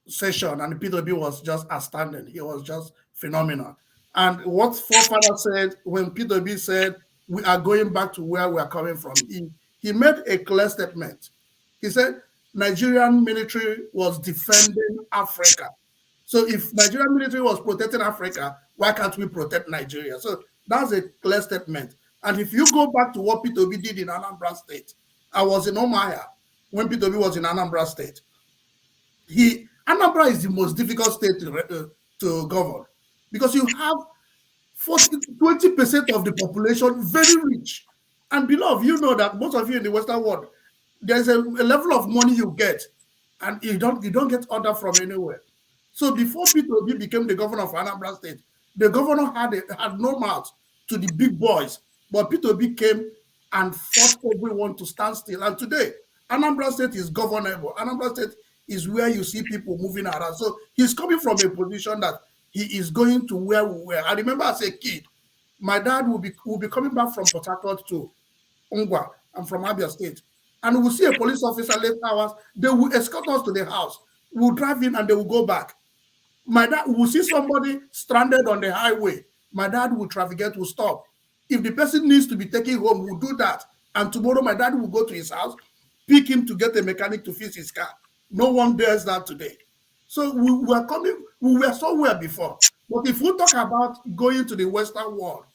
session, and the P2B was just outstanding. He was just phenomenal. And what forefather said when P2B said we are going back to where we are coming from, he made a clear statement. He said Nigerian military was defending Africa. So if Nigerian military was protecting Africa, why can't we protect Nigeria? So that's a clear statement. And if you go back to what P2B did in Anambra State, I was in Omaya when P2B was in Anambra State. Anambra is the most difficult state to govern because you have 20% of the population very rich. And beloved, you know that most of you in the Western world, there's a level of money you get, and you don't get order from anywhere. So before P2B became the governor of Anambra State, the governor had no mouth to the big boys, but P2B came and forced everyone to stand still. And today, Anambra State is governable. Anambra State is where you see people moving around. So he's coming from a position that he is going to where we were. I remember as a kid, my dad will be coming back from Port Harcourt to Ungwa. I'm from Abia State. And we'll see a police officer late hours. They will escort us to the house. We'll drive in and they will go back. My dad will see somebody stranded on the highway. My dad will trafficate, will stop. If the person needs to be taken home, we'll do that. And tomorrow my dad will go to his house, pick him to get a mechanic to fix his car. No one dares that today. So we were somewhere before. But if we talk about going to the Western world,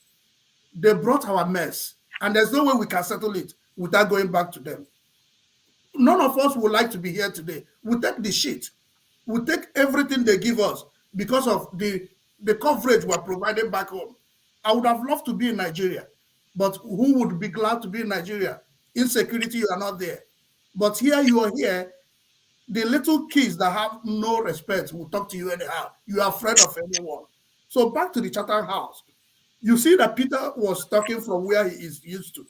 they brought our mess. And there's no way we can settle it without going back to them. None of us would like to be here today. We take the shit. We take everything they give us because of the coverage we're providing back home. I would have loved to be in Nigeria, but who would be glad to be in Nigeria? Insecurity, you are not there. But here you are here. The little kids that have no respect will talk to you anyhow. You are afraid of anyone. So back to the Chatham House. You see that Peter was talking from where he is used to.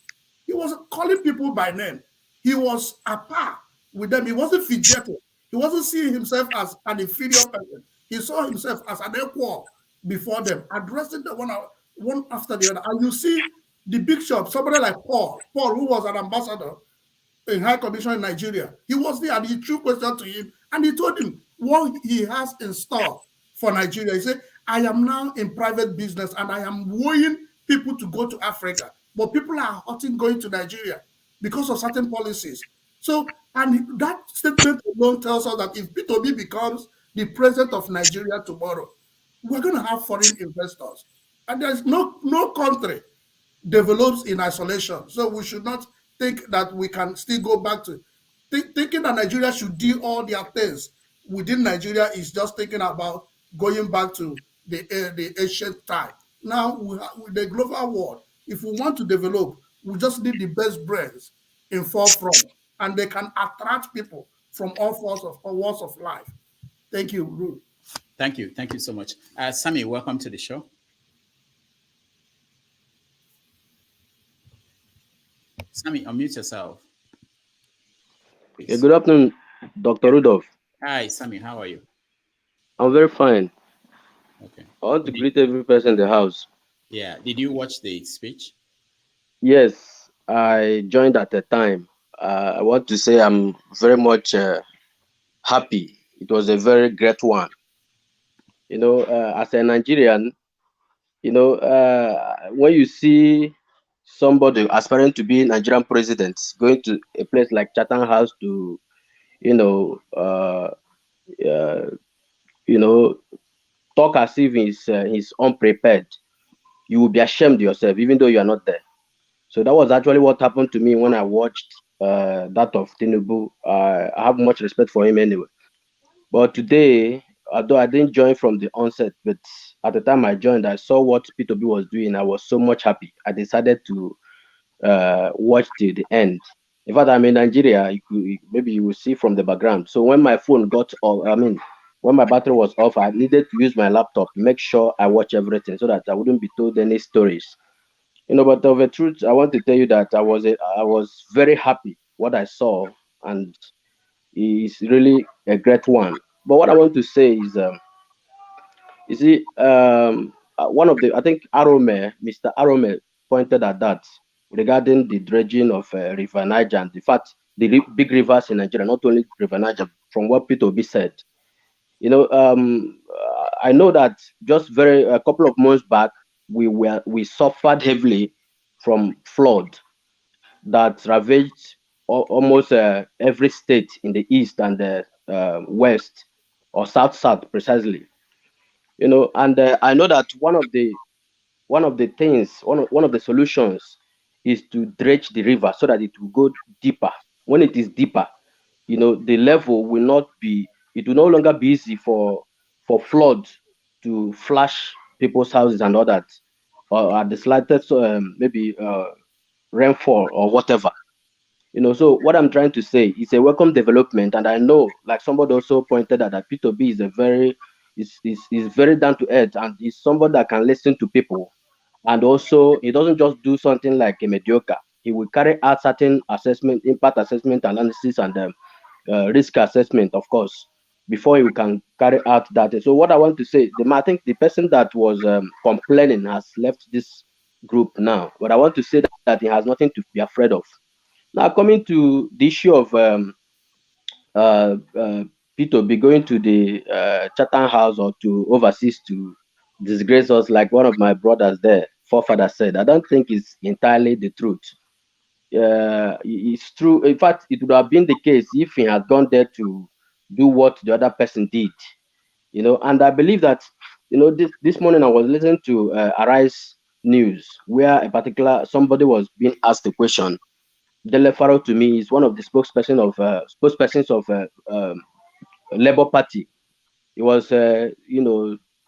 He was calling people by name. He was apart with them. He wasn't fidgeting. He wasn't seeing himself as an inferior person. He saw himself as an equal before them, addressing them one after the other. And you see the big shop, somebody like Paul, who was an ambassador in High Commission in Nigeria. He was there and he threw question to him and he told him what he has in store for Nigeria. He said, I am now in private business and I am wooing people to go to Africa, but people are hurting going to Nigeria because of certain policies. So, and that statement alone tells us that if Peter Obi becomes the president of Nigeria tomorrow, we're going to have foreign investors. And there's no country develops in isolation. So we should not think that we can still go back to thinking that Nigeria should do all their things within Nigeria is just thinking about going back to the ancient time. Now, with the global world, if we want to develop, we just need the best brains in forefront, and they can attract people from all walks of life. Thank you, Ruth. Thank you. Thank you so much. Sammy, welcome to the show. Sammy, unmute yourself. Yeah, good afternoon, Dr. Rudolph. Hi, Sammy. How are you? I'm very fine. Okay. I want to greet every person in the house. Yeah. Did you watch the speech? Yes, I joined at the time. I want to say I'm very much happy. It was a very great one. As a Nigerian, when you see somebody aspiring to be Nigerian president going to a place like Chatham House to, uh, talk as if he's unprepared, you will be ashamed yourself, even though you are not there. So that was actually what happened to me when I watched that of Tinubu. I have much respect for him anyway. But today, although I didn't join from the onset, but at the time I joined, I saw what P2B was doing. I was so much happy. I decided to watch till the end. In fact, I'm in Nigeria. Maybe you will see from the background. So when my phone got off, when my battery was off, I needed to use my laptop to make sure I watch everything so that I wouldn't be told any stories. But of the truth, I want to tell you that I was very happy what I saw, and it's really a great one. But what I want to say is, you see, one of the, I think Mr. Arome pointed at that regarding the dredging of River Niger, and the fact big rivers in Nigeria, not only River Niger, from what Peter Obi said. I know that just a couple of months back, we suffered heavily from flood that ravaged almost every state in the east and the west, or south precisely. And I know that one of the solutions is to dredge the river so that it will go deeper. When it is deeper, the level will not be, it will no longer be easy for flood to flash people's houses and all that, or at the slightest maybe rainfall or whatever. So what I'm trying to say is a welcome development, and I know, like somebody also pointed out, that P2B is very down to earth, and is somebody that can listen to people, and also he doesn't just do something like a mediocre. He will carry out certain assessment, impact assessment, analysis, and risk assessment, of course, before he can carry out that. So what I want to say, I think the person that was complaining has left this group now, but I want to say that he has nothing to be afraid of. Now, coming to the issue of P2B going to the Chatham House or to overseas to disgrace us, like one of my brothers there, forefather said, I don't think it's entirely the truth. It's true. In fact, it would have been the case if he had gone there to do what the other person did. And I believe that, this morning I was listening to Arise News, where somebody was being asked a question. Dele Farrow, to me, is one of the spokespersons of Labour Party. He was,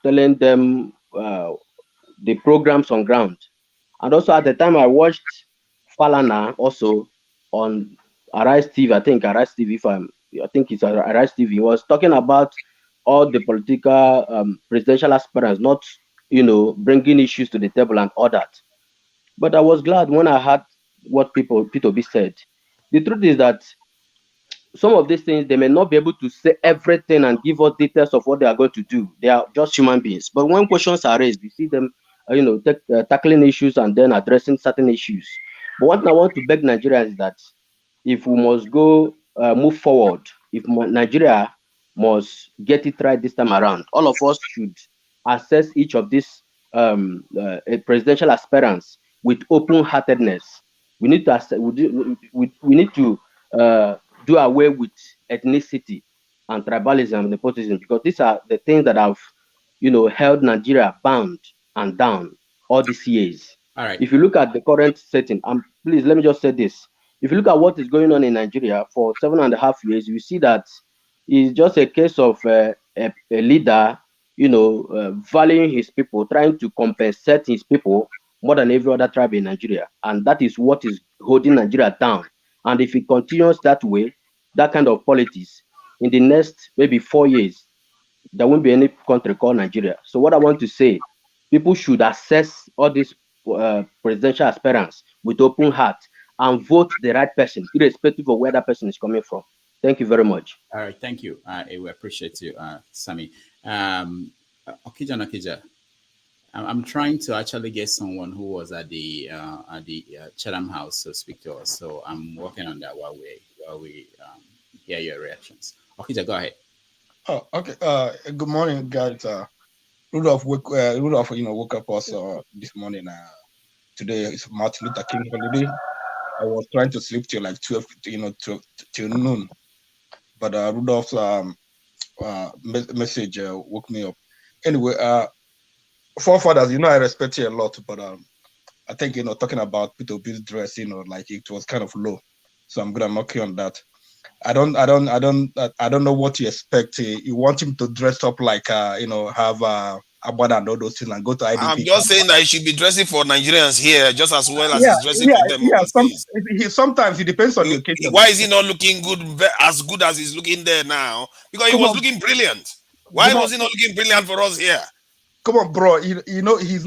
telling them the programs on ground. And also at the time I watched Falana also on Arise TV. I think Arise TV, I think it's Arise TV. He was talking about all the political presidential aspirants not, bringing issues to the table and all that. But I was glad when I heard what P2B said. The truth is that some of these things, they may not be able to say everything and give us details of what they are going to do. They are just human beings. But when questions are raised, we see them, tackling issues and then addressing certain issues. But one thing I want to beg Nigerians is that if we must go move forward, if Nigeria must get it right this time around, all of us should assess each of these presidential aspirants with open-heartedness. We need to we need to do away with ethnicity and tribalism and nepotism, because these are the things that have, held Nigeria bound and down all these years. All right. If you look at the current setting, please let me just say this: if you look at what is going on in Nigeria for 7.5 years, you see that it's just a case of a leader, valuing his people, trying to compensate his people more than every other tribe in Nigeria, and that is what is holding Nigeria down. And if it continues that way, that kind of politics, in the next maybe 4 years, there won't be any country called Nigeria. So what I want to say, people should assess all these presidential aspirants with open heart and vote the right person, irrespective of where that person is coming from. Thank you very much. All right, thank you. We appreciate you, Sammy. Okija Nakija, I'm trying to actually get someone who was at the Chatham House to speak to us. So I'm working on that while we hear your reactions. Okija, go ahead. Oh, okay. Good morning, guys. Rudolph woke up also this morning. Today is Martin Luther King holiday. I was trying to sleep till like 12, till noon, but Rudolph's message woke me up. Anyway, forefathers, I respect you a lot, but I think talking about Peter Ob's dress, like it was kind of low, so I'm gonna knock you on that. I don't know what you expect. You want him to dress up like have Abada and all those things and go to IDP. I'm just saying that he should be dressing for Nigerians here just as well as he's dressing for them overseas. Sometimes it depends on the occasion. Why is he not looking as good as he's looking there now? Because he was looking brilliant. Why was he not looking brilliant for us here? Come on, bro. He's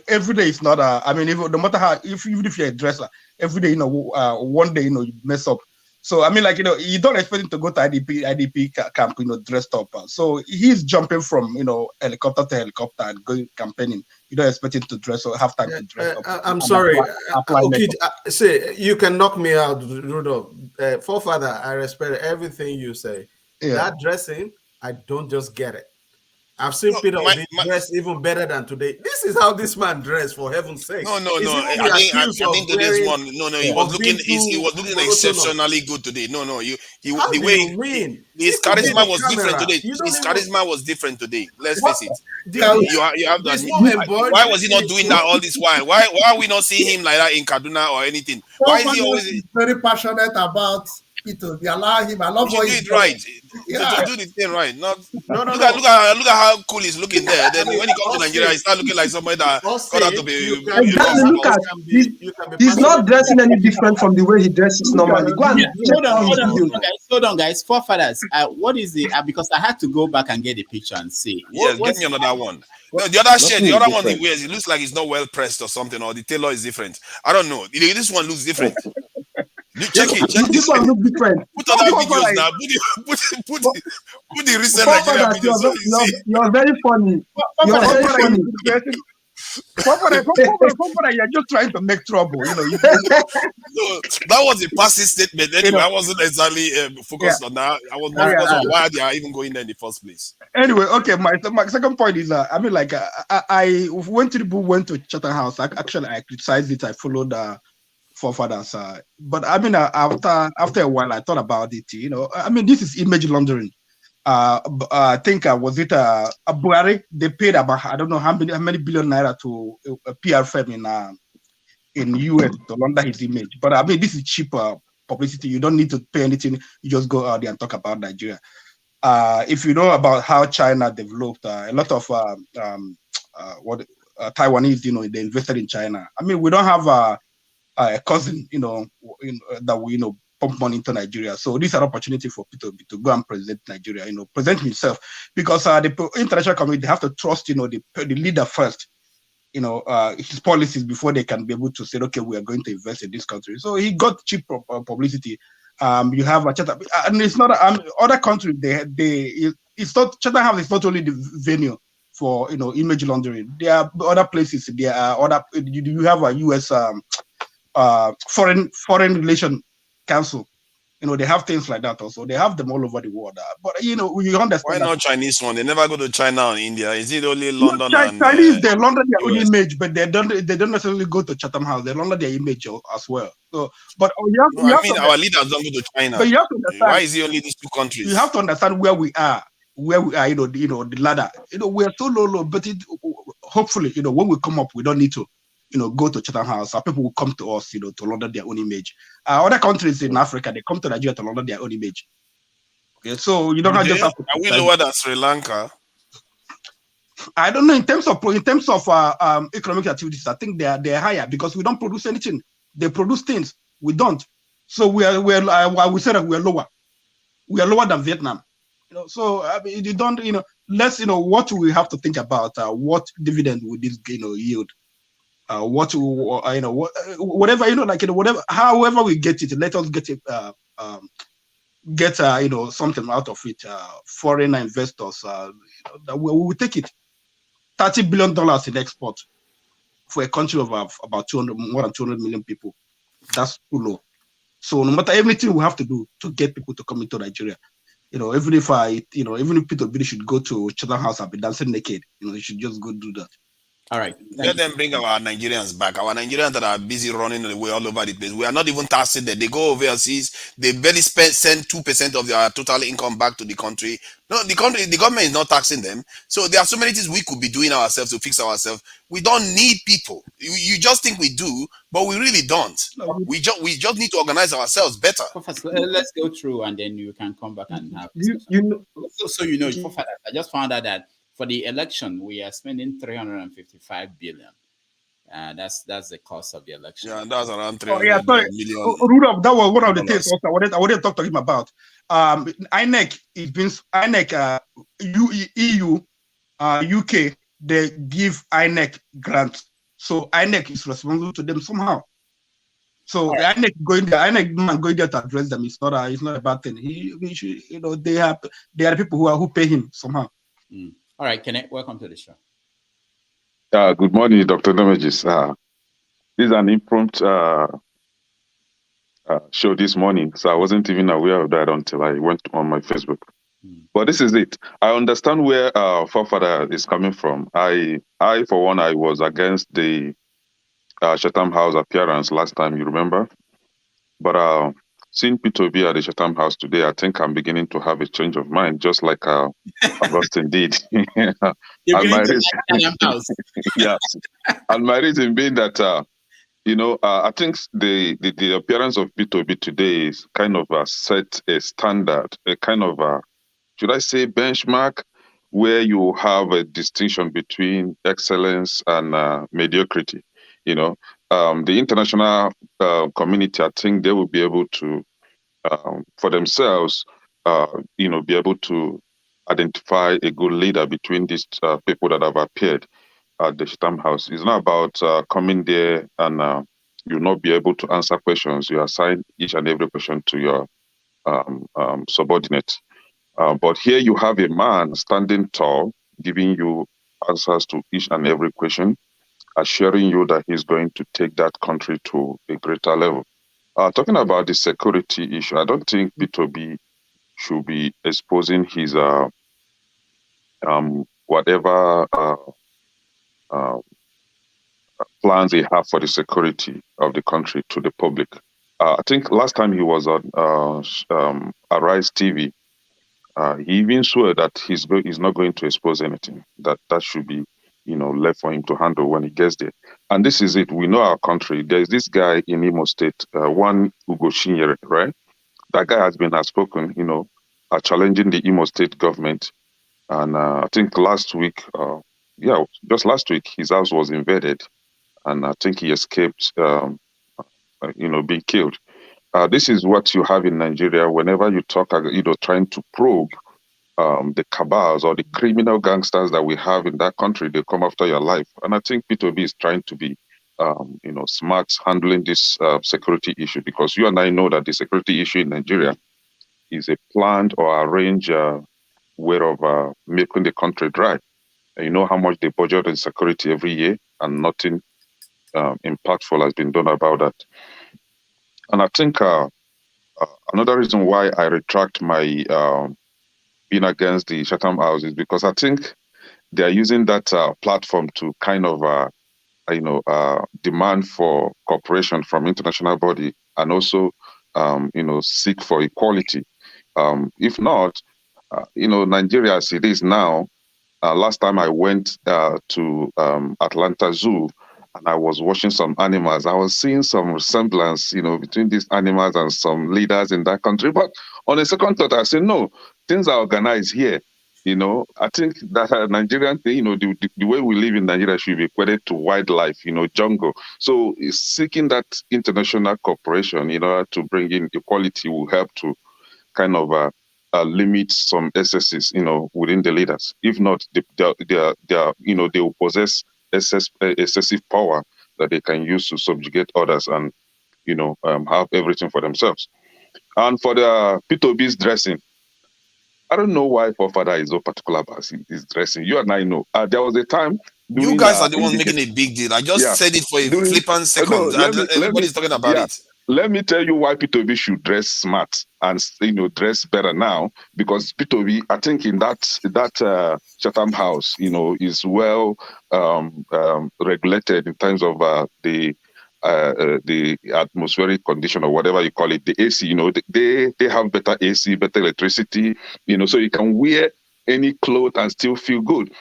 every day is not. Even no matter how, even if you're a dresser, every day, one day, you mess up. So you don't expect him to go to IDP camp, dressed up. So he's jumping from helicopter to helicopter and going campaigning. You don't expect him to dress or have time to dress up. I'm sorry. Okay, say you can knock me out, Rudolph. Forefather, I respect everything you say. Yeah. That dressing, I don't just get it. I've seen Peter dressed even better than today. This is how this man dressed, for heaven's sake. No. I think today's one. He was looking exceptionally good today. The way his charisma was different today. His charisma was different today. Let's face it. You have that. Why was he not doing that all this while? Why are we not seeing him like that in Kaduna or anything? Why is he always very passionate about Peter? They allow him. I love what he's right. To do the thing right. Look at how cool he's looking there. Then when he comes to Nigeria, he starts looking like somebody that got out to be. Exactly. Look at he's not dressing any different from the way he dresses normally. Go and hold on, guys. Forefathers, what is it? Because I had to go back and get the picture and see. Yes, get me another one. The other shirt, the other one he wears, it looks like it's not well pressed or something, or the tailor is different. I don't know. This one looks different. Check it. This one looks different. Put other videos now. Put the recent Nigeria videos. You're very funny. You're very funny. You're just trying to make trouble. No, that was a passive statement. Anyway, I wasn't exactly focused on that. I was more focused on why they are even going there in the first place. Anyway, okay. My second point is, I went to Chatham House. I criticized it. I followed forefathers. But after a while, I thought about it. This is image laundering. I think was it Buhari? They paid about I don't know how many billion naira to a PR firm in US to launder his image. But this is cheaper publicity. You don't need to pay anything. You just go out there and talk about Nigeria. If you know about how China developed, a lot of Taiwanese, they invested in China. We don't have a cousin, that we pump money into Nigeria. So this is an opportunity for Peter to go and present Nigeria, present himself, because the international community, they have to trust, the leader first, his policies before they can be able to say, okay, we are going to invest in this country. So he got cheap publicity. You have a Chatham, and it's not other countries. It's not Chatham House. It's not only the venue for image laundering. There are other places. You have a U.S. foreign relation Council. They have things like that also. They have them all over the world. But you understand. Why not Chinese one? They never go to China and India. Is it only No, London and Chinese? They launder their own US? image, but they don't necessarily go to Chatham House. They launder their image as well. So, but our leaders don't go to China. But you have to understand. Why is it only these two countries? You have to understand where we are. The ladder. We're so low, but hopefully, when we come up, we don't need to, go to Chatham House. Our people will come to us, to launder their own image. Other countries in Africa, they come to Nigeria to launder their own image. Okay, so you don't just have to. Are we lower than Sri Lanka? I don't know in terms of economic activities. I think they're higher because we don't produce anything. They produce things. We don't. So we we said that we are lower. We are lower than Vietnam. So I mean, you don't. Let's. What we have to think about. What dividend would this yield? Whatever. Whatever. However we get it, let us get it. Get something out of it. Foreign investors. We will take it. $30 billion in export for a country of about more than 200 million people. That's too low. So no matter everything we have to do to get people to come into Nigeria, even if Peter Obi should go to Chatham House and be dancing naked, he should just go do that. All right. Let them bring our Nigerians back. Our Nigerians that are busy running away all over the place. We are not even taxing them. They go overseas. They barely send 2% of their total income back to the country. No, the government is not taxing them. So there are so many things we could be doing ourselves to fix ourselves. We don't need people. You just think we do, but we really don't. No, we just need to organize ourselves better. Professor, let's go through and then you can come back and have so I just found out that for the election, we are spending 355 billion. That's the cost of the election. Yeah, that's around 300 million. Rudolph, that was one of the things also I wanted to talk to him about. INEC, EU, UK, they give INEC grants. So INEC is responsible to them somehow. So the INEC going there to address them. It's not a bad thing. They are the people who pay him somehow. All right, Kenneth, welcome to the show. Good morning, Dr. Nemegis. This is an impromptu show this morning, so I wasn't even aware of that until I went on my Facebook. But this is it. I understand where forefather is coming from. I for one, I was against the Chatham House appearance last time, you remember? But seeing Peter Obi at the Chatham House today, I think I'm beginning to have a change of mind, just like Augustine did. And my reason being that I think the appearance of Peter Obi today is kind of set a standard, a kind of should I say benchmark, where you have a distinction between excellence and mediocrity. The international community, I think they will be able to, for themselves, be able to identify a good leader between these people that have appeared at the Chatham House. It's not about coming there and you'll not be able to answer questions. You assign each and every question to your subordinate. But here you have a man standing tall, giving you answers to each and every question, assuring you that he's going to take that country to a greater level. Talking about the security issue, I don't think Peter Obi should be exposing his whatever plans he have for the security of the country to the public. I think last time he was on Arise TV, he even swore that he's not going to expose anything. That should be, left for him to handle when he gets there. And this is it. We know our country. There's this guy in Imo State, one Ugo Shinyere, right? That guy has been outspoken, challenging the Imo State government. And I think last week, just last week, his house was invaded. And I think he escaped, being killed. This is what you have in Nigeria whenever you talk, trying to probe the cabals or the criminal gangsters that we have in that country. They come after your life. And I think Peter Obi is trying to be, smart handling this security issue, because you and I know that the security issue in Nigeria is a planned or arranged way of making the country dry. And you know how much they budget in security every year, and nothing impactful has been done about that. And I think Another reason why I retract my being against the Chatham House is because I think they are using that platform to kind of demand for cooperation from international body and also seek for equality. If not, Nigeria as it is now, last time I went to Atlanta Zoo and I was watching some animals, I was seeing some resemblance, between these animals and some leaders in that country. But on a second thought, I said, no, things are organized here. I think that Nigerian thing, the way we live in Nigeria should be equated to wildlife, jungle. So seeking that international cooperation in order to bring in equality will help to kind of limit some excesses, within the leaders. If not, they will possess excessive power that they can use to subjugate others and, have everything for themselves. And for the P2B's dressing, I don't know why Forefather is so particular about his dressing. You and I know. There was a time You during guys are the one making a big deal. I just yeah, said it for a during flippant no, second. Everybody's talking about yeah, it. let me tell you why P2B should dress smart and dress better now, because P2B, I think in that Chatham House, is well regulated in terms of the atmospheric condition or whatever you call it, the AC. They have better AC, better electricity. So you can wear any clothes and still feel good.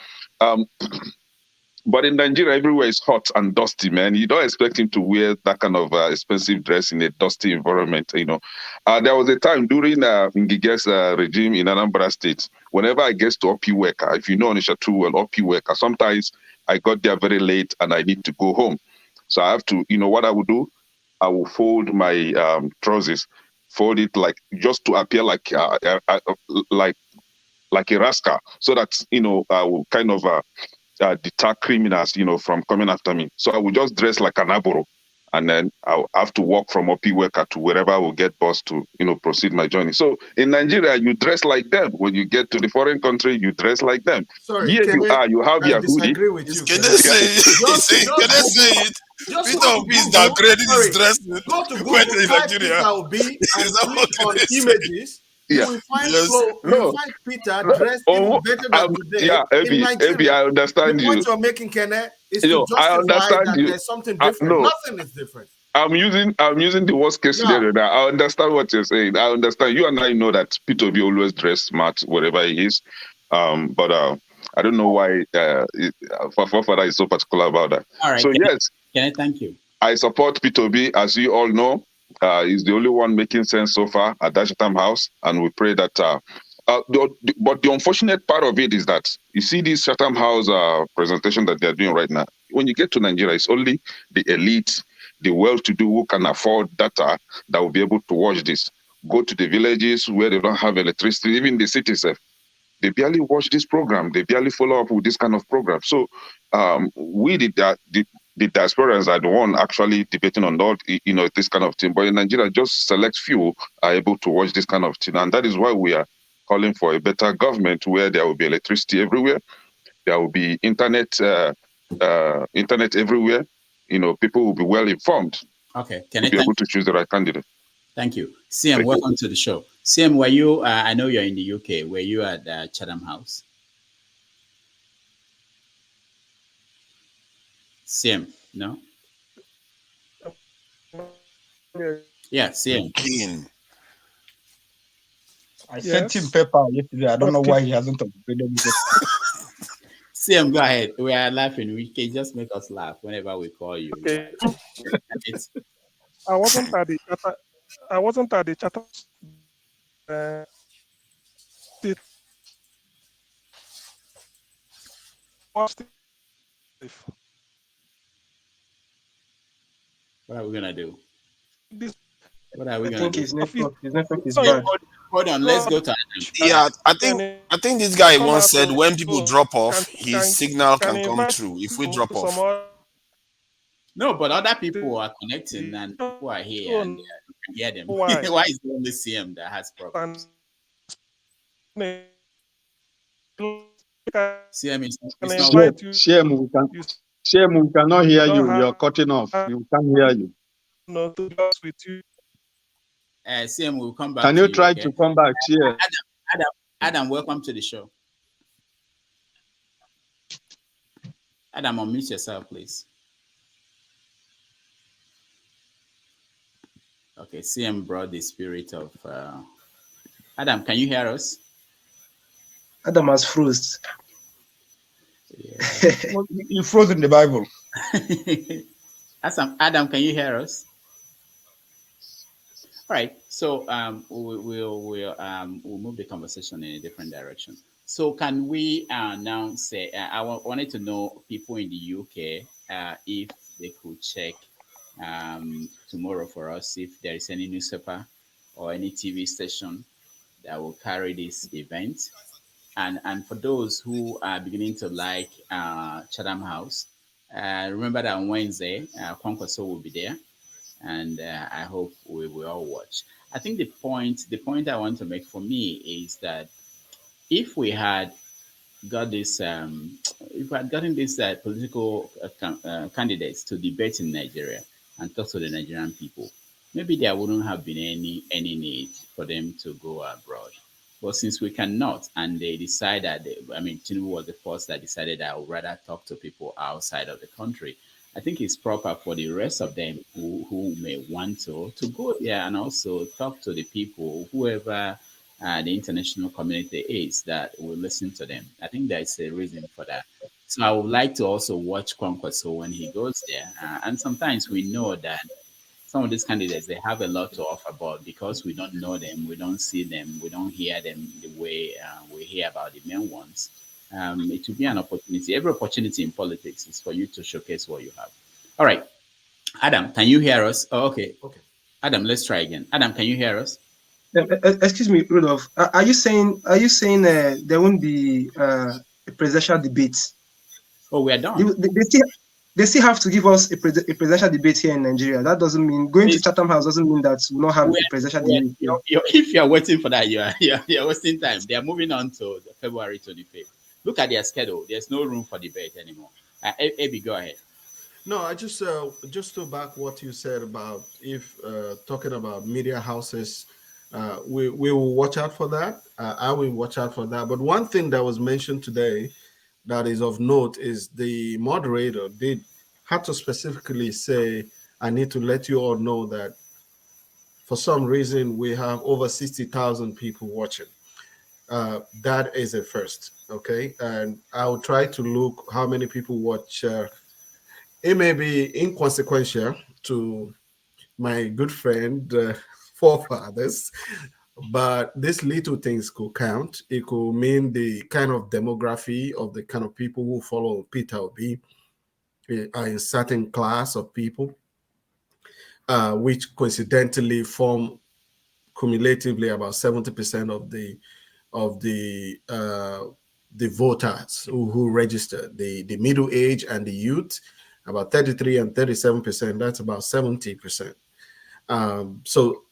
But in Nigeria, everywhere is hot and dusty, man. You don't expect him to wear that kind of expensive dress in a dusty environment, There was a time during Ngige's regime in Anambra State, whenever I get to Opiweka, if you know Onisha too well, Opiweka, sometimes I got there very late and I need to go home. So I have to, what I would do? I will fold my trousers, fold it like just to appear like a rascal, so that I will kind of deter criminals, from coming after me. So I will just dress like an aboro, and then I'll have to walk from Opiweka to wherever I will get bus to, proceed my journey. So in Nigeria, you dress like them. When you get to the foreign country, you dress like them. Sorry, Here you are, you have I your hoodie. disagree with you. Can they say it? Can they say it? P2B is downgrading his dress Go to Google, when in type Nigeria. Peter Obi and Is that click what on they say? images. You Yeah. will find Yes. you will find Peter dressed even better than today Yeah, in Ebi, Nigeria. I understand The you. point you're making, Kenneth, is to I justify understand that you. there's something different. No, Nothing is different. I'm using the worst case Yeah. scenario now. I understand what you're saying. I understand. You and I know that P2B always dress smart wherever he is. But I don't know why Forefather is so particular about that. All right. So yes, Can I thank you? I support P2B, as you all know. He's the only one making sense so far at Chatham House, and we pray that. But the unfortunate part of it is that you see this Chatham House presentation that they're doing right now. When you get to Nigeria, it's only the elite, the well-to-do who can afford data that will be able to watch this. Go to the villages where they don't have electricity, even the cities. They barely watch this program. They barely follow up with this kind of program. So we the diasporans are the one actually debating on all this kind of thing. But in Nigeria, just select few are able to watch this kind of thing, and that is why we are calling for a better government where there will be electricity everywhere, there will be internet everywhere. People will be well informed. Okay. Can be able to choose the right candidate. Thank you. CM, welcome to the show. CM, were you, I know you're in the UK, were you at Chatham House? CM, no? Yeah, CM. Keen. I sent him paper yesterday. I don't know why he hasn't upgraded it. CM, go ahead. We are laughing. We can just make us laugh whenever we call you. Okay. I wasn't at the Chatham. What are we gonna do? What are we I gonna think do? his network is So, bad. hold on, let's go to Adam. Yeah, I think this guy once said when people drop off, his signal can come through if we drop off. No, but other people are connecting and people are here and you can hear them. Why is it only CM that has problems? CM is not Shame, we cannot hear you. You're cutting off. We can't hear you. No, to be honest with you. CM will come back Can to you you. try Okay. to come back here? Adam, welcome to the show. Adam, unmute yourself, please. Okay, CM brought the spirit of Adam. Can you hear us? Adam has froze. Yeah. You froze in the Bible. Adam, can you hear us? All right. So we'll move the conversation in a different direction. So can we now say I wanted to know people in the UK if they could check tomorrow for us if there is any newspaper or any TV station that will carry this event. And for those who are beginning to like Chatham House, remember that on Wednesday, Kwankwaso will be there, and I hope we will all watch. I think the point I want to make for me is that if we had got this, if we had gotten these political candidates to debate in Nigeria and talk to the Nigerian people, maybe there wouldn't have been any need for them to go abroad. But since we cannot, and they decide that, Tinubu was the first that decided that I would rather talk to people outside of the country. I think it's proper for the rest of them who may want to go there and also talk to the people, whoever the international community is, that will listen to them. I think there's a reason for that. So I would like to also watch Kwankwaso when he goes there. And sometimes we know that some of these candidates, they have a lot to offer, but because we don't know them, we don't see them, we don't hear them the way we hear about the main ones. It will be an opportunity. Every opportunity in politics is for you to showcase what you have. All right. Adam, can you hear us? Oh, okay. Okay. Adam, let's try again. Adam, can you hear us? Excuse me, Rudolph. Are you saying there won't be a presidential debate? Oh, we are done. They still have to give us a presidential debate here in Nigeria. That doesn't mean going to Chatham House doesn't mean that we will not have a presidential debate. If you are waiting for that, you're wasting time. They are moving on to February 25th. Look at their schedule. There's no room for debate anymore. Abby, go ahead. No, I just to back what you said about if talking about media houses, we will watch out for that. I will watch out for that. But one thing that was mentioned today that is of note is the moderator had to specifically say, "I need to let you all know that for some reason we have over 60,000 people watching." That is a first, okay? And I'll try to look how many people watch. It may be inconsequential to my good friend forefathers, but these little things could count. It could mean the kind of demography of the kind of people who follow Peter Obi are in certain class of people, which coincidentally form cumulatively about 70% of the voters who registered. The middle age and the youth, about 33 and 37%. That's about 70%. So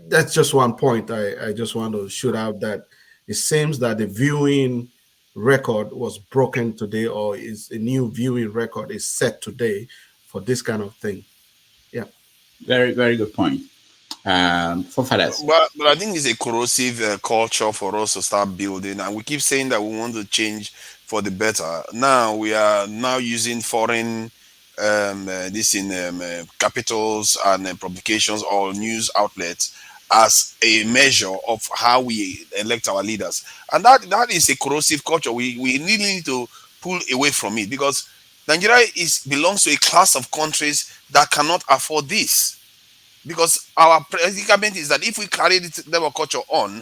that's just one point. I just want to shoot out that it seems that the viewing record was broken today, or is a new viewing record is set today for this kind of thing. Yeah. Very, very good point. For fathers. But I think it's a corrosive culture for us to start building, and we keep saying that we want to change for the better. Now we are now using foreign capitals and publications or news outlets as a measure of how we elect our leaders, and that is a corrosive culture. We really need to pull away from it, because Nigeria belongs to a class of countries that cannot afford this. Because our predicament is that if we carry this level of culture on,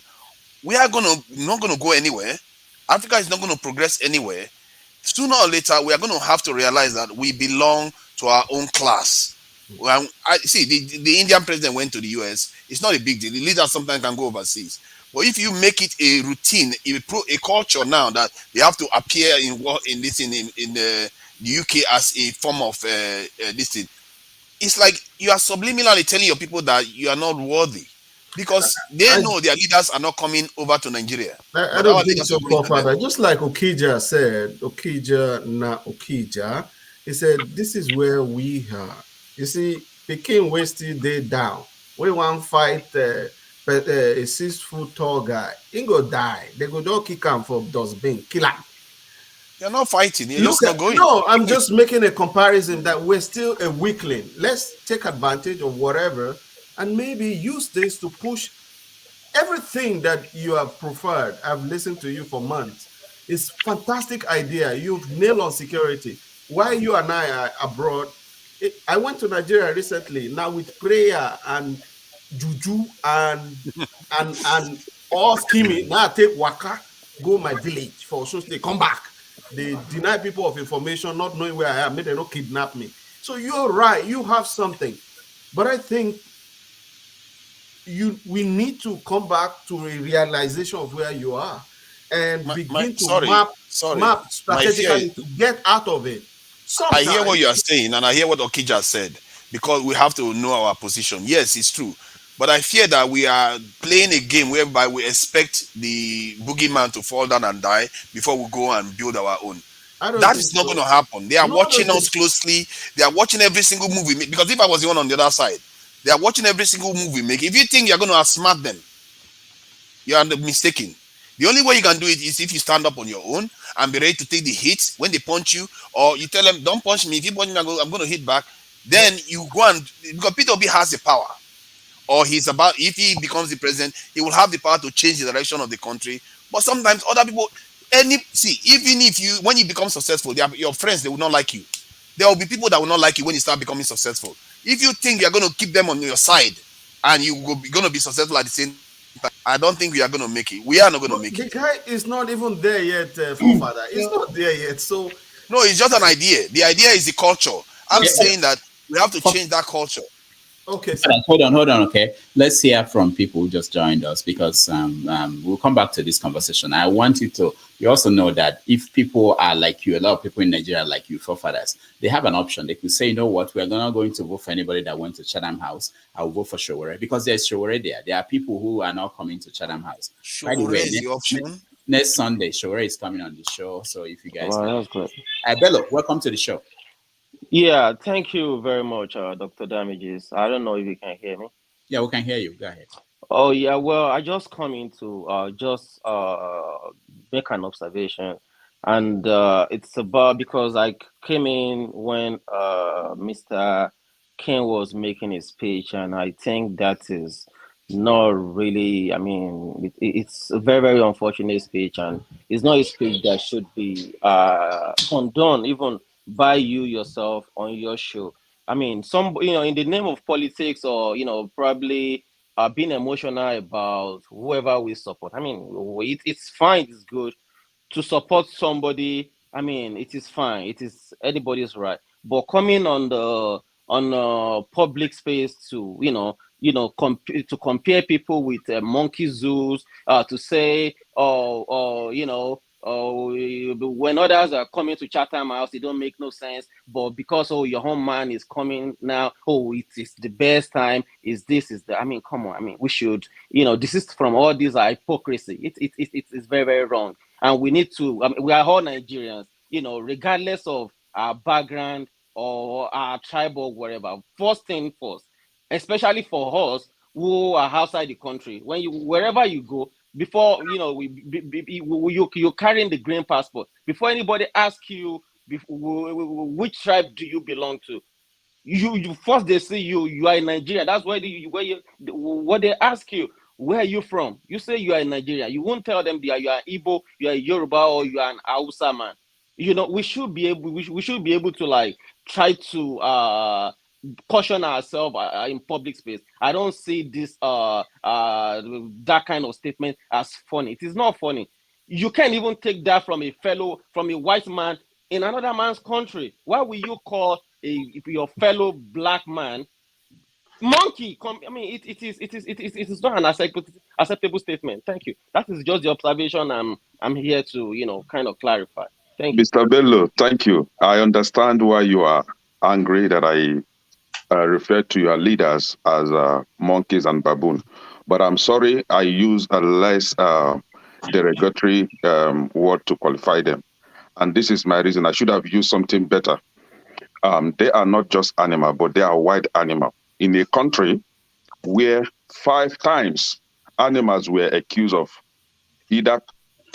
we are not gonna go anywhere. Africa is not gonna progress anywhere. Sooner or later, we are gonna have to realize that we belong to our own class. Well, I see the Indian president went to the US. It's not a big deal. The leaders sometimes can go overseas. But if you make it a routine, a culture now that they have to appear in the UK as a form of this thing, it's like you are subliminally telling your people that you are not worthy, because they know their leaders are not coming over to Nigeria. I don't think so, Father. Just like Okija said, he said, this is where we are. You see, Peking wasted day down. we want fight a 6 foot tall guy, he go die. They go don't kick him for dustbin, kill him. You're not fighting. You're Look just not at going. no, I'm just making a comparison that we're still a weakling. Let's take advantage of whatever and maybe use this to push everything that you have preferred. I've listened to you for months. It's fantastic idea. You've nailed on security. While you and I are abroad, I went to Nigeria recently. Now with prayer and juju and all scheming. Now I take waka, go my village for so they come back. They deny people of information, not knowing where I am. Maybe they don't kidnap me. So you're right. You have something, but I think we need to come back to a realization of where you are and begin to map My fear strategically to get out of it. I hear what Sometimes you are saying, and I hear what Okija said, because we have to know our position. Yes, it's true. But I fear that we are playing a game whereby we expect the boogeyman to fall down and die before we go and build our own. I don't That think is not so. going to happen. They are No, I watching don't us think closely. They are watching every single movie. Because if I was the one on the other side, they are watching every single move we make. If you think you're going to outsmart them, you are mistaken. The only way you can do it is if you stand up on your own and be ready to take the hits when they punch you, or you tell them, "Don't punch me. If you punch me, I'm going to hit back." Then you go and because Peter Obi has the power, or he's about if he becomes the president, he will have the power to change the direction of the country. But sometimes other people, even if you when you become successful, your friends they will not like you. There will be people that will not like you when you start becoming successful. If you think you're going to keep them on your side and you're going to be successful at the same time, I don't think we are going to make it. We are not going to but make the it. guy is not even there yet, forefather. It's not there yet. So No, it's just an idea. The idea is the culture. I'm saying that we have to change that culture. Okay, sir. Hold on. Okay, let's hear from people who just joined us because we'll come back to this conversation. I want you to. You also know that if people are like you, a lot of people in Nigeria are like you, forefathers, they have an option. They could say, you know what, we're not going to vote for anybody that went to Chatham House. I'll vote for Showore because there's Showore there. There are people who are not coming to Chatham House. By the Sure way, is the option. next Sunday, Showore is coming on the show. So if you guys, Wow, that's great. Bello, welcome to the show. Yeah, thank you very much, Dr. Damages. I don't know if you can hear me. Yeah, we can hear you. Go ahead. Oh yeah, well, I just come in to just make an observation, and it's about because I came in when Mr. King was making his speech, and I think that is not really. I mean, it's a very very unfortunate speech, and it's not a speech that should be condoned even by you yourself on your show. I mean, in the name of politics, or probably being emotional about whoever we support. I mean, it's fine, it's good to support somebody. I mean, it is fine. It is anybody's right. But coming on public space to to compare people with monkey zoos, to say, when others are coming to Chatham House, it don't make no sense. But because your home man is coming now, it is the best time. Is this is the? I mean, come on. I mean, we should. This is from all these are hypocrisy. It's very very wrong, and we need to. I mean, we are all Nigerians. Regardless of our background or our tribe or whatever. First thing first, especially for us who are outside the country, wherever you go, before you're carrying the green passport, before anybody asks you which tribe do you belong to, you first they see you are in Nigeria. That's where what they ask you, where are you from? You say you are in Nigeria. You won't tell them you are Igbo, you are Yoruba, or you are an Hausa man. We should be able to like try to caution ourselves in public space. I don't see this that kind of statement as funny. It is not funny. You can't even take that from a white man in another man's country. Why will you call your fellow black man monkey? I mean, it is not an acceptable statement. Thank you. That is just the observation I'm here to kind of clarify. Thank you. Mr. Bello, thank you. I understand why you are angry that I referred to your leaders as monkeys and baboon. But I'm sorry I used a less derogatory word to qualify them. And this is my reason. I should have used something better. They are not just animal, but they are wild animal. In a country where 5 times animals were accused of either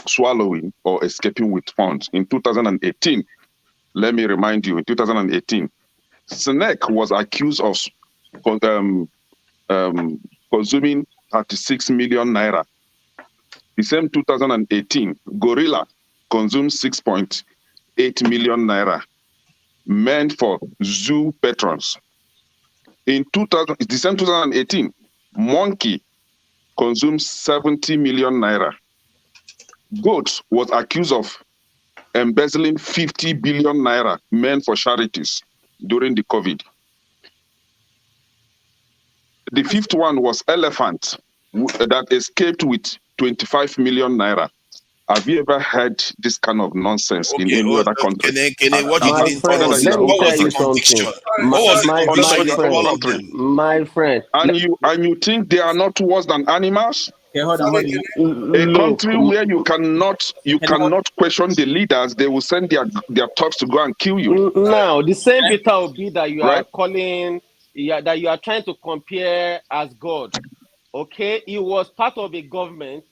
swallowing or escaping with funds. In 2018, let me remind you, in 2018, Snake was accused of consuming 36 million naira. The same 2018, Gorilla consumed 6.8 million naira, meant for zoo patrons. In the same 2018, Monkey consumed 70 million naira. Goat was accused of embezzling 50 billion naira meant for charities during the COVID. The fifth one was Elephant that escaped with 25 million naira. Have you ever heard this kind of nonsense in any other country? Kene, what you My didn't tell friend, us is let that me what tell was the you something. conviction? What was the conviction My for friend, all of them? my friend. And you think they are not worse than animals? Okay, hold on. A Look, country where you cannot question the leaders, they will send their thugs to go and kill you. Now, the same Peter Obi that you are Right? calling, that you are trying to compare as God, okay? He was part of a government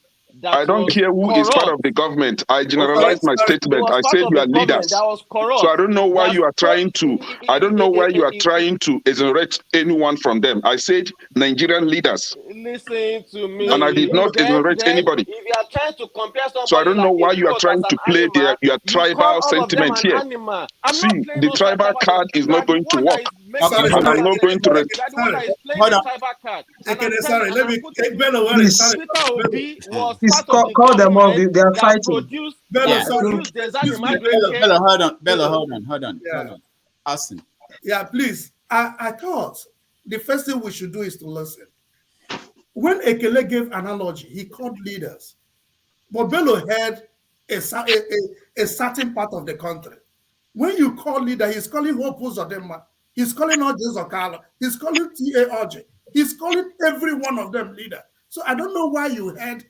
that I don't was care who is part corrupt. of the government. I Okay, generalized my he statement. was I part said of you a are government leaders. that was So I corrupt. don't know why That you are trying to. I don't know why you are trying to exonerate anyone from them. I said Nigerian leaders, listen to and I me. did not exonerate Then, anybody. if you are trying to compare So I somebody don't know like a why you are goat as trying an to play animal, your you call tribal all of them sentiment an here. animal. I'm See, not playing the no side tribal tribal. card is You are not the going to one that work, is making Sorry, the and I'm tribal. not going to. You are the one that is playing Hold the on. tribal card. And I'm Ekene, telling, sorry, and let I'm me putting it. Bello, where is Please, sorry. Peter Obi was please part of the call them off. government They are that fighting. produced Bello, Yeah. I sorry, think Desert excuse me, Madueke. Bella, hold on. Bella, Bello. hold on. Yeah, Austin. yeah, please. I thought the first thing we should do is to listen. When Ekele gave analogy, he called leaders. But Bello had a certain part of the country. When you call leader, he's calling Hope Uzodinma, he's calling Orji Zokalo, he's calling T.A. Orji, he's calling every one of them leader. So I don't know why you had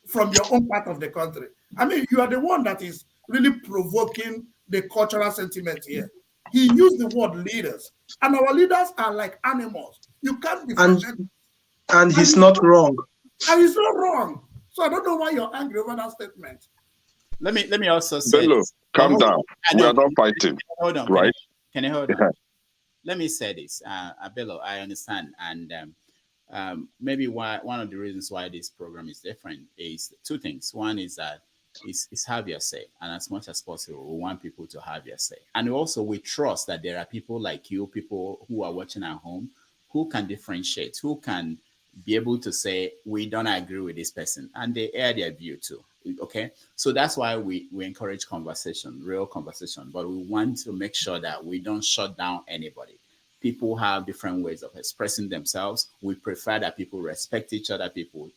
from your own part of the country. I mean, you are the one that is really provoking the cultural sentiment here. He used the word leaders, and our leaders are like animals. You can't differentiate. and he's not wrong. And he's not wrong. So I don't know why you're angry over that statement. Let me also say Bello, this. calm down. I We know. are not fighting, Hold on. right? Can I hold on? Yeah. Let me say this, Bello. I understand, and maybe one of the reasons why this program is different is two things. One is that it's have your say, and as much as possible, we want people to have your say, and also we trust that there are people like you, people who are watching at home, who can differentiate, who can be able to say we don't agree with this person, and they air their view too. Okay, so that's why we encourage conversation, real conversation, but we want to make sure that we don't shut down anybody. People have different ways of expressing themselves. We prefer that people respect each other. People,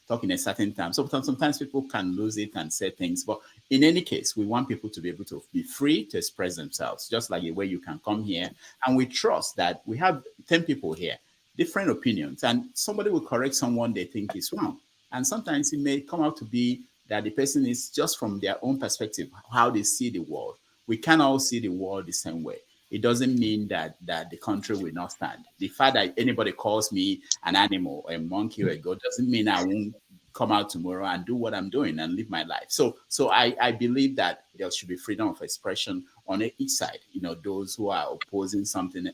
talk in a certain time. Sometimes people can lose it and say things, but in any case, we want people to be able to be free to express themselves, just like the way you can come here. And we trust that we have 10 people here, different opinions, and somebody will correct someone they think is wrong. And sometimes it may come out to be that the person is just from their own perspective, how they see the world. We can all see the world the same way. It doesn't mean that the country will not stand. The fact that anybody calls me an animal, a monkey, or a goat doesn't mean I won't come out tomorrow and do what I'm doing and live my life. So I believe that there should be freedom of expression on each side. Those who are opposing something,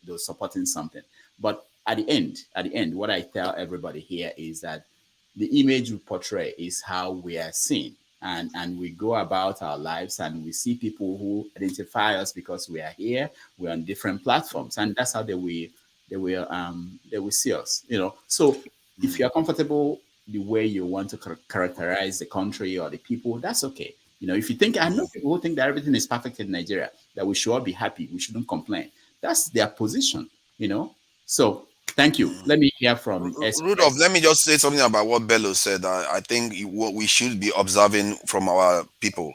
those supporting something. But at the end, what I tell everybody here is that the image we portray is how we are seen, and we go about our lives and we see people who identify us because we are here, we're on different platforms, and that's how they will see us. So if you're comfortable the way you want to characterize the country or the people, that's okay. If you think, I know people who think that everything is perfect in Nigeria, that we should all be happy, we shouldn't complain. That's their position. So thank you. Let me hear from Rudolph, Express. let me just say something about what Bello said. I think what we should be observing from our people.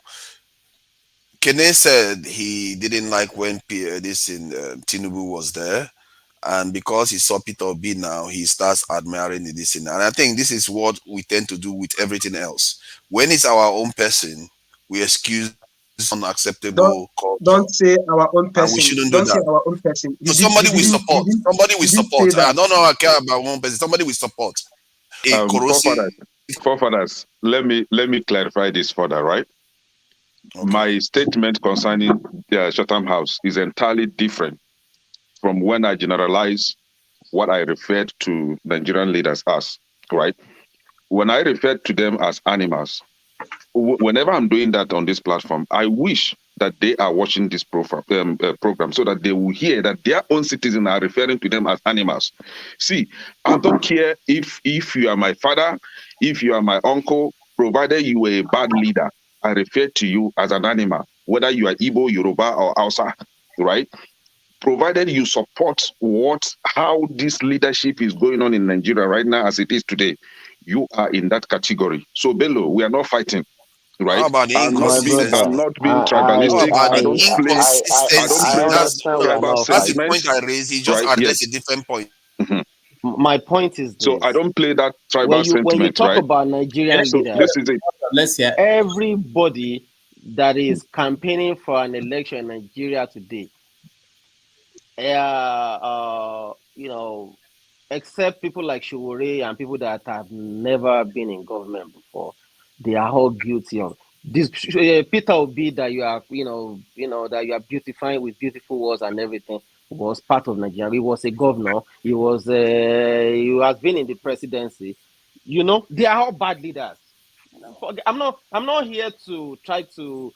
Kene said he didn't like when this in Tinubu was there, and because he saw Peter Obi now, he starts admiring this. And I think this is what we tend to do with everything else. When it's our own person, we excuse It's unacceptable culture. Don't say our own And we person. shouldn't do Don't say that. our own person. So somebody we support. Somebody we did say support. I that. don't know I care about one person. Somebody we support. A corrosive. Forefathers, let me clarify this further, right? Okay. My statement concerning the Chatham House is entirely different from when I generalize what I referred to Nigerian leaders as, right? When I referred to them as animals, whenever I'm doing that on this platform, I wish that they are watching this program so that they will hear that their own citizens are referring to them as animals. See, I don't care if you are my father, if you are my uncle, provided you are a bad leader, I refer to you as an animal, whether you are Igbo, Yoruba, or Hausa, right? Provided you support how this leadership is going on in Nigeria right now as it is today, you are in that category. So Bello, we are not fighting. Right? How about the inconsistency? I'm not being tribalistic. I don't play that tribal sentiment. That's the point I raised. He just addressed a different point. Mm-hmm. My point is this. So I don't play that tribal sentiment. When you talk about Nigerian leaders, this is it. Let's hear. Everybody that is campaigning for an election in Nigeria today, except people like Showore and people that have never been in government before, they are all guilty of this. Peter Obi that you are, that you are beautifying with beautiful words and everything was part of Nigeria. He was a governor. He has been in the presidency. They are all bad leaders. I'm not here to try to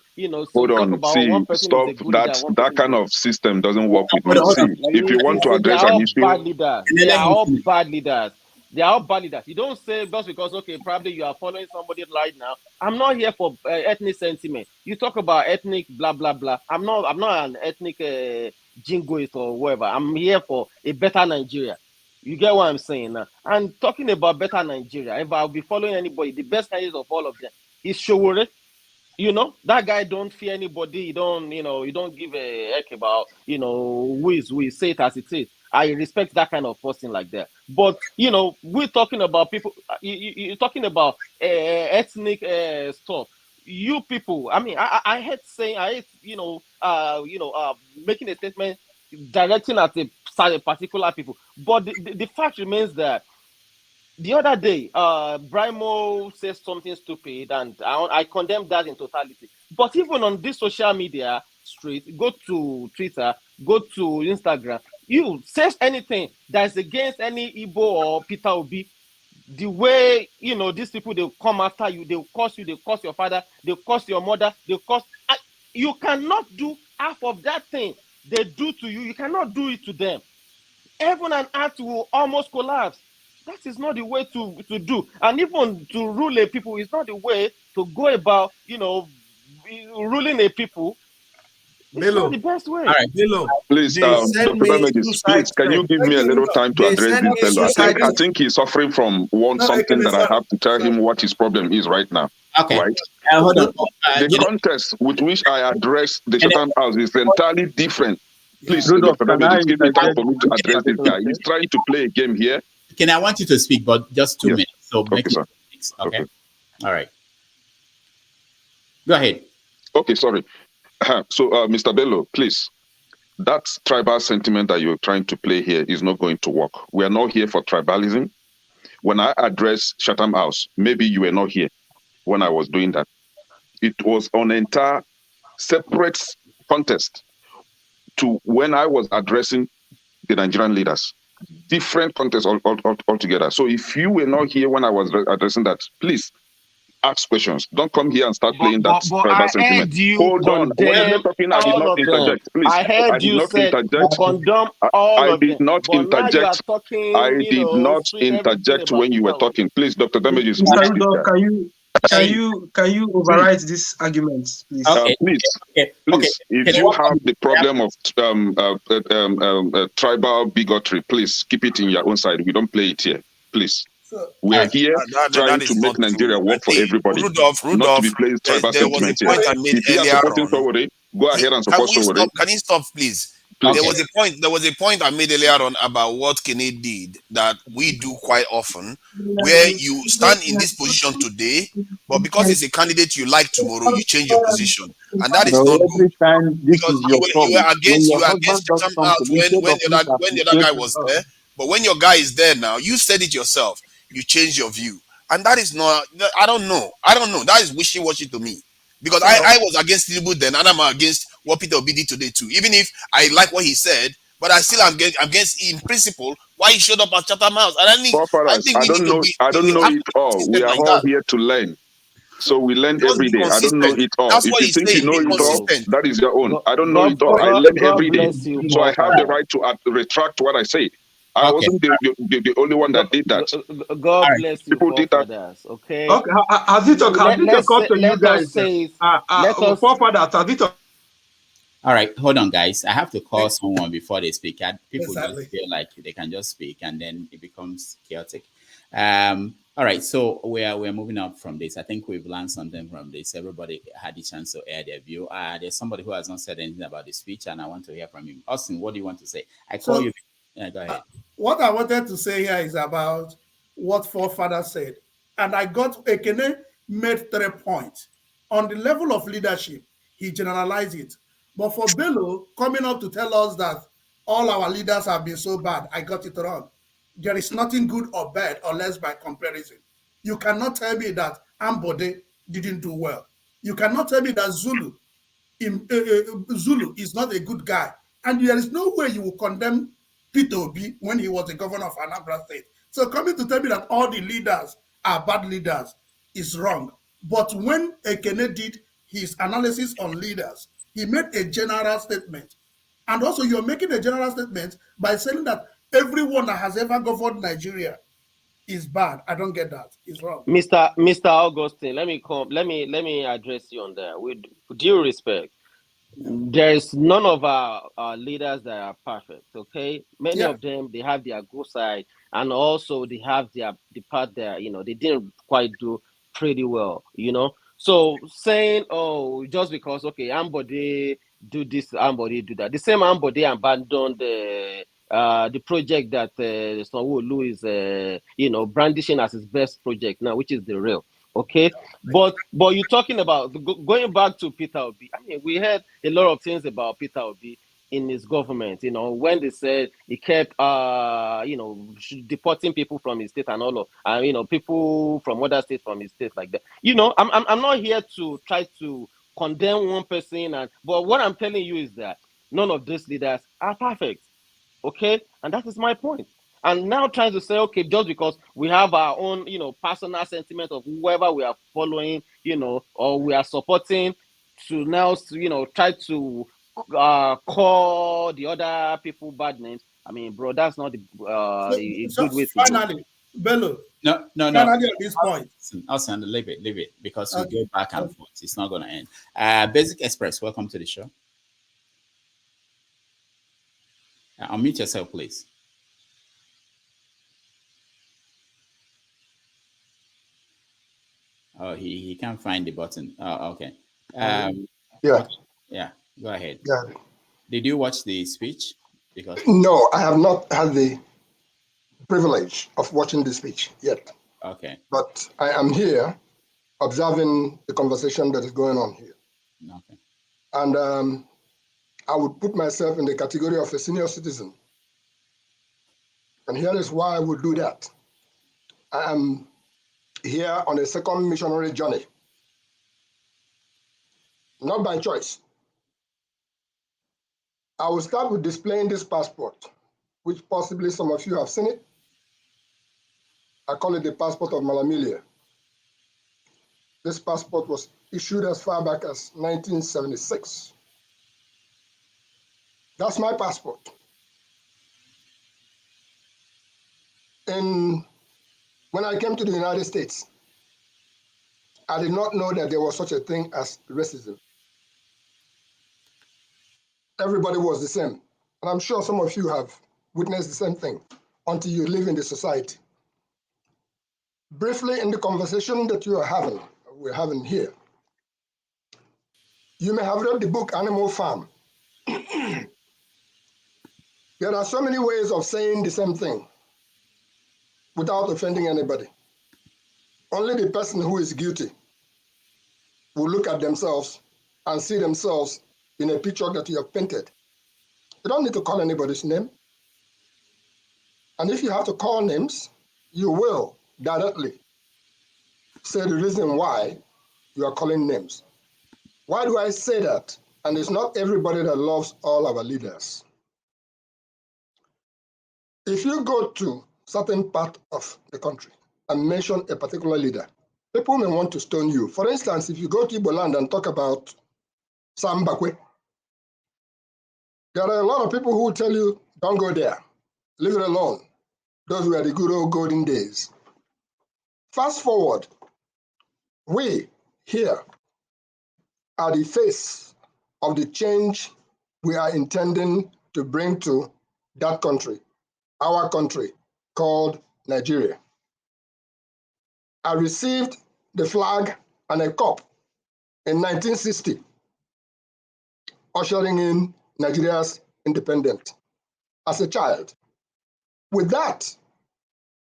hold on. about See, one person stop is a good that. leader, That kind of system doesn't work with me. See, if you want to they address are an all issue, bad leaders. They are all bad leaders. They are all bad leaders. You don't say just because probably you are following somebody right now. I'm not here for ethnic sentiment. You talk about ethnic blah blah blah. I'm not an ethnic jingoist or whatever. I'm here for a better Nigeria. You get what I'm saying now? And talking about better Nigeria, if I'll be following anybody, the best candidate of all of them is Showore. That guy don't fear anybody. He don't give a heck about, who is who. Say it as it is. I respect that kind of person like that. But, we're talking about people, you're talking about ethnic stuff. You people, I mean, I hate making a statement directing at a particular people. But the fact remains that the other day, Brimo says something stupid, and I condemn that in totality. But even on this social media street, go to Twitter, go to Instagram, you say anything that's against any Igbo or Peter Obi, the way these people, they'll come after you, they'll curse you, they'll curse your father, they'll curse your mother, they'll curse. You cannot do half of that thing they do to you. You cannot do it to them. Heaven and earth will almost collapse. That is not the way to do. And even to rule a people is not the way to go about, ruling a people. It's not the best way. All right, Milo. Please, Dr. Damages, please, can you give me a little time to address this fellow? I think he's suffering from something that I have to tell him what his problem is right now. Okay. Right? Hold on. The context with which I address the Chatham House is entirely different. Please, Rudolph, Dr. Damages, give me time for me to address this guy. He's trying to play a game here. Can I want you to speak, but just 2 minutes. So make it 6. Okay. All right. Go ahead. Okay, sorry. So, Mr. Bello, please, that tribal sentiment that you're trying to play here is not going to work. We are not here for tribalism. When I address Chatham House, maybe you were not here when I was doing that. It was on an entire separate contest to when I was addressing the Nigerian leaders. Different context altogether. So if you were not here when I was addressing that, please ask questions. Don't come here and start playing that tribal sentiment. Hold on. When you're talking, I did not interject. Please. I heard you say condemn all of them. I did not interject. I did not interject when you were talking. Please, Dr. Damages. Mr. Rudolph, can you override this argument, please? Please, if you have the problem of tribal bigotry, please keep it in your own side. We don't play it here, please. We are here trying to make Nigeria work for everybody, Rudolph, not to be playing tribal sentiment here. If you are supporting Sowore, go ahead and support Sowore. Can you stop, please? There was a point I made earlier on about what Kene did that we do quite often, where you stand in this position today, but because it's a candidate you like tomorrow, you change your position, and that is No, not good. every time this Because is your you problem. were When against your husband does Chatham House something, instead of you to when the other appreciate guy it, was there, but when your guy is there now, you said it yourself. You change your view, and that is not. I don't know. That is wishy washy to me. Because I was against Tinubu then, and I'm against what Peter Obi did today too. Even if I like what he said, but I still am against in principle why he showed up at Chatham House. And I Forefathers, think we need to be I don't we know have it to be all. We consistent are like all that. here to learn. So we learn Just every be day. I don't know consistent. it all. That's If what you he's think you saying. know Be it all, consistent. that is your own. I don't know it God, all. I God, learn God every day. bless you, So I have the forefather. right to retract what I say. I Okay. wasn't the only one that did that. God bless you, People did that. forefathers. Okay. Okay, has it occurred to you Let us guys? say let us Forefathers, has it All right, hold on, guys. I have to call someone before they speak. People Exactly. just feel like they can just speak, and then it becomes chaotic. All right, so we're moving up from this. I think we've learned something from this. Everybody had the chance to air their view. There's somebody who has not said anything about the speech, and I want to hear from him. Austin, what do you want to say? I call So you. Yeah, go ahead. what I wanted to say here is about what forefather said. And I got Ekene made 3 points. On the level of leadership, he generalized it. But for Bello coming up to tell us that all our leaders have been so bad, I got it wrong. There is nothing good or bad unless by comparison. You cannot tell me that Ambode didn't do well. You cannot tell me that Zulu is not a good guy. And there is no way you will condemn Peter Obi when he was the governor of Anambra State. So coming to tell me that all the leaders are bad leaders is wrong. But when Ekene did his analysis on leaders, he made a general statement. And also you're making a general statement by saying that everyone that has ever governed Nigeria is bad. I don't get that. It's wrong. Mr. Augustine, let me address you on that. With due respect, there is none of our leaders that are perfect. Okay, many of them, they have their good side, and also they have the part that they didn't quite do pretty well. So saying, oh, just because Ambode do this, Ambode do that, the same Ambode abandoned the project that Sanwo-Olu is brandishing as his best project now, which is the rail. Okay, but you're talking about going back to Peter Obi. I mean, we heard a lot of things about Peter Obi in his government. When they said he kept deporting people from his state and all of people from other states from his state like that. I'm not here to try to condemn one person, but what I'm telling you is that none of these leaders are perfect. Okay, and that is my point. And now trying to say, okay, just because we have our own, personal sentiment of whoever we are following, or we are supporting, to now, try to call the other people bad names. I mean, bro, that's not a good way to go. Finally, Bello. No. Finally, at this point. Austin, leave it because we Okay. go back and forth. It's not going to end. Basic Express, welcome to the show. Unmute yourself, please. Oh, he can't find the button. Oh, okay. Yeah. Yeah, go ahead. Yeah. Did you watch the speech? Because No, I have not had the privilege of watching the speech yet. Okay. But I am here observing the conversation that is going on here. Okay. And I would put myself in the category of a senior citizen. And here is why I would do that. I am here on a second missionary journey. Not by choice. I will start with displaying this passport, which possibly some of you have seen it. I call it the passport of Malamilia. This passport was issued as far back as 1976. That's my passport. And when I came to the United States, I did not know that there was such a thing as racism. Everybody was the same. And I'm sure some of you have witnessed the same thing until you live in the society. Briefly, in the conversation that we're having here, you may have read the book Animal Farm. There are so many ways of saying the same thing without offending anybody. Only the person who is guilty will look at themselves and see themselves in a picture that you have painted. You don't need to call anybody's name. And if you have to call names, you will directly say the reason why you are calling names. Why do I say that? And it's not everybody that loves all our leaders. If you go to certain part of the country and mention a particular leader, people may want to stone you. For instance, if you go to Igbo land and talk about Sam Bakwe, there are a lot of people who will tell you, don't go there, leave it alone. Those were the good old golden days. Fast forward, we here are the face of the change we are intending to bring to that country, our country, called Nigeria. I received the flag and a cup in 1960, ushering in Nigeria's independence as a child. With that,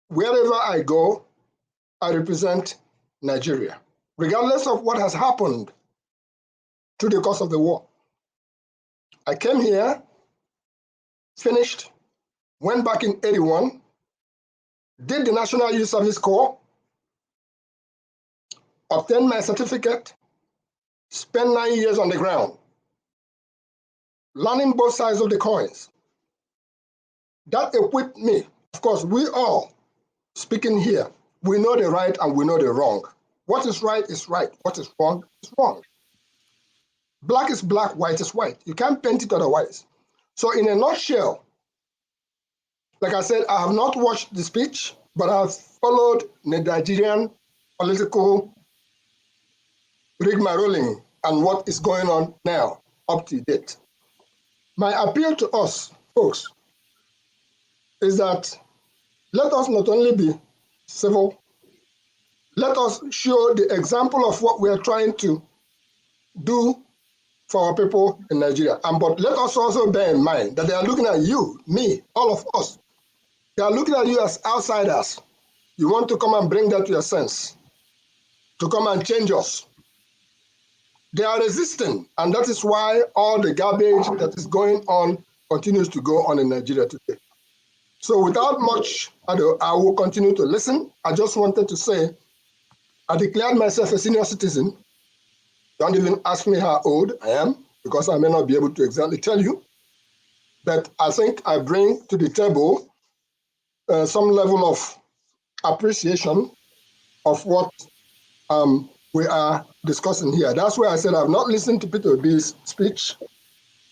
wherever I go, I represent Nigeria, regardless of what has happened through the course of the war. I came here, finished, went back in 81, did the National Youth Service Corps, obtained my certificate, spent 9 years on the ground, learning both sides of the coins. That equipped me. Of course, we all speaking here, we know the right and we know the wrong. What is right is right. What is wrong is wrong. Black is black, white is white. You can't paint it otherwise. So in a nutshell, like I said, I have not watched the speech, but I've followed the Nigerian political rigmarole and what is going on now up to date. My appeal to us, folks, is that let us not only be civil, let us show the example of what we are trying to do for our people in Nigeria. But let us also bear in mind that they are looking at you, me, all of us. They are looking at you as outsiders. You want to come and bring that to your sense, to come and change us. They are resisting, and that is why all the garbage that is going on continues to go on in Nigeria today. So without much ado, I will continue to listen. I just wanted to say, I declared myself a senior citizen. Don't even ask me how old I am, because I may not be able to exactly tell you. But I think I bring to the table some level of appreciation of what we are discussing here. That's why I said I've not listened to Peter Obi's speech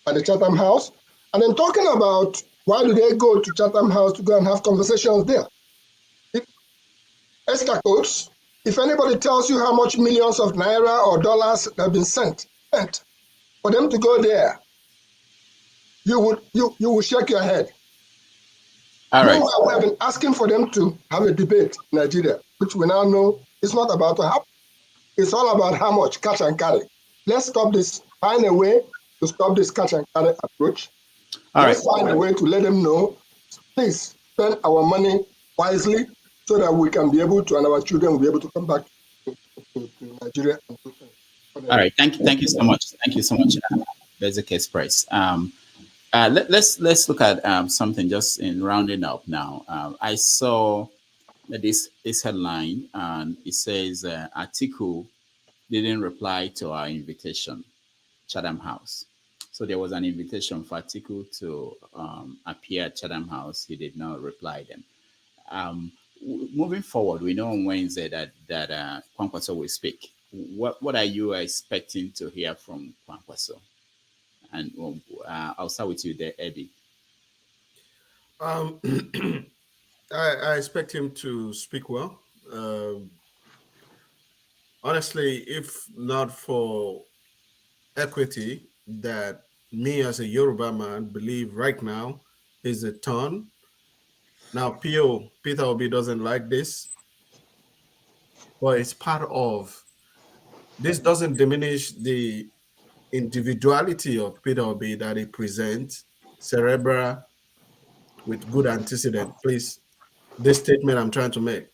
at the Chatham House. And then talking about why do they go to Chatham House to go and have conversations there? Esther codes, if anybody tells you how much millions of naira or dollars have been sent for them to go there, you will shake your head. All right. Meanwhile, we have been asking for them to have a debate in Nigeria, which we now know is not about to happen. It's all about how much catch and carry. Let's stop this, find a way to stop this catch and carry approach. Let's find a way to let them know, please spend our money wisely so that we can be able to, and our children will be able to come back to Nigeria. All right. Thank you so much. Thank you so much, Basic Express. Let's look at something just in rounding up now. I saw this headline, and it says Atiku didn't reply to our invitation, Chatham House. So there was an invitation for Atiku to appear at Chatham House. He did not reply them. Moving forward, we know on Wednesday that Kwankwaso will speak. What are you expecting to hear from Kwankwaso? And I'll start with you there, Eddie. I expect him to speak well. Honestly, if not for equity that me as a Yoruba man believe right now is a turn. Now, Peter Obi doesn't like this, but it's part of, this doesn't diminish the individuality of Peter Obi that he presents, cerebral, with good antecedent. Please, this statement I'm trying to make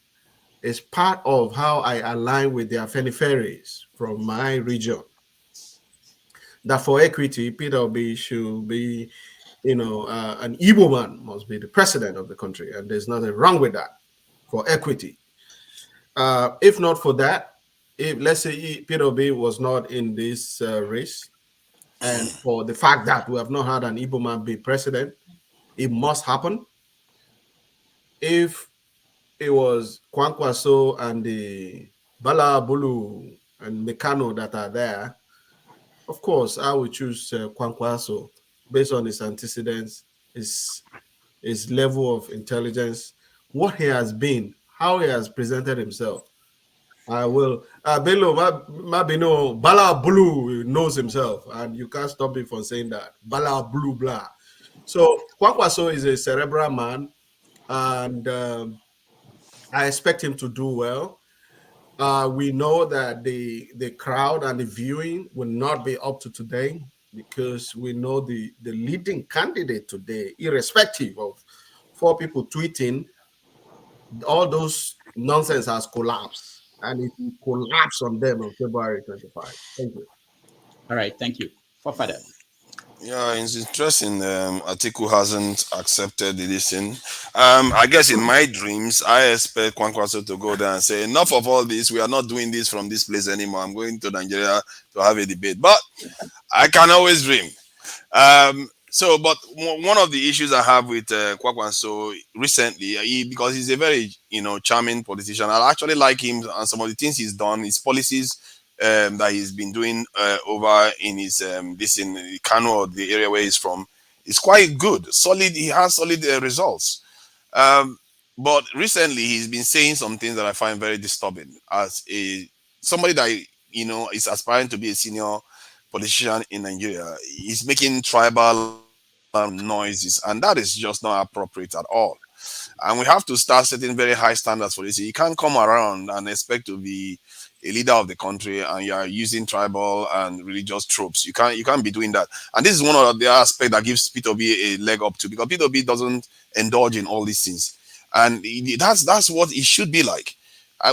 is part of how I align with the Afeniferes from my region. That for equity, Peter Obi should be, an Igbo man must be the president of the country, and there's nothing wrong with that for equity. If not for that, if let's say Peter Obi was not in this race, and for the fact that we have not had an Igbo man be president, it must happen. If it was Kwankwaso and the Bala Bulu and Mekano that are there, of course, I would choose Kwankwaso based on his antecedents, his level of intelligence, what he has been, how he has presented himself. I will. Bello, Mabino, Bala Bulu knows himself, and you can't stop me from saying that. Bala Bulu blah. So Kwankwaso is a cerebral man, and I expect him to do well. We know that the crowd and the viewing will not be up to today because we know the leading candidate today, irrespective of four people tweeting, all those nonsense has collapsed, and it will collapse on them on February 25. Thank you. All right, thank you. For Father. Yeah, it's interesting. Atiku hasn't accepted the listen. I guess in my dreams, I expect Kwankwaso to go there and say, enough of all this. We are not doing this from this place anymore. I'm going to Nigeria to have a debate. But I can always dream. But one of the issues I have with Kwakwanso recently, because he's a very charming politician. I actually like him and some of the things he's done, his policies that he's been doing over in his this in Kano, or the area where he's from, is quite good, solid. He has solid results. Um, but recently, he's been saying some things that I find very disturbing. As a somebody that is aspiring to be a senior politician in Nigeria, he's making tribal noises, and that is just not appropriate at all. And we have to start setting very high standards for this. You can't come around and expect to be a leader of the country and you are using tribal and religious tropes. You can't be doing that. And this is one of the aspects that gives P2B a leg up to, because P2B doesn't indulge in all these things, and that's what it should be like.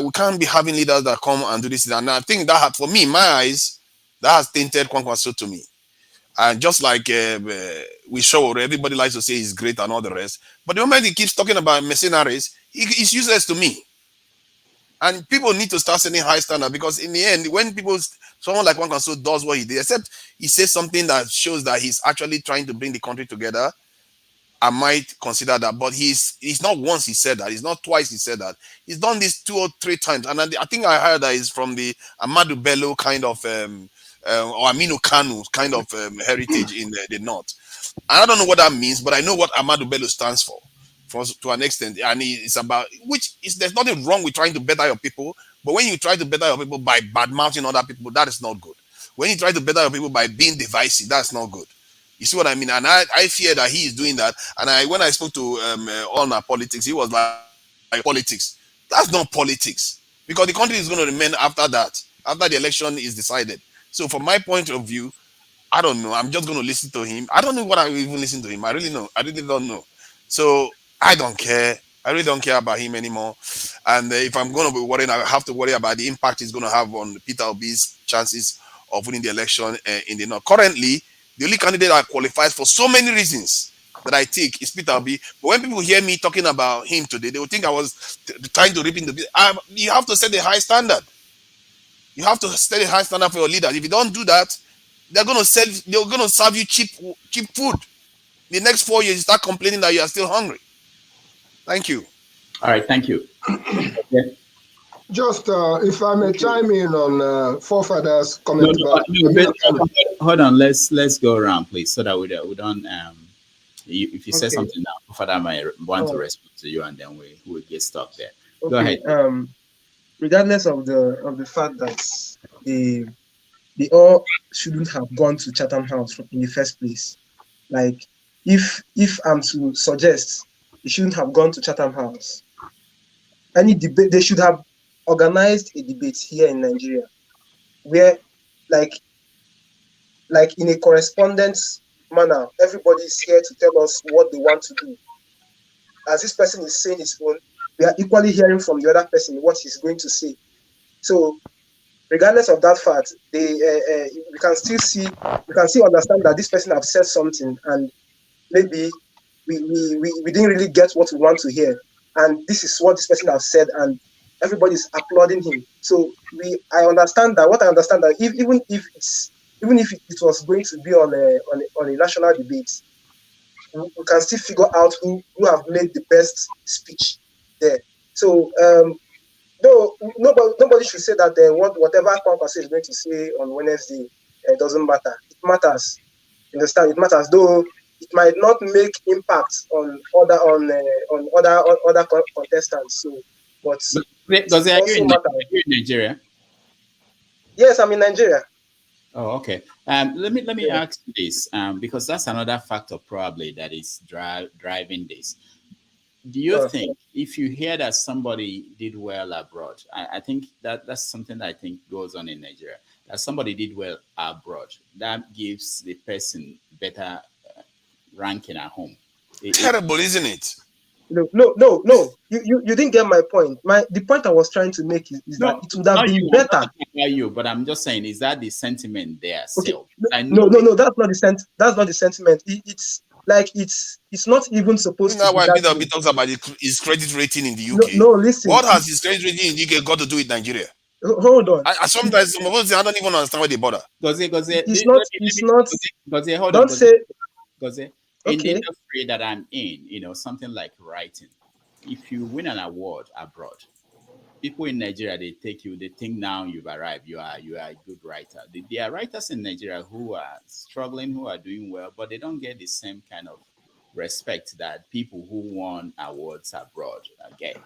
We can't be having leaders that come and do this, and I think that for me, in my eyes, that has tainted Kwankwaso to me. And just like we showed, everybody likes to say he's great and all the rest. But the moment he keeps talking about mercenaries, it's useless to me. And people need to start setting high standard, because in the end, when someone like Juan Kanso does what he did, except he says something that shows that he's actually trying to bring the country together, I might consider that. But he's not once he said that. He's not twice he said that. He's done this 2 or 3 times. And I think I heard that he's from the Amadu Bello kind of or Aminu Kanu kind of heritage in the north. And I don't know what that means, but I know what Amadu Bello stands for to an extent. And it's about, there's nothing wrong with trying to better your people, but when you try to better your people by bad mouthing other people, that is not good. When you try to better your people by being divisive, that's not good. You see what I mean? And I fear that he is doing that. And when I spoke to on our politics, he was like, politics. That's not politics. Because the country is going to remain after that, after the election is decided. So from my point of view, I don't know. I'm just going to listen to him. I don't know what I will even listen to him. I really don't know. So I don't care. I really don't care about him anymore. And if I'm going to be worrying, I have to worry about the impact he's going to have on Peter Obi's chances of winning the election in the north. Currently, the only candidate that qualifies for so many reasons that I take is Peter Obi. But when people hear me talking about him today, they will think I was trying to rip in the. You have to set a high standard. You have to set a high standard for your leaders. If you don't do that, they're going to serve you cheap food. The next 4 years, you start complaining that you are still hungry. Thank you. All right, thank you. Yeah. Just if I may chime in on forefathers' comment about. Hold on, let's go around, please, so that we don't. If you say something now, Father might want to respond to you, and then we will get stuck there. Okay. Go ahead. Regardless of the fact that they all shouldn't have gone to Chatham House in the first place. Like, if I'm to suggest they shouldn't have gone to Chatham House, any debate, they should have organized a debate here in Nigeria, where, like in a correspondence manner, everybody is here to tell us what they want to do. as this person is saying his own, we are equally hearing from the other person what he's going to say. So regardless of that fact, we can still understand that this person has said something, and maybe we didn't really get what we want to hear, and this is what this person has said, and everybody's applauding him. So I understand that. What I understand that even if it was going to be on a national debate, we can still figure out who have made the best speech there. So though nobody should say that whatever Kwankwaso is going to say on Wednesday doesn't matter. It matters. Understand? It matters, though it might not make impact on other contestants. So, but Because it are also matters. you in Nigeria? Yes, I'm in Nigeria. Oh, okay. Let me ask you this, because that's another factor probably that is driving this. Do you think if you hear that somebody did well abroad, I think that's something that I think goes on in Nigeria, that somebody did well abroad, that gives the person better ranking at home. Terrible, isn't it? No. You didn't get my point. The point I was trying to make is that it would have been better. I'm not talking about you, but I'm just saying, is that the sentiment there? Okay. Still? No, that's not the sentiment. It's like it's not even supposed to Isn't that be why that Peter way. talks about his credit rating in the UK? No, listen. What has his credit rating in the UK got to do with Nigeria? Hold on. I sometimes some of us I don't even understand why they bother. It's not. Hold Don't on, say. Because in the industry that I'm in, something like writing, if you win an award abroad, people in Nigeria, they think now you've arrived, you are a good writer. There are writers in Nigeria who are struggling, who are doing well, but they don't get the same kind of respect that people who won awards abroad get.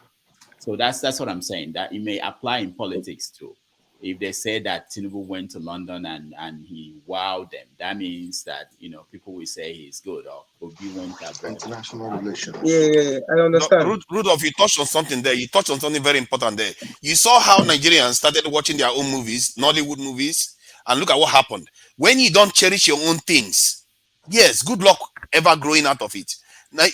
So that's what I'm saying, that it may apply in politics too. If they say that Tinubu went to London and he wowed them, that means that people will say he's good, or Obi went abroad. International relations. Yeah, I understand. Rudolph, you touched on something there. You touched on something very important there. You saw how Nigerians started watching their own movies, Nollywood movies, and look at what happened. When you don't cherish your own things, yes, good luck ever growing out of it. That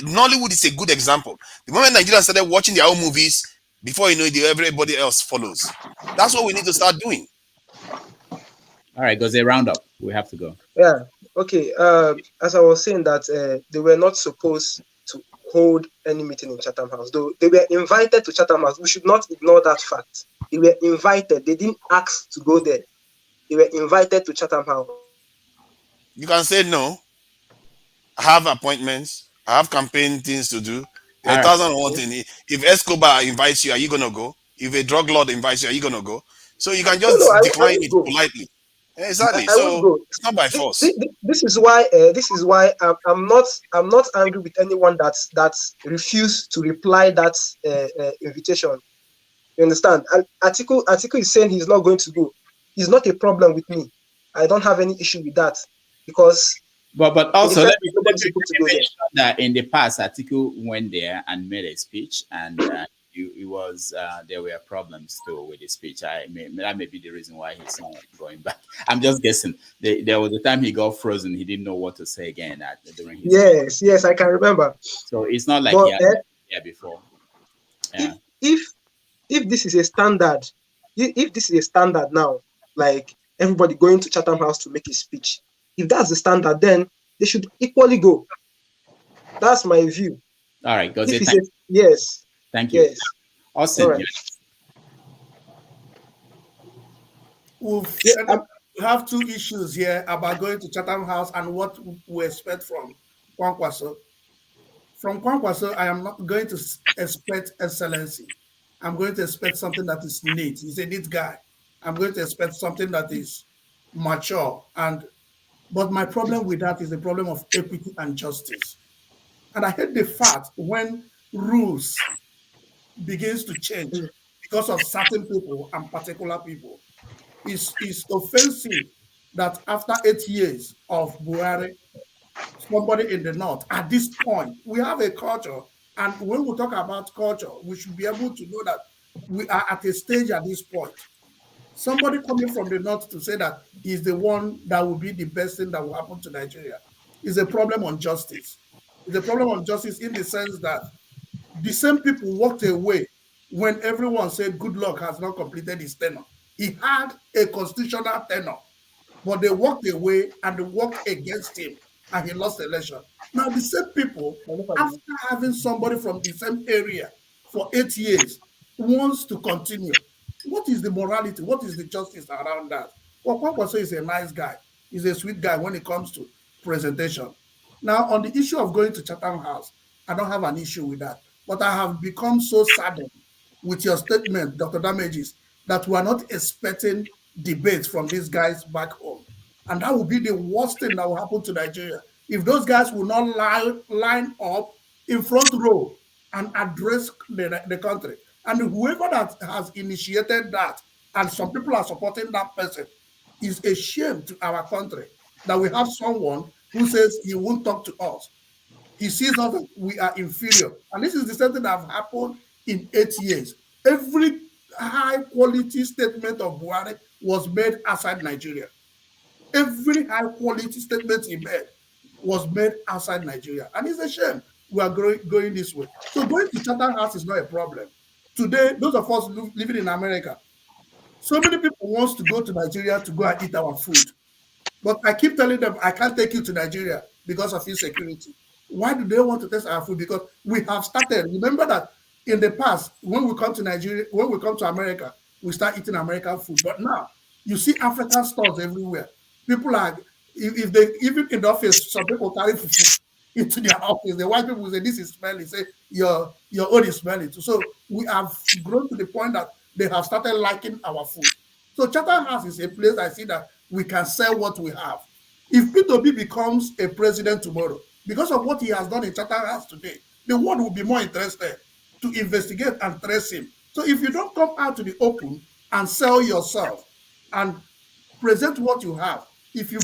Nollywood is a good example. The moment Nigerians started watching their own movies, before you know it, everybody else follows. That's what we need to start doing. All right, goes a roundup. We have to go. Yeah. Okay. As I was saying that they were not supposed to hold any meeting in Chatham House, though they were invited to Chatham House. We should not ignore that fact. They were invited. They didn't ask to go there. They were invited to Chatham House. You can say no. I have appointments. I have campaign things to do. There are 1,001 things. If Escobar invites you, are you gonna go? If a drug lord invites you, are you gonna go? So you can just decline it politely. Exactly. So it's not by force. This is why I'm not angry with anyone that refused to reply that invitation. You understand? And Atiku is saying he's not going to go. It's not a problem with me. I don't have any issue with that, because. But also let me mention that in the past, Atiku went there and made a speech, and it was there were problems too with the speech. That may be the reason why he's not going back. I'm just guessing. There was a time he got frozen. He didn't know what to say again during his speech. Yes, I can remember. So it's not like he had been there before. Yeah. If this is a standard, if this is a standard now, like everybody going to Chatham House to make a speech, if that's the standard, then they should equally go. That's my view. All right, go. Yes. Thank you. Yes. Awesome. Right. We have two issues here about going to Chatham House and what we expect from Kwankwaso. From Kwankwaso, I am not going to expect excellency. I'm going to expect something that is neat. He's a neat guy. I'm going to expect something that is mature. But my problem with that is the problem of equity and justice. And I hate the fact when rules begins to change because of certain people and particular people. It's offensive that after 8 years of Buhari, somebody in the north, at this point, we have a culture. And when we talk about culture, we should be able to know that we are at a stage at this point. Somebody coming from the north to say that he's the one that will be the best thing that will happen to Nigeria is a problem on justice. It's a problem of justice in the sense that the same people walked away when everyone said good luck has not completed his tenure. He had a constitutional tenure, but they walked away and they worked against him, and he lost the election. Now, the same people, after having somebody from the same area for 8 years, wants to continue. What is the morality? What is the justice around that? Well, Kwankwaso is a nice guy. He's a sweet guy when it comes to presentation. Now, on the issue of going to Chatham House, I don't have an issue with that. But I have become so saddened with your statement, Dr. Damages, that we are not expecting debates from these guys back home. And that will be the worst thing that will happen to Nigeria. If those guys will not line up in front row and address the country. And whoever that has initiated that, and some people are supporting that person, is a shame to our country that we have someone who says he won't talk to us. He sees us that we are inferior. And this is the same thing that have happened in 8 years. Every high quality statement of Buhari was made outside Nigeria. Every high quality statement he made was made outside Nigeria. And it's a shame we are going this way. So going to Chatham House is not a problem. Today, those of us living in America, so many people want to go to Nigeria to go and eat our food. But I keep telling them, I can't take you to Nigeria because of insecurity. Why do they want to test our food? Because we have started. Remember that in the past, when we come to Nigeria, when we come to America, we start eating American food. But now, you see African stores everywhere. People are, if they, even in the office, some people carry food into their office. The white people say, this is smelly. Say, your own is smelly too. So we have grown to the point that they have started liking our food. So Chatham House is a place I see that we can sell what we have. If P2B becomes a president tomorrow, because of what he has done in Chatham House today, the world will be more interested to investigate and trace him. So if you don't come out to the open and sell yourself and present what you have, if you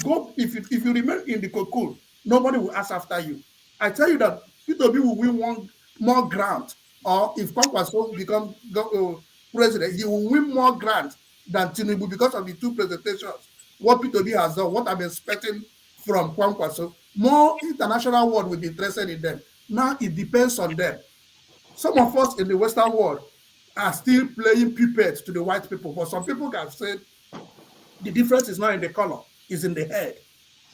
remain in the cocoon, nobody will ask after you. I tell you that P2B will win more grant, or if Kwankwaso becomes president, he will win more grants than Tinubu because of the two presentations. What P2B has done, what I'm expecting from Kwankwaso, more international world will be interested in them. Now it depends on them. Some of us in the Western world are still playing puppets to the white people, but some people have said the difference is not in the color, it's in the head.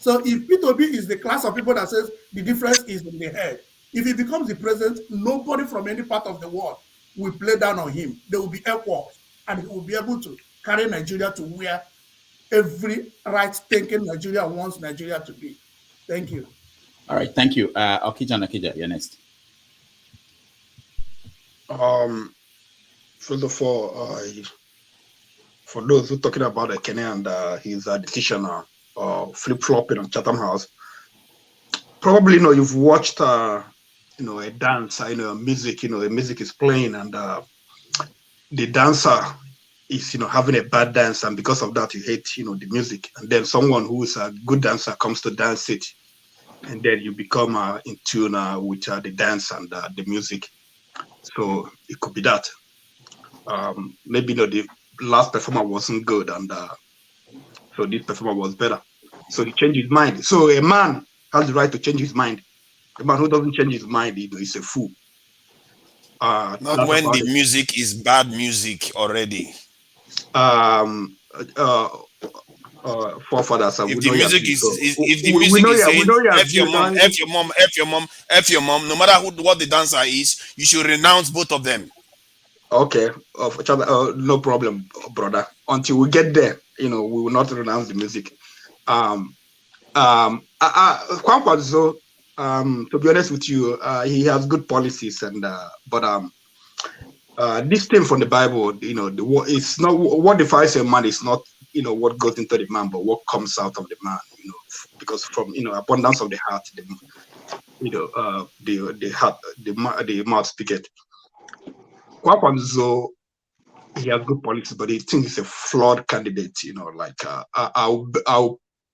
So if P2B is the class of people that says the difference is in the head, if he becomes the president, nobody from any part of the world will play down on him. They will be equals, and he will be able to carry Nigeria to where every right-thinking Nigerian wants Nigeria to be. Thank you. All right, thank you. Okija, you're next. First of all, for those who are talking about Kenny and his decision flip-flopping on Chatham House, probably you've watched a dance, music, the music is playing, and the dancer is having a bad dance, and because of that you hate the music, and then someone who is a good dancer comes to dance it, and then you become in tune with the dance and the music. So it could be that maybe the last performer wasn't good, and so this performer was better, so he changed his mind. So a man has the right to change his mind. A man who doesn't change his mind, is a fool. Not when the music is bad music already. Forefathers. If the music is saying F your mom, F your mom, F your mom, F your mom, no matter what the dancer is, you should renounce both of them. Okay, no problem, brother. Until we get there, we will not renounce the music. Kwankwaso, to be honest with you, he has good policies, and but this thing from the Bible, it's not what defines a man is not what goes into the man, but what comes out of the man. Because from abundance of the heart, the mouth speaketh. Kwankwaso, he has good policies, but he thinks he's a flawed candidate. I'll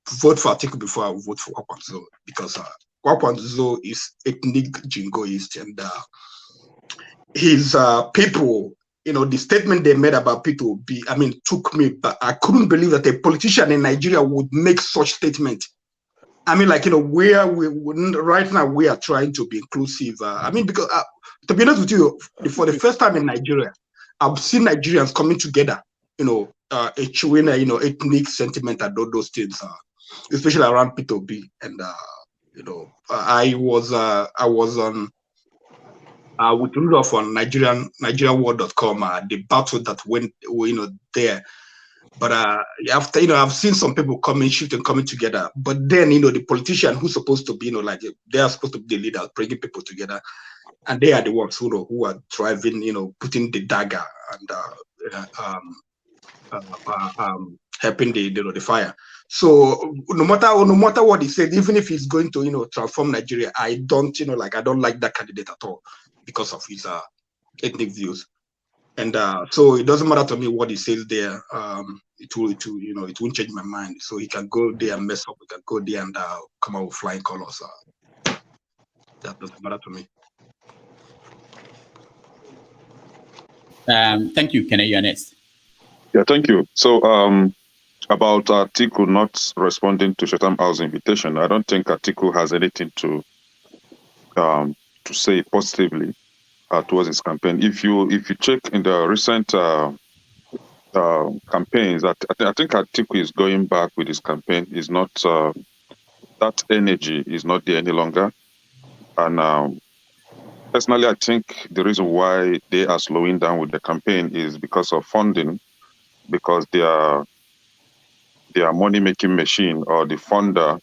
vote for Atiku before I vote for Kwankwaso, because Kwankwaso is ethnic jingoist, and his people, the statement they made about P2B, took me, but I couldn't believe that a politician in Nigeria would make such statement. I mean, like, right now we are trying to be inclusive. I mean, because to be honest with you, for the first time in Nigeria, I've seen Nigerians coming together, achieving ethnic sentiment and all those things, especially around P2B. And I was on with Rudolph on NigerianWorld.com, the battle that went there. But after I've seen some people coming together. But then the politician who's supposed to be they are supposed to be the leaders, bringing people together, and they are the ones who are driving, putting the dagger and helping the fire. So no matter what he said, even if he's going to transform Nigeria, I don't I don't like that candidate at all because of his ethnic views. And so it doesn't matter to me what he says there. It won't change my mind. So he can go there and mess up. He can go there and come out with flying colors. That doesn't matter to me. Thank you, Kenneth. You're next. Yeah, thank you. So about Atiku not responding to Chatham House invitation, I don't think Atiku has anything to say positively towards his campaign. If you check in the recent campaigns, I think Atiku is going back with his campaign. Is not that energy is not there any longer. And personally, I think the reason why they are slowing down with the campaign is because of funding, because their money-making machine or the funder,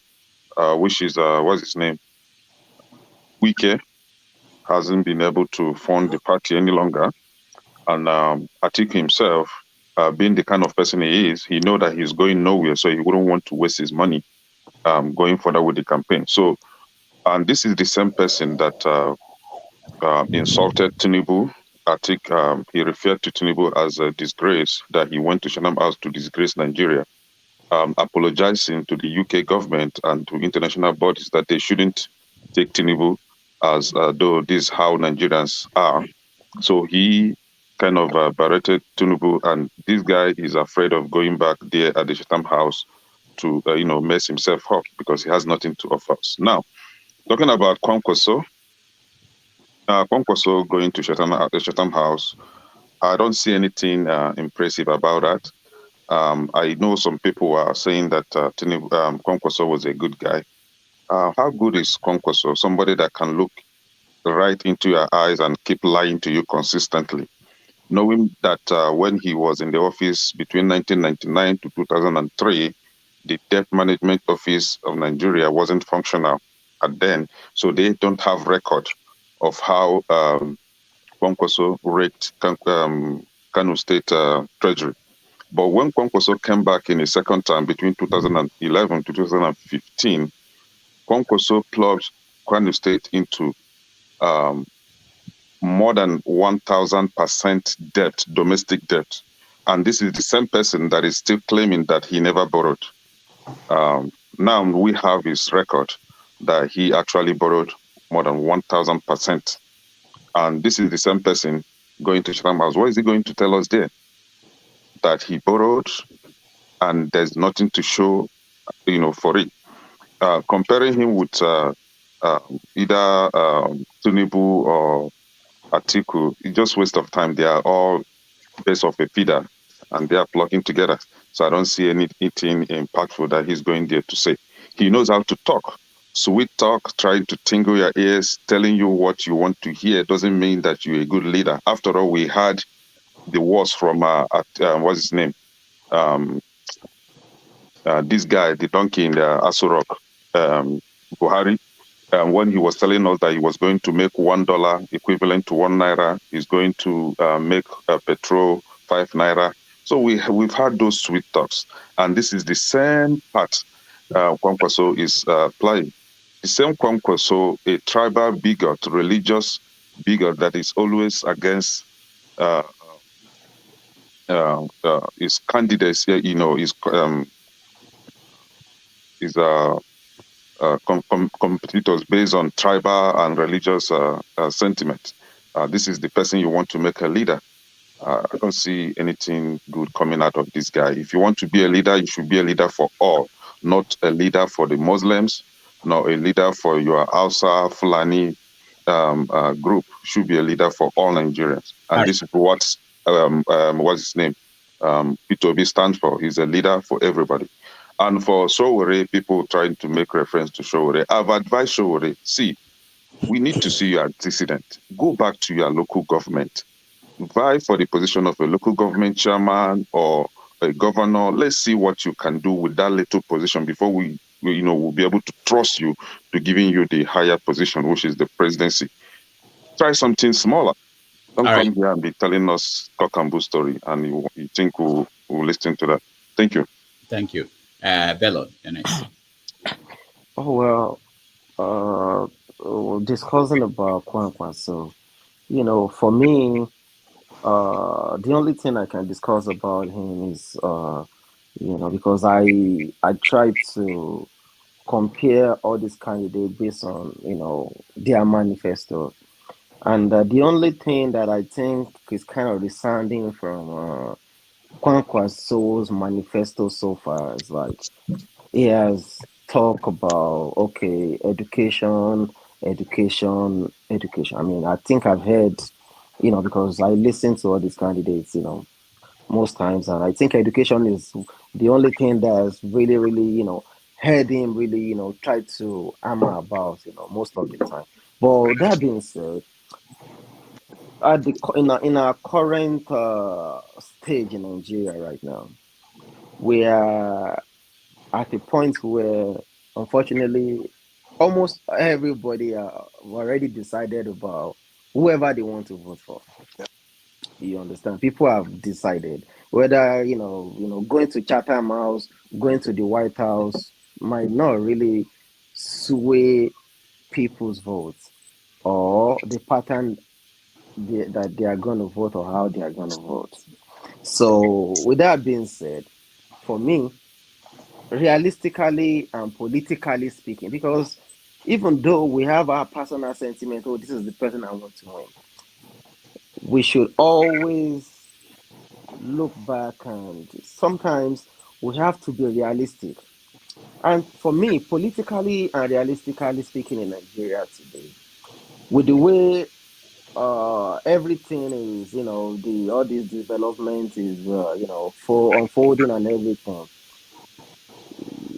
which is what's his name, Wike, hasn't been able to fund the party any longer. And Atiku himself, being the kind of person he is, he know that he's going nowhere, so he wouldn't want to waste his money going further with the campaign. So, and this is the same person that insulted Tinubu. I think he referred to Tinubu as a disgrace, that he went to Chatham House to disgrace Nigeria, apologizing to the UK government and to international bodies that they shouldn't take Tinubu as though this is how Nigerians are. So he kind of berated Tinubu, and this guy is afraid of going back there at the Chatham House to mess himself up because he has nothing to offer us. Now, talking about Kwankwaso, going to the Chatham House, I don't see anything impressive about that. I know some people are saying that Kwankwaso was a good guy. How good is Kwankwaso? Somebody that can look right into your eyes and keep lying to you consistently, knowing that when he was in the office between 1999 to 2003, the debt management office of Nigeria wasn't functional at then, so they don't have record of how Kwankwaso raked Kano State Treasury. But when Kwankwaso came back in a second time between 2011 to 2015, Kwankwaso plunged Kano State into more than 1,000% debt, domestic debt. And this is the same person that is still claiming that he never borrowed. Now we have his record that he actually borrowed more than 1,000%. And this is the same person going to Chatham House. What is he going to tell us there? That he borrowed and there's nothing to show, for it. Comparing him with either Tinubu or Atiku, it's just waste of time. They are all base of a feeder and they are plugging together. So I don't see anything impactful that he's going there to say. He knows how to talk. Sweet talk, trying to tingle your ears, telling you what you want to hear doesn't mean that you're a good leader. After all, we had the words from, what's his name? This guy, the donkey in the Asurok, Buhari, when he was telling us that he was going to make $1 equivalent to 1 naira, he's going to make petrol 5 naira. So we've had those sweet talks, and this is the same part Kwankwaso is playing. The same Kwankwaso, a tribal bigot, religious bigot that is always against his candidates. His competitors based on tribal and religious sentiment. This is the person you want to make a leader. I don't see anything good coming out of this guy. If you want to be a leader, you should be a leader for all, not a leader for the Muslims, nor a leader for your Hausa Fulani group. Should be a leader for all Nigerians. And this is what's his name? P2B stands for. He's a leader for everybody. And for Sowore, people trying to make reference to Sowore, I've advised Sowore, see, we need to see you as dissident. Go back to your local government. Vie for the position of a local government chairman or a governor. Let's see what you can do with that little position before we'll be able to trust you to giving you the higher position, which is the presidency. Try something smaller. Don't come here and be telling us cock and bull story, and you think we'll listen to that. Thank you. Thank you. Bello, you're next. Oh well, discussing about Kwankwa. So, for me, the only thing I can discuss about him is, because I tried to compare all these candidates based on, their manifesto. And the only thing that I think is kind of resounding from Kwankwa Soul's manifesto so far is like he has talk about education. I mean, I think I've heard, because I listen to all these candidates, most times, and I think education is the only thing that's really, really, heard him really, try to hammer about, most of the time. But that being said, in our current stage in Nigeria right now, we are at a point where, unfortunately, almost everybody already decided about whoever they want to vote for. You understand? People have decided whether going to Chatham House, going to the White House might not really sway people's votes or the pattern that they are going to vote or how they are going to vote. So, with that being said, for me, realistically and politically speaking, because even though we have our personal sentiment, oh, this is the person I want to win, we should always look back, and sometimes we have to be realistic. And for me, politically and realistically speaking, in Nigeria today, with the way everything is, all this development is, for unfolding and everything.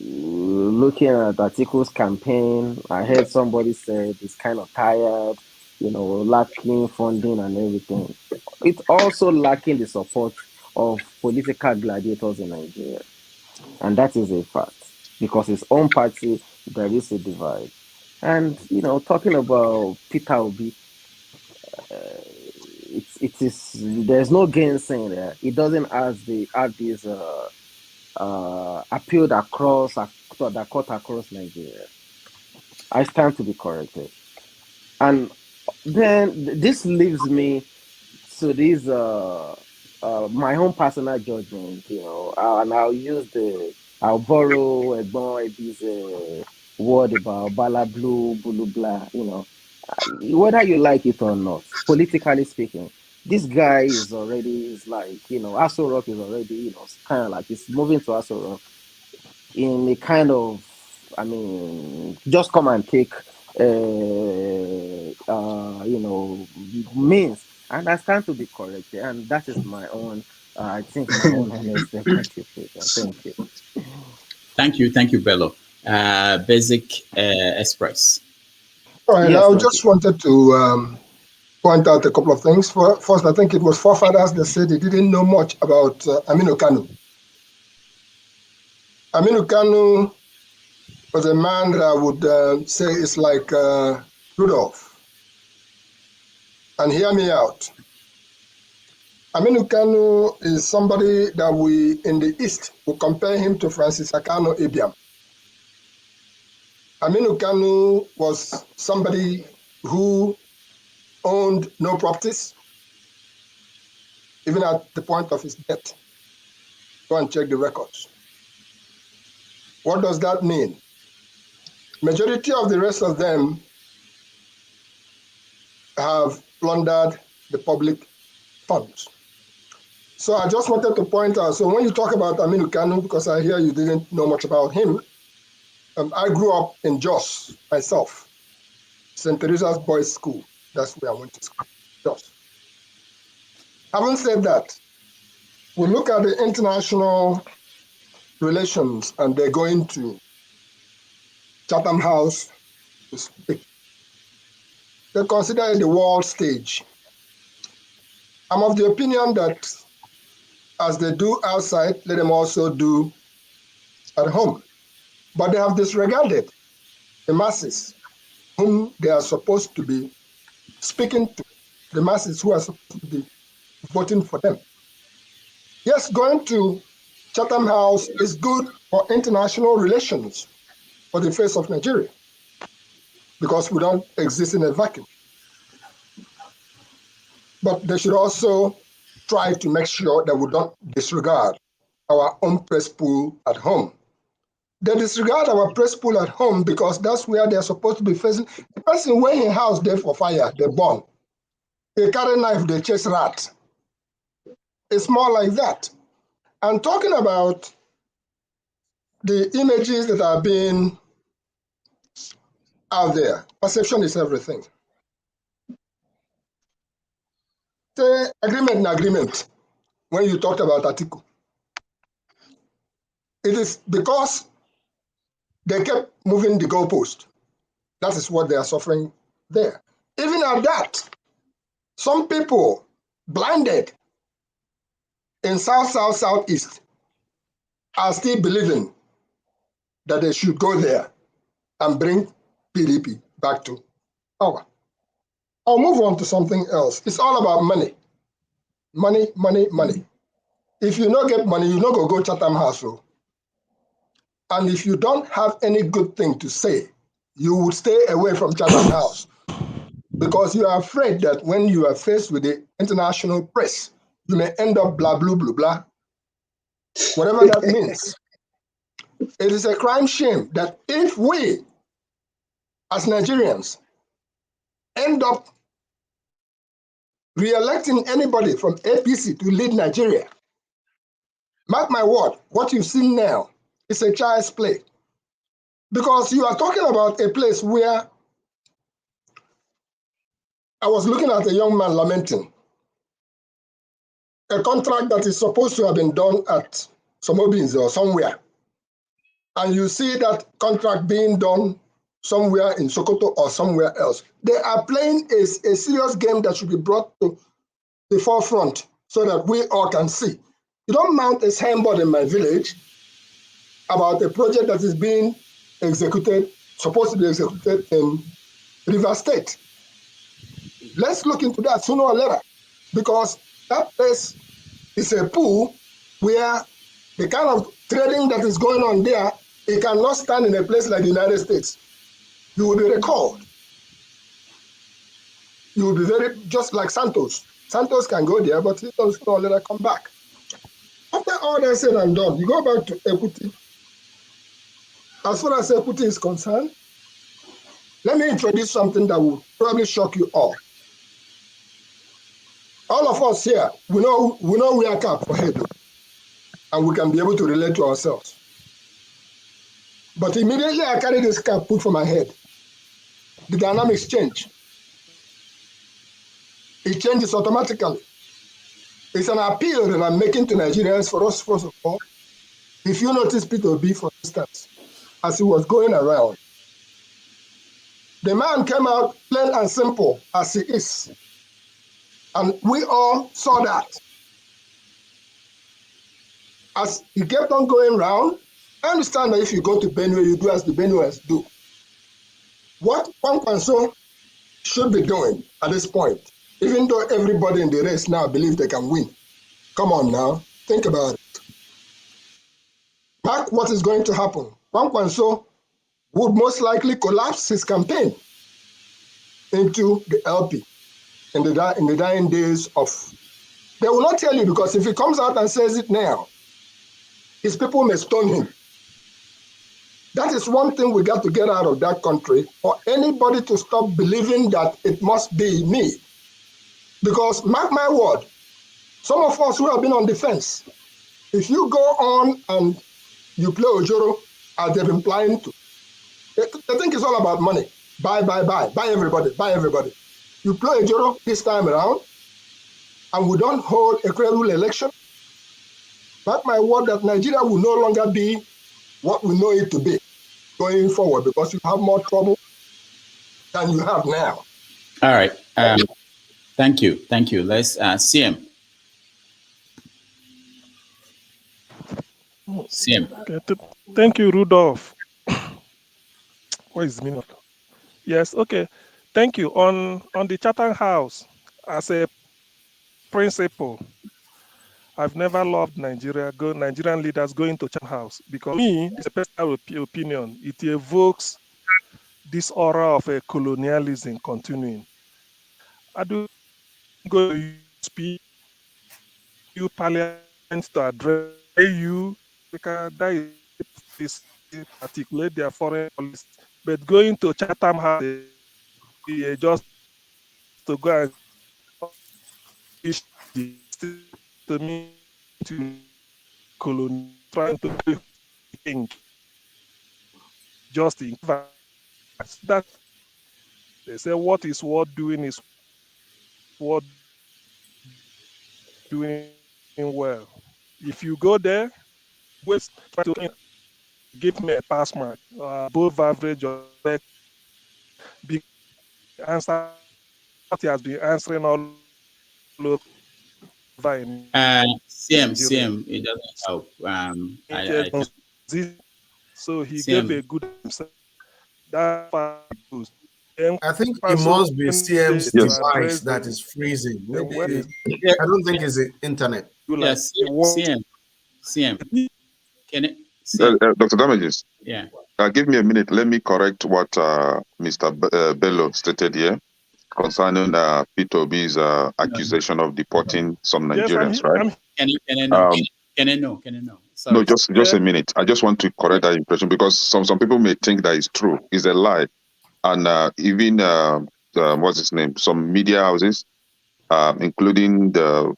Looking at Atiku's campaign, I heard somebody said it's kind of tired, lacking funding and everything. It's also lacking the support of political gladiators in Nigeria. And that is a fact. Because his own party, there is a divide. And, talking about Peter Obi, there's no gainsaying there. It doesn't have this appealed across that cut across Nigeria. I stand to be corrected. And then this leaves me to this my own personal judgment, and I'll borrow a boy this word about bala blue, bulu blah, whether you like it or not, politically speaking, this guy is like, Aso Rock is already, kind of like it's moving to Aso Rock in a kind of, I mean, just come and take, means, and I stand to be corrected, and that is my own, I think, my own honest participation. Thank you. Thank you, Bello. Basic Express. All right, Yes, I thank just you. wanted to point out a couple of things. First, I think it was forefathers that said they didn't know much about Aminu Kanu. Aminu Kanu was a man that I would say is like Rudolph. And hear me out. Aminu Kanu is somebody that we in the East will compare him to Francis Akano Ibiam. Aminu Kanu was somebody who owned no properties, even at the point of his death. Go and check the records. What does that mean? Majority of the rest of them have plundered the public funds. So I just wanted to point out, so when you talk about Aminu Kanu, because I hear you didn't know much about him, I grew up in Jos myself, St. Teresa's Boys School. That's where I went to school, Jos. Having said that, we look at the international relations and they're going to Chatham House to speak. They consider it the world stage. I'm of the opinion that as they do outside, let them also do at home. But they have disregarded the masses whom they are supposed to be speaking to, the masses who are supposed to be voting for them. Yes, going to Chatham House is good for international relations for the face of Nigeria because we don't exist in a vacuum. But they should also try to make sure that we don't disregard our own press pool at home. They disregard our press pool at home because that's where they're supposed to be facing. The person when in house there for fire, they burn. They carry knife, they chase rat. It's more like that. And talking about the images that are being out there, perception is everything. The agreement and agreement, when you talked about Atiku, it is because they kept moving the goalpost. That is what they are suffering there. Even at that, some people blinded in Southeast are still believing that they should go there and bring PDP back to power. I'll move on to something else. It's all about money. Money, money, money. If you don't get money, you don't go Chatham House. And if you don't have any good thing to say, you would stay away from Chatham House because you are afraid that when you are faced with the international press, you may end up blah, blah, blah, blah. Whatever that means. It is a crime shame that if we, as Nigerians, end up re-electing anybody from APC to lead Nigeria, mark my word, what you've seen now is a child's play. Because you are talking about a place where I was looking at a young man lamenting a contract that is supposed to have been done at Somobins or somewhere. And you see that contract being done somewhere in Sokoto or somewhere else. They are playing a serious game that should be brought to the forefront so that we all can see. You don't mount a signboard in my village about a project that is being executed, supposed to be executed in River State. Let's look into that sooner or later, because that place is a pool where the kind of trading that is going on there, it cannot stand in a place like the United States. You will be recalled. You will be very, just like Santos. Santos can go there, but he doesn't sooner or later come back. After all that said and done, you go back to equity. As far as equity is concerned, let me introduce something that will probably shock you all. All of us here, we know we are cap for head, and we can be able to relate to ourselves. But immediately I carry this cap put for my head, the dynamics change. It changes automatically. It's an appeal that I'm making to Nigerians for us, first of all. If you notice Peter B, for instance, as he was going around, the man came out plain and simple as he is. And we all saw that. As he kept on going around, I understand that if you go to Benue, you do as the Benueans do. What Kwankwanso should be doing at this point, even though everybody in the race now believes they can win. Come on now, think about it. Mark what is going to happen. Kwankwanso would most likely collapse his campaign into the LP in the dying days of. They will not tell you, because if he comes out and says it now, his people may stone him. That is one thing we got to get out of that country, for anybody to stop believing that it must be me. Because mark my word, some of us who have been on the fence, if you go on and you play Ojoro, as they've been planning to, They think it's all about money. Buy everybody, buy everybody. You play a Joro this time around, and we don't hold a credible election. Mark my word that Nigeria will no longer be what we know it to be going forward, because you have more trouble than you have now. All right. Thank you. Let's CM. Okay, thank you, Rudolph. What is the meaning of that? Yes, okay. Thank you. On the Chatham House, as a principle, I've never loved Nigerian leaders going to Chatham House, because me, this is a personal opinion. It evokes this aura of a colonialism continuing. I do go to speak you parliament to address you, because that is articulate their foreign policy. But going to Chatham House, just to go and to me to colony trying to be king just in that they say what is worth doing is worth doing well. If you go there, waste try to give me a pass mark above average or answer what he has been answering all over in Nigeria. CM, it doesn't help. So he gave CM. a good himself. That far it goes. Then I think it must be CM's to device address that is freezing. the Maybe way I don't think it's the internet. Yes, CM. Can it? Dr. Damages. Yeah. Give me a minute. Let me correct what Mr. Bello stated here concerning Peter B's accusation of deporting some yes, Nigerians, right? Can I know? Can I know? Sorry. No, just a minute. I just want to correct that impression, because some people may think that it's true. It's a lie. And even what's his name? Some media houses, including the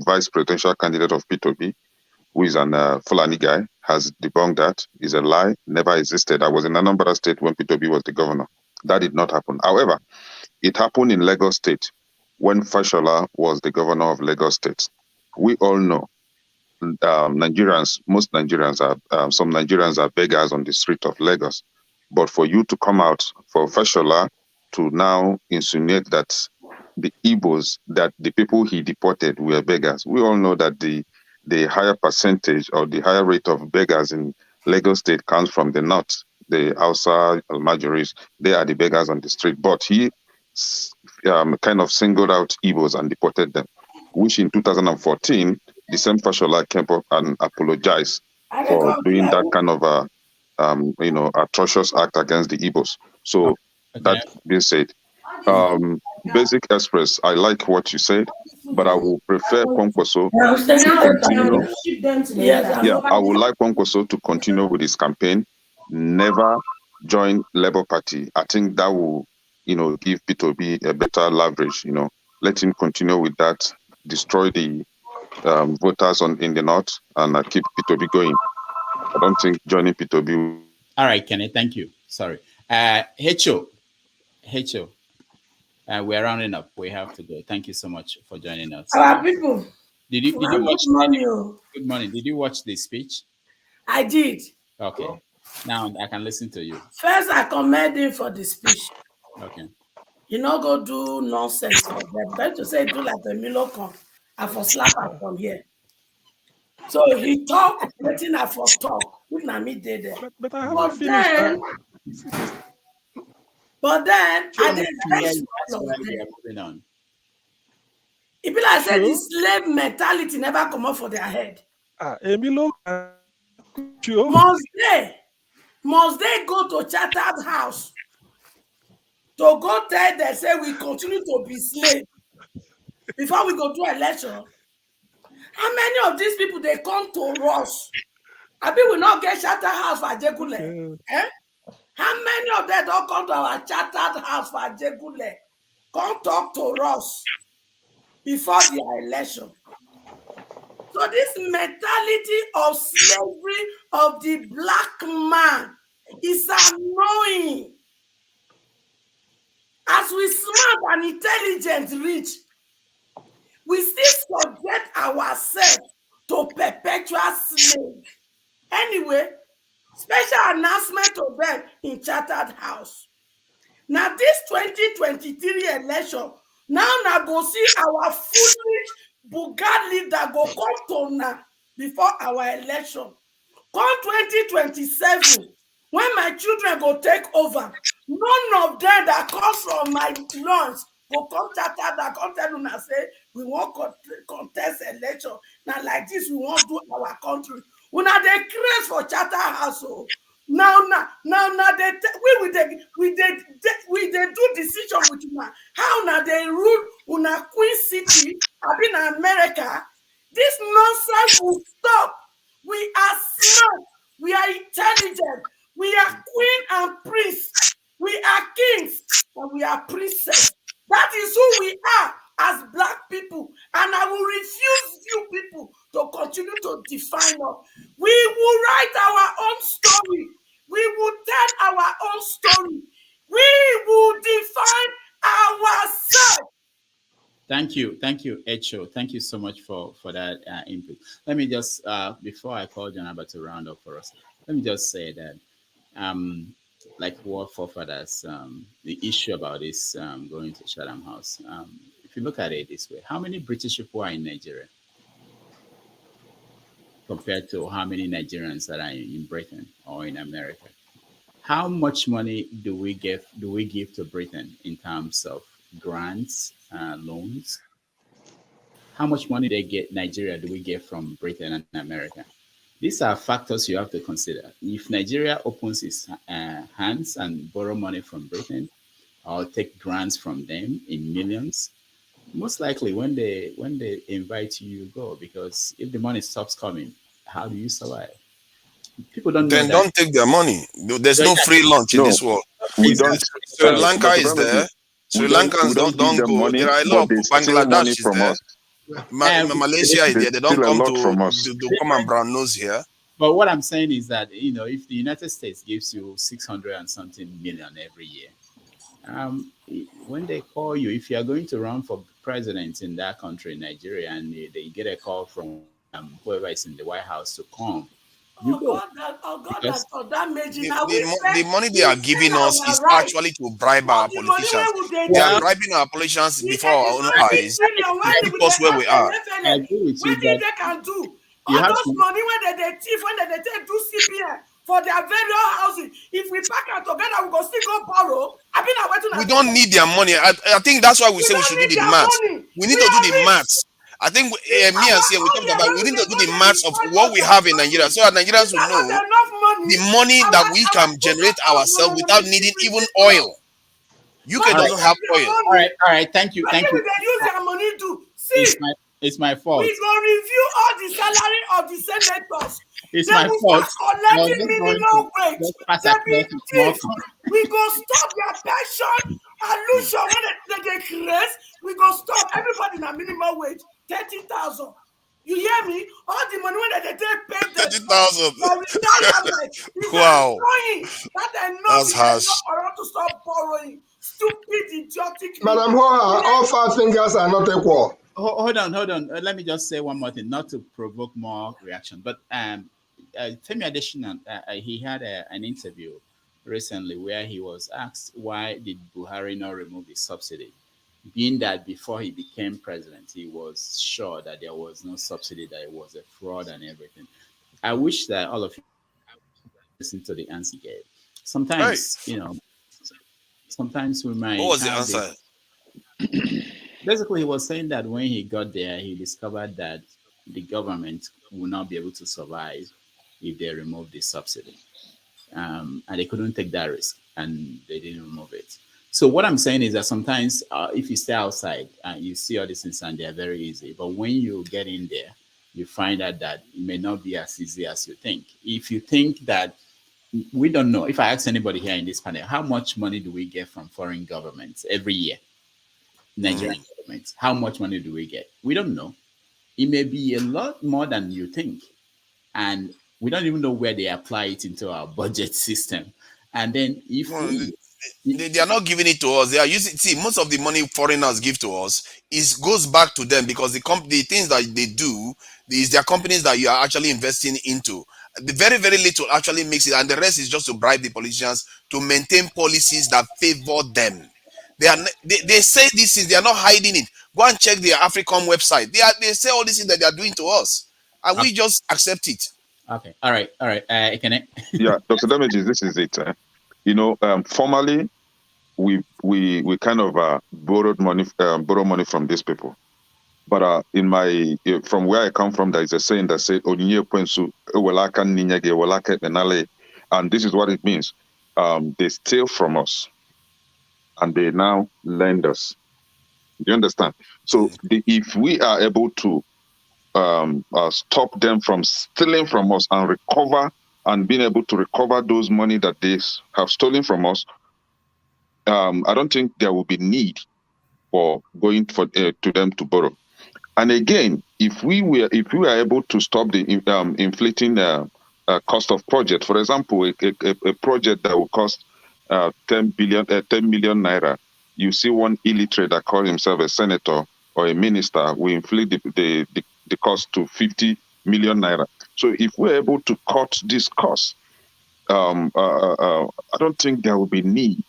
vice presidential candidate of P2B, who is an Fulani guy, has debunked that. It's a lie. Never existed. I was in Anambra State when P2B was the governor. That did not happen. However, it happened in Lagos State when Fashola was the governor of Lagos State. We all know most Nigerians are, some Nigerians are beggars on the street of Lagos. But for you to come out, for Fashola to now insinuate that the Igbos, that the people he deported were beggars, we all know that the higher percentage or the higher rate of beggars in Lagos State comes from the north, the Hausa Almajiris. They are the beggars on the street. But he kind of singled out Igbos and deported them, which in 2014, the same Fashola came up and apologized for doing that kind of atrocious act against the Igbos. So that being said, Basic Express, I like what you said, but I will prefer Kwankwaso to continue. Yeah, I would like Kwankwaso to continue with his campaign. Never join Labour Party. I think that will, give P2B a better leverage. Let him continue with that. Destroy the voters in the north and keep P2B going. I don't think joining P2B. All right, Kenny. Thank you. Sorry. Hecho. We're rounding up. We have to go. Thank you so much for joining us. Our people. Did you watch? Good morning. Good morning. Did you watch the speech? I did. Okay. Now I can listen to you. First, I commend him for the speech. Okay. You know, go do nonsense for them. Going to say do like a Milocon. I for slap her from here. So he talk, letting her for talk. If na me did there. But I haven't finished. But then I did expect all of them. It be like say the slave mentality never come up for their head. Emilio, must they go to Chatham House to go tell them say we continue to be slaves before we go to election? How many of these people they come to us? I mean, we not get Chatham House for Ajegule. How many of them don't come to our Chatham House for Ajegule? Come talk to us before the election. So this mentality of slavery of the black man It's annoying. As we smart and intelligent reach, we still subject ourselves to perpetual slave. Anyway, special announcement to them in Chatham House. Now this 2023 election, now go see our foolish Bugatti leader go come to now before our election. Come 2027, when my children go take over, none of them that come from my lunch go come chatter that come tell una say we wan contest election. Na like this we wan do our country. Una dey craze for Chatham House o. Now we dey do decision with una. How una dey rule una Queen City abi na America? This nonsense will stop. We are smart. We are intelligent. We are queen and prince. We are kings and we are princess. That is who we are as black people. And I will refuse you people to continue to define us. We will write our own story. We will tell our own story. We will define ourselves. Thank you, Echo. Thank you so much for that input. Let me just before I call Janaba to round up for us, let me just say that like what forefathers, the issue about this going to Chatham House. If you look at it this way, how many British people are in Nigeria compared to how many Nigerians that are in Britain or in America? How much money do we give to Britain in terms of grants, loans? How much money they get Nigeria do we get from Britain and America? These are factors you have to consider. If Nigeria opens its hands and borrow money from Britain or take grants from them in millions, most likely when they invite you, you go, because if the money stops coming, how do you survive? People don't know Then that. don't take their money. There's no free lunch in this world. We don't. Sri Lanka is Dr. there. Sri we Lankans don't give don't them go. money, There are a lot but of they steal money Bangladesh is from there. us. Malaysia is They there. They don't steal a come lot from to, us. to come and brown nose here. But what I'm saying is that, if the United States gives you 600 and something million every year, when they call you, if you are going to run for president in that country, Nigeria, and they get a call from whoever is in the White House to come, you go. Because that Meji. Now The money they are giving us is actually to bribe our politicians. They are bribing our politicians before our own eyes to keep us where we are. I agree with you, What did but they can do? you All have those to. money when they thief, when they take do CPN for their various houses. If we pack out together, we go still go borrow. I mean, We don't need their money. I think that's why we say we should do need the their maths. money. We need We to do are the rich. maths. I think me and Sia, we talked about we need to do the there, maths of what we have in Nigeria so that Nigerians will know the money that we can generate ourselves without needing even oil. UK All right, doesn't have oil. all right. Thank you. They use their money to It's see. my fault. We go review all the salary of the senators. It's They my will fault. start I was collecting just going minimum to wage. just pass They be across a small thief. thing. We go stop their pension illusion when they create. We go stop everybody in a minimum wage 30,000. You hear me? All the money when they take pay them 30,000. for retirement is Wow. annoying. That enough That's is harsh. enough for us to stop borrowing. Stupid, idiotic. Madam Hoa, all 5 fingers are not equal. Hold on. Let me just say one more thing, not to provoke more reaction. But Femi Adesina, he had an interview recently where he was asked why did Buhari not remove the subsidy, being that before he became president, he was sure that there was no subsidy, that it was a fraud and everything. I wish that all of you listen to the answer he gave. Sometimes, sometimes we might What was the have answer? Basically, he was saying that when he got there, he discovered that the government will not be able to survive if they remove the subsidy. And they couldn't take that risk, and they didn't remove it. So what I'm saying is that sometimes if you stay outside and you see all these things and they're very easy, but when you get in there, you find out that it may not be as easy as you think. If you think that we don't know, if I ask anybody here in this panel, how much money do we get from foreign governments every year? Nigerian government, how much money do we get? We don't know. It may be a lot more than you think. And we don't even know where they apply it into our budget system. And then if No, we they are not giving it to us. They are using. See, most of the money foreigners give to us is goes back to them because the things that they do is their companies that you are actually investing into. The very little actually makes it, and the rest is just to bribe the politicians to maintain policies that favor them. They say these things. They are not hiding it. Go and check their Africom website. They say all these things that they are doing to us, and we just accept it. Okay, all right. Can I? Yeah, Dr. Damages, this is it. Formally, we kind of borrow money from these people. But from where I come from, there is a saying that says "Onyinye kwensu ewelaka ninyege ewelaka ekpenale," and this is what it means. They steal from us, and they now lend us. Do you understand? So if we are able to stop them from stealing from us and recover and being able to recover those money that they have stolen from us, I don't think there will be need for going to them to borrow. And again, if we were able to stop the inflating cost of project, for example, a project that will cost 10 million naira, you see one illiterate that calls himself a senator or a minister, we inflate the cost to 50 million naira. So if we're able to cut this cost, I don't think there will be need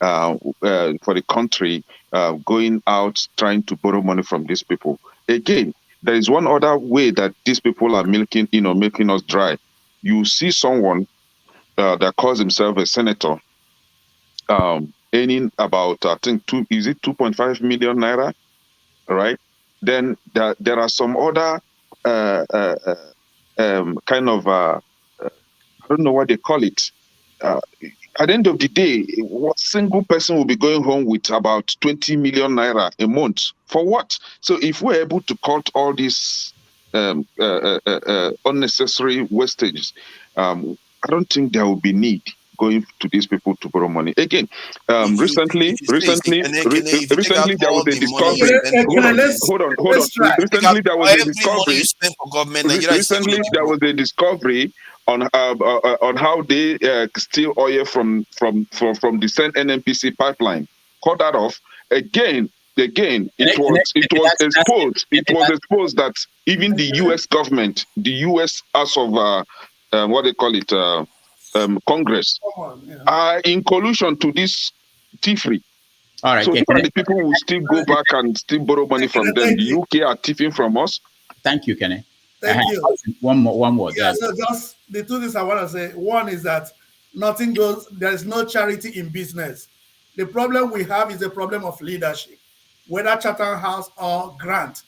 for the country going out trying to borrow money from these people. Again, there is one other way that these people are making us dry. You see someone that calls himself a senator, earning about, I think, 2.5 million naira, right? Then there are some other kind of I don't know what they call it. At the end of the day, what single person will be going home with about 20 million naira a month for what? So if we're able to cut all these unnecessary wastages, I don't think there will be need going to these people to borrow money. Again, recently there was a discovery. Hold on. Recently there was a discovery. Recently there was a discovery on how they steal oil from the same NNPC pipeline. Cut that off. Again, it was exposed that even the U.S. government, the U.S. House of what they call it, Congress, are in collusion to this thievery. All right. So the people will still go back and still borrow money from them. The UK are thieving from us. Thank you, Kenny. Thank you. One more. Yeah, so just the two things I want to say. One is that nothing goes, there is no charity in business. The problem we have is a problem of leadership. Whether Chatham House or Grant,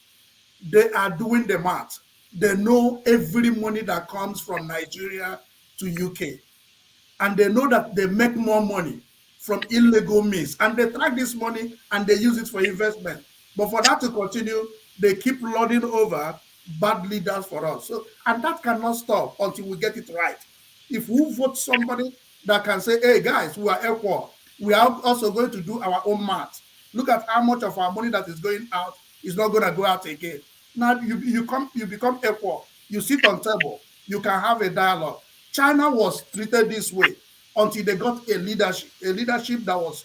they are doing the math. They know every money that comes from Nigeria to UK. And they know that they make more money from illegal means. And they track this money and they use it for investment. But for that to continue, they keep lording over bad leaders for us. So, and that cannot stop until we get it right. If we vote somebody that can say, hey guys, we are equal, we are also going to do our own math. Look at how much of our money that is going out is not going to go out again. Now you become equal. You sit on table. You can have a dialogue. China was treated this way until they got a leadership that was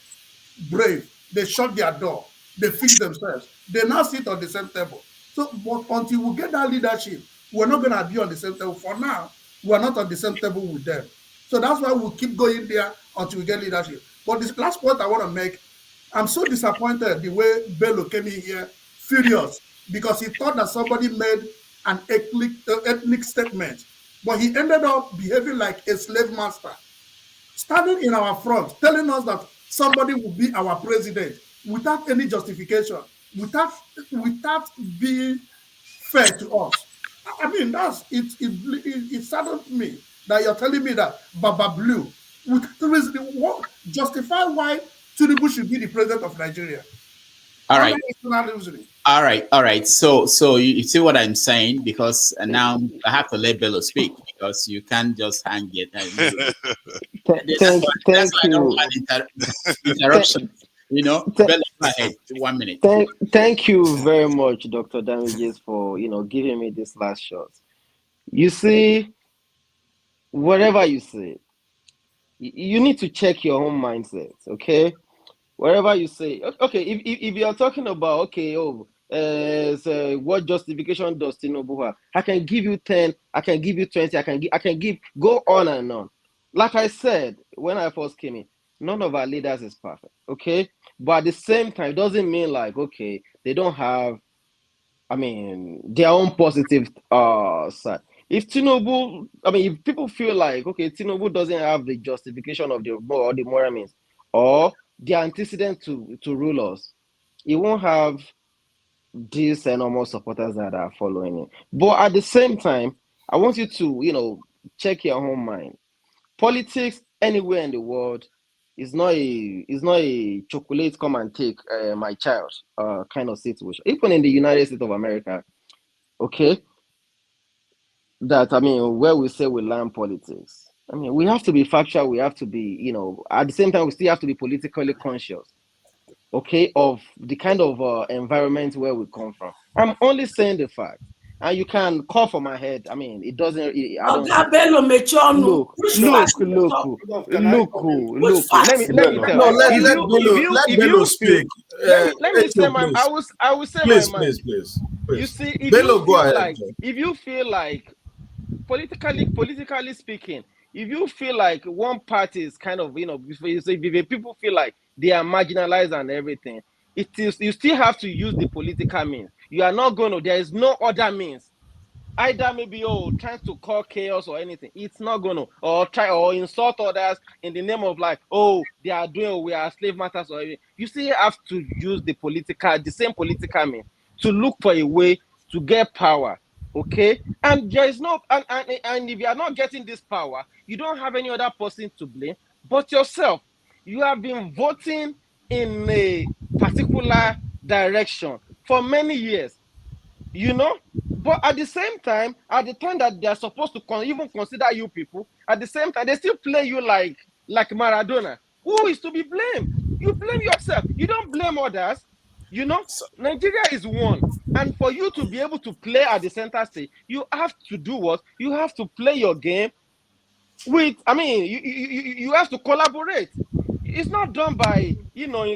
brave. They shut their door. They fixed themselves. They now sit on the same table. So, but until we get that leadership, we're not going to be on the same table. For now, we're not on the same table with them. So that's why we'll keep going there until we get leadership. But this last point I want to make, I'm so disappointed the way Bello came in here furious because he thought that somebody made an ethnic statement, but he ended up behaving like a slave master, standing in our front, telling us that somebody will be our president without any justification, without being fair to us. I mean, it saddened me that you're telling me that Baba Blue, justify why Tinubu should be the president of Nigeria. All right. So you see what I'm saying, because now I have to let Bello speak because you can't just hang it. That's why I don't want interruption. Bello, go ahead. 1 minute. Thank you very much, Dr. Damages, for giving me this last shot. You see, whatever you say, you need to check your own mindset, okay? Wherever you say, okay, if you're talking about, okay, so what justification does Tinubu have? I can give you 10, I can give you 20, I can give, go on and on. Like I said, when I first came in, none of our leaders is perfect, okay? But at the same time, it doesn't mean like, okay, they don't have, I mean, their own positive side. If Tinubu, I mean, if people feel like, okay, Tinubu doesn't have the justification of the moral means or the antecedent to rule us, he won't have these enormous supporters that are following him. But at the same time, I want you to, check your own mind. Politics anywhere in the world is not a chocolate come and take my child kind of situation. Even in the United States of America, okay, that I mean, where we say we learn politics. I mean, we have to be factual. We have to be, at the same time, we still have to be politically conscious, okay, of the kind of environment where we come from. I'm only saying the fact, and you can call for my head. I mean, it doesn't. I don't Oga care. Bello Mechonu, Look, which look, fact you dey look, talk? Can I look, come in? Which look. Let me fact? let me Bello. tell. No, let If let you if Bello you let if Bello you feel, speak. let me say Echo, my please. I will say my Please, mind. please, please. You Please. see, if you Bello, go feel ahead. like politically speaking, if you feel like one party is kind of, if people feel like they are marginalized and everything, it is, you still have to use the political means. You are not going to, there is no other means, either maybe trying to call chaos or anything. It's not gonna, or try or insult others in the name of like, they are doing, we are slave masters or anything. You still have to use the same political means to look for a way to get power, okay? And there is no, and if you are not getting this power, you don't have any other person to blame but yourself. You have been voting in a particular direction for many years, you know. But at the same time, at the time that they are supposed to even consider you people, at the same time they still play you like Maradona. Who is to be blamed? You blame yourself, you don't blame others, you know. Nigeria is one, and for you to be able to play at the center stage, you have to do what? You have to play your game with, I mean, you have to collaborate. It's not done by,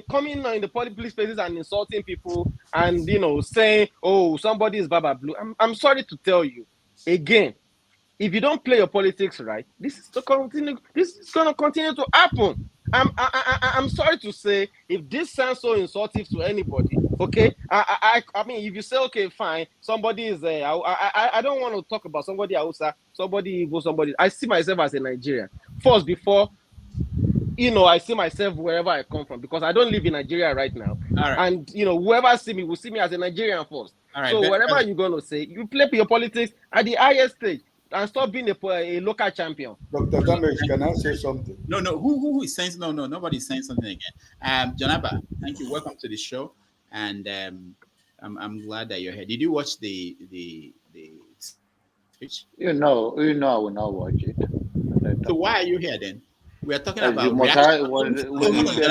coming in the public spaces and insulting people and, saying, oh, somebody is baba blue. I'm sorry to tell you again, if you don't play your politics right, this is going to continue to happen. I'm sorry to say, if this sounds so insultive to anybody, okay, I mean, if you say, okay, fine, somebody is I don't want to talk about somebody else, somebody evil, somebody. I see myself as a Nigerian first before, I see myself wherever I come from, because I don't live in Nigeria right now. All right. And whoever see me will see me as a Nigerian first. All right. So whatever you're gonna say, you play your politics at the highest stage and stop being a local champion. Dr. Damage, can I say something? No, who is saying no, nobody's saying something again. Janaba, thank you. Welcome to the show. And I'm glad that you're here. Did you watch the speech? You know, I will not watch it. So why are you here then? We are talking As you about must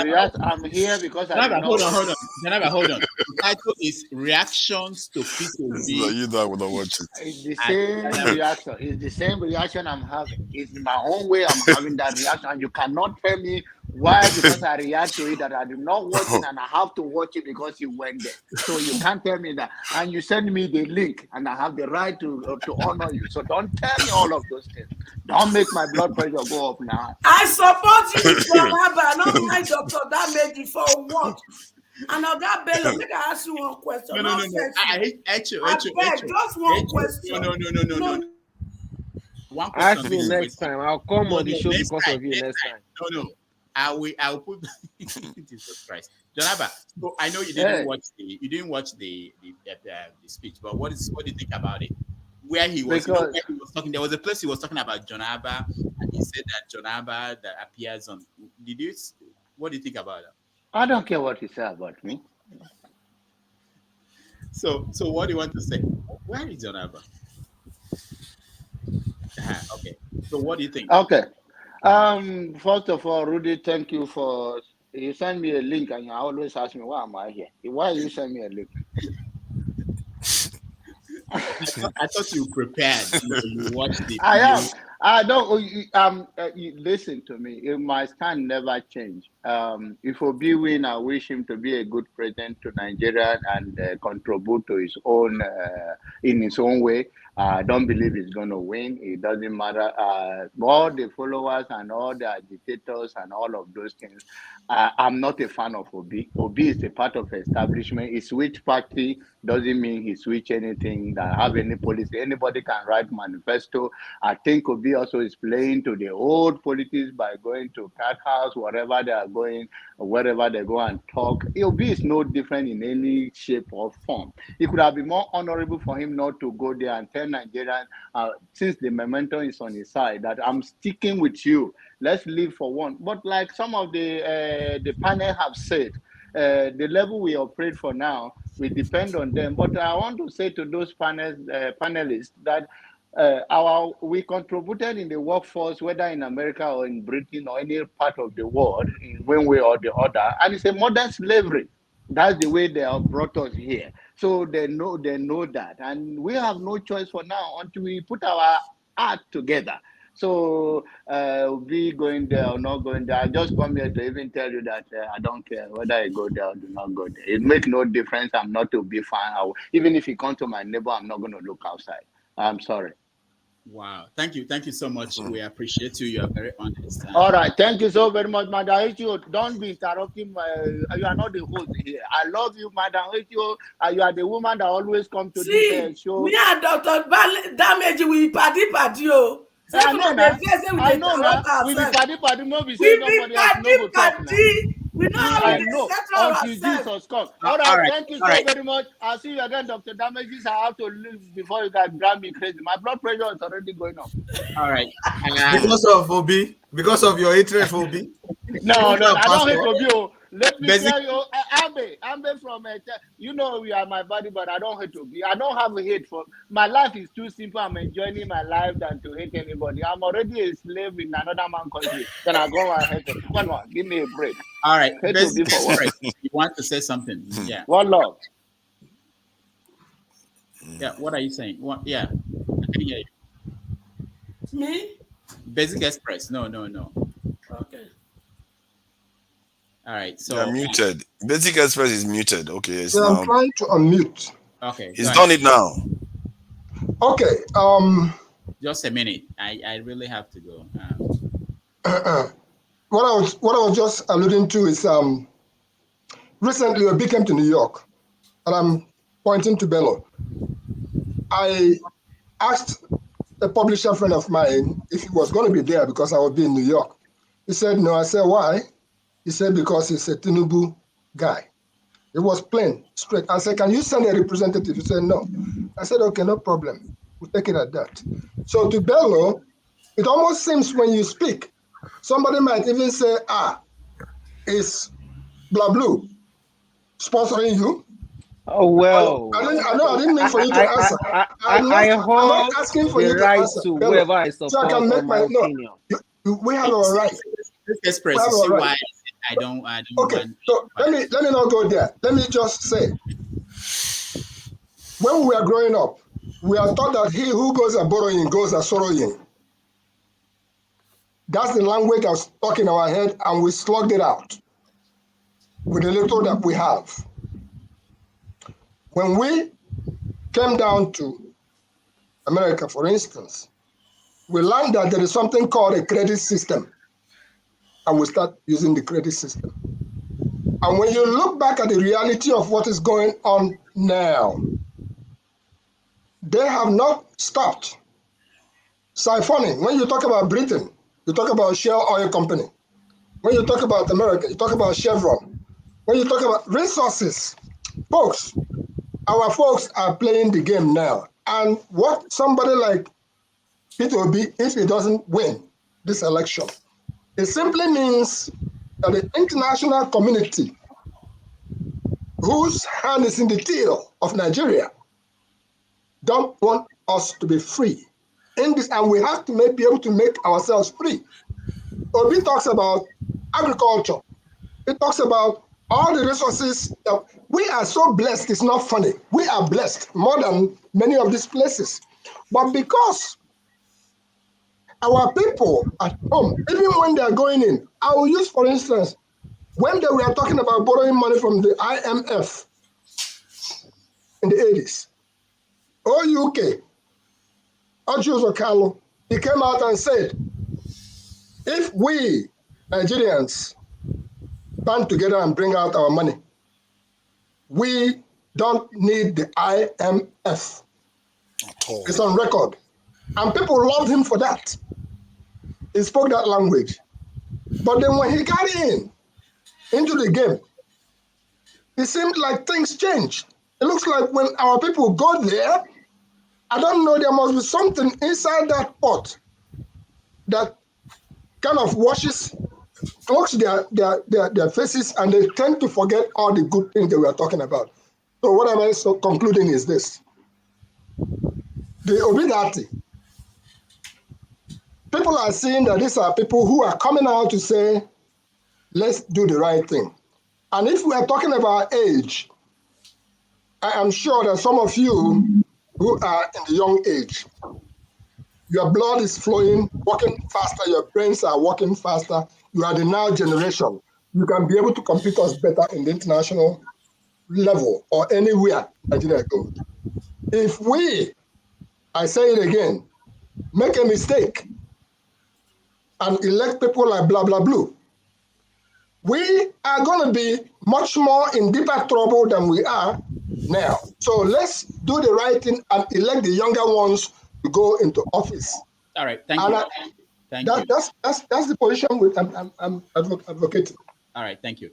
reaction. I'm here because I Janaba, did not hold on. Janaba, hold on. The title is Reactions to P2B. You know I would not watch it. It's the same reaction. It's the same reaction I'm having. It's my own way I'm having that reaction. And you cannot tell me why, because I react to it, that I did not watch it and I have to watch it because you went there. So you can't tell me that. And you send me the link and I have the right to honor you. So don't tell me all of those things. Don't make my blood pressure go up now. I support you, Jonaba. I don't mind Dr. Damage for what? And Oga Bello, make I ask you one question. No. I beg, just one question. No. One question. Ask me next time. I'll come on the show because of you next time. No. I'll put Jesus Christ. Janaba, so I know you didn't watch the speech, but what do you think about it? Where he was, where he was talking, there was a place he was talking about Jonaba, and he said that Jonaba that appears on. What do you think about that? I don't care what you say about me. So what do you want to say? Where is Jonaba? Okay. So what do you think? Okay. First of all, Rudy, thank you for you send me a link, and you always ask me why am I here? Why you send me a link? I thought you prepared. You watched the. I I don't. You listen to me. My stand never change. If Obi win, I wish him to be a good president to Nigeria and contribute to his own in his own way. I don't believe he's going to win. It doesn't matter. All the followers and all the agitators and all of those things. I'm not a fan of Obi. Obi is a part of establishment. He switch party doesn't mean he switch anything that have any policy. Anybody can write manifesto. I think Obi also is playing to the old politics by going to Cat House, wherever they are going, or wherever they go and talk. Obi is no different in any shape or form. It could have been more honorable for him not to go there and tell Nigerians, since the momentum is on his side, that I'm sticking with you. Let's live for one. But like some of the panel have said, the level we operate for now, we depend on them. But I want to say to those panelists that we contributed in the workforce, whether in America or in Britain or any part of the world, in one way or the other, and it's a modern slavery. That's the way they have brought us here. So they know that, and we have no choice for now until we put our act together. So be going there or not going there. I just come here to even tell you that I don't care whether I go there or do not go there. It makes no difference. I'm not to be fine. Even if you come to my neighbor, I'm not going to look outside. I'm sorry. Wow. Thank you so much. We appreciate you. You are very honest. All right. Thank you so very much, Madam H.O. Don't be interrupting. You are not the host here. I love you, Madam H.O. You are the woman that always comes to this show. Me and Dr. Damage, we party. I know now. We be party. No, be saying nobody else no go talk now. We know how I we know until Jesus come. All right, thank you so very much. I'll see you again, Dr. Damages. I have to leave before you can drive me crazy. My blood pressure is already going up. All right. Because of Obi, because of your hatred for Obi. No, I don't hate Obi. Let me tell you, Ambe from you know you are my buddy, but I don't hate Obi. I don't have a hate for my life is too simple. I'm enjoying my life than to hate anybody. I'm already a slave in another man's country. Then I go and hate him. Come on, give me a break. All right. Hate Obi for what? You want to say something? Yeah. One love. Yeah. What are you saying? What? Yeah. I can hear you. Me? Basic Express. No. Okay. All right. So you're muted. Basic Express is muted. Okay. Yeah, I'm trying to unmute. Okay. He's done it now. Okay. Just a minute. I really have to go. What I was just alluding to is recently Obi came to New York, and I'm pointing to Bello. I asked a publisher friend of mine if he was going to be there because I would be in New York. He said no. I said why? He said because he's a Tinubu guy. It was plain, straight. I said, can you send a representative? He said no. I said okay, no problem. We'll take it at that. So to Bello, it almost seems when you speak, somebody might even say, is blah blue sponsoring you? Oh well. I didn't mean for you to answer. I'm not asking for you to answer. To whoever I support, so I can make my opinion. We have our right. Express. You see why I don't. Okay, so let me not go there. Let me just say, when we are growing up, we are taught that he who goes a borrowing goes a sorrowing. That's the language that's stuck in our head, and we slugged it out with the little that we have. When we came down to America, for instance, we learned that there is something called a credit system, and we start using the credit system. And when you look back at the reality of what is going on now, they have not stopped siphoning. When you talk about Britain, you talk about Shell Oil Company. When you talk about America, you talk about Chevron. When you talk about resources, folks, our folks are playing the game now. And what somebody like Peter Obi, if he doesn't win this election, it simply means that the international community, whose hand is in the till of Nigeria, don't want us to be free in this, and we have to be able to make ourselves free. Obi talks about agriculture. He talks about all the resources. We are so blessed, it's not funny. We are blessed more than many of these places. But because our people at home, even when they are going in, I will use, for instance, when they were talking about borrowing money from the IMF in the 80s, OUK, Ojuzo Kalu, he came out and said, if we Nigerians band together and bring out our money, we don't need the IMF. It's on record. And people loved him for that. He spoke that language. But then when he got into the game, it seemed like things changed. It looks like when our people go there, I don't know, there must be something inside that pot that kind of cloaks their faces, and they tend to forget all the good things they were talking about. So what am I concluding is this. The Obidati, people are seeing that these are people who are coming out to say, let's do the right thing. And if we are talking about age, I am sure that some of you who are in the young age, your blood is flowing, working faster, your brains are working faster, you are the now generation. You can be able to compete us better in the international level or anywhere Nigeria goes. If we, I say it again, make a mistake and elect people like blah, blah, blue, we are going to be much more in deeper trouble than we are now. So let's do the right thing and elect the younger ones to go into office. All right, thank you. Thank you. That's the position I'm advocating. All right, thank you.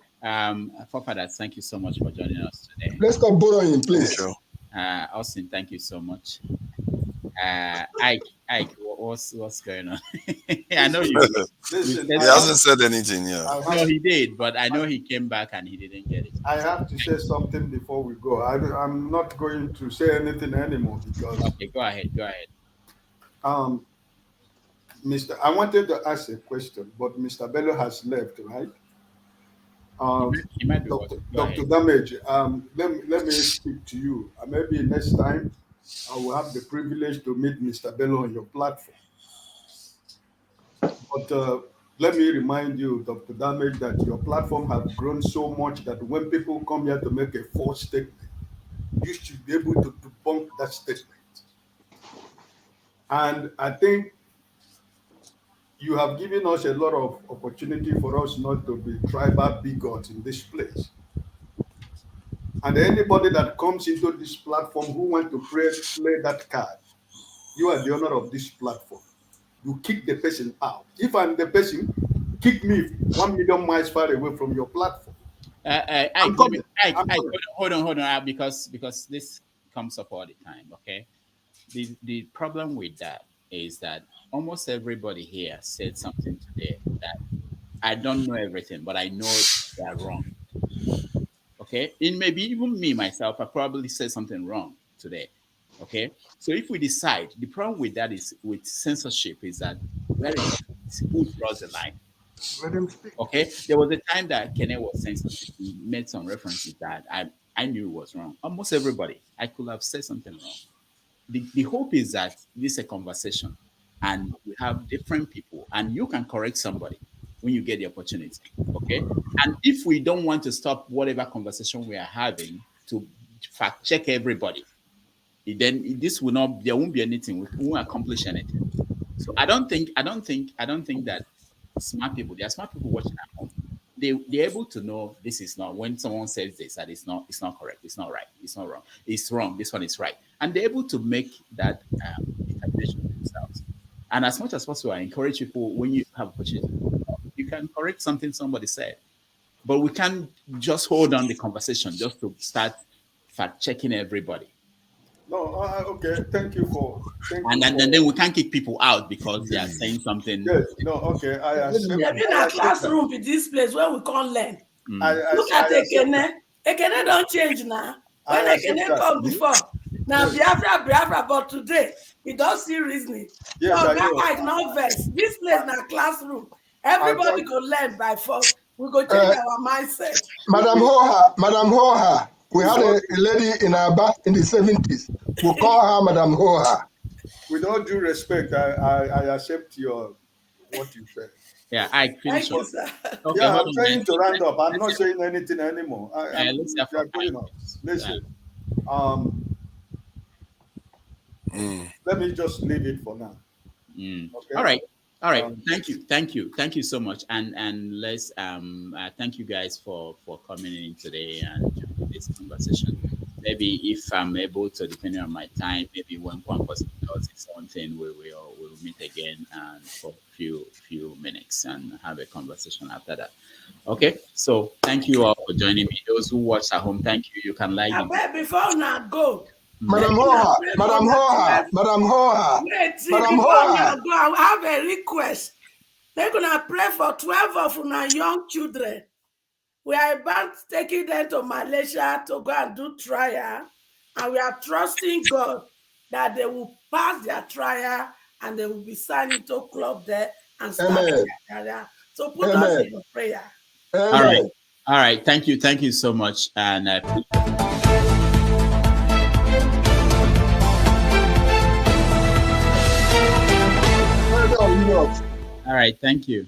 Forefathers, thank you so much for joining us today. Let's stop borrowing, please. Austin, thank you so much. Ike, what's going on? I know you. Listen, he hasn't said anything yet. No, he did, but I know he came back and he didn't get it. I have to say something before we go. I'm not going to say anything anymore because. Okay, go ahead. I wanted to ask a question, but Mr. Bello has left, right? He might be Dr. Damage, let me speak to you. Maybe next time I will have the privilege to meet Mr. Bello on your platform. But let me remind you, Dr. Damage, that your platform has grown so much that when people come here to make a false statement, you should be able to debunk that statement. And I think you have given us a lot of opportunity for us not to be tribal bigots in this place. And anybody that comes into this platform who wants to play that card, you are the owner of this platform. You kick the person out. If I'm the person, kick me 1 million miles far away from your platform. Hold on, because this comes up all the time, okay? The problem with that is that almost everybody here said something today that I don't know everything, but I know they are wrong. Okay? It may be even me, myself, I probably said something wrong today. Okay? So if we decide, the problem with that is with censorship is that who draws the line? Let him speak. Okay? There was a time that Kenneth was saying something. He made some references that I knew was wrong. Almost everybody. I could have said something wrong. The hope is that this is a conversation and we have different people and you can correct somebody when you get the opportunity, okay? And if we don't want to stop whatever conversation we are having to fact check everybody, then there won't be anything, we won't accomplish anything. So I don't think that smart people, there are smart people watching at home. They're able to know this is not, when someone says this, that it's not correct, it's not right, it's not wrong, it's wrong, this one is right. And they're able to make that determination themselves. And as much as possible, I encourage people, when you have opportunity, you can correct something somebody said. But we can't just hold on the conversation just to start fact checking everybody. No, okay, thank you. And then we can't kick people out because they are saying something. Yes, no, okay, I accept. Maybe in a classroom in this place where we can't learn. Look at Ekene. Ekene don't change now. When Ekene come before, now Biafra, but today, he don't see reasoning. Yes, so that not vex. This place in a classroom. Everybody go learn by force. We go change our mindset. Madam Hoha, we had a lady in Aba in the 70s. We call her Madam Hoha. with all due respect, I accept what you said. Yeah, I finish Thank you, up. sir. Okay, Yeah, hold I'm on. trying to round up. I'm Let's not say, saying anything anymore. let's say We for are going 5 on. minutes. Listen, let me just leave it for now. All Okay. right. All right. Um, Thank you so much. And let's thank you guys for coming in today and joining this conversation. Maybe if I'm able to, depending on my time, maybe when one person does something, we'll meet again and for a few minutes and have a conversation after that. Okay. So thank you all for joining me. Those who watch at home, thank you. You can like I the bet before now go. Madam Make una Hoha, pray for Madam una Hoha, 12. Madam Hoha, Wait, see, Madam before Hoha. now go, I have a request. Make una pray for 12 of una young children. We are about taking them to Malaysia to go and do trial. And we are trusting God that they will pass their trial and they will be signed into club there and start Amen. their career. So put us Amen. in your prayer. All right. Amen. All right. Thank you. Thank you so much. And Well done, Europe. all right. Thank you.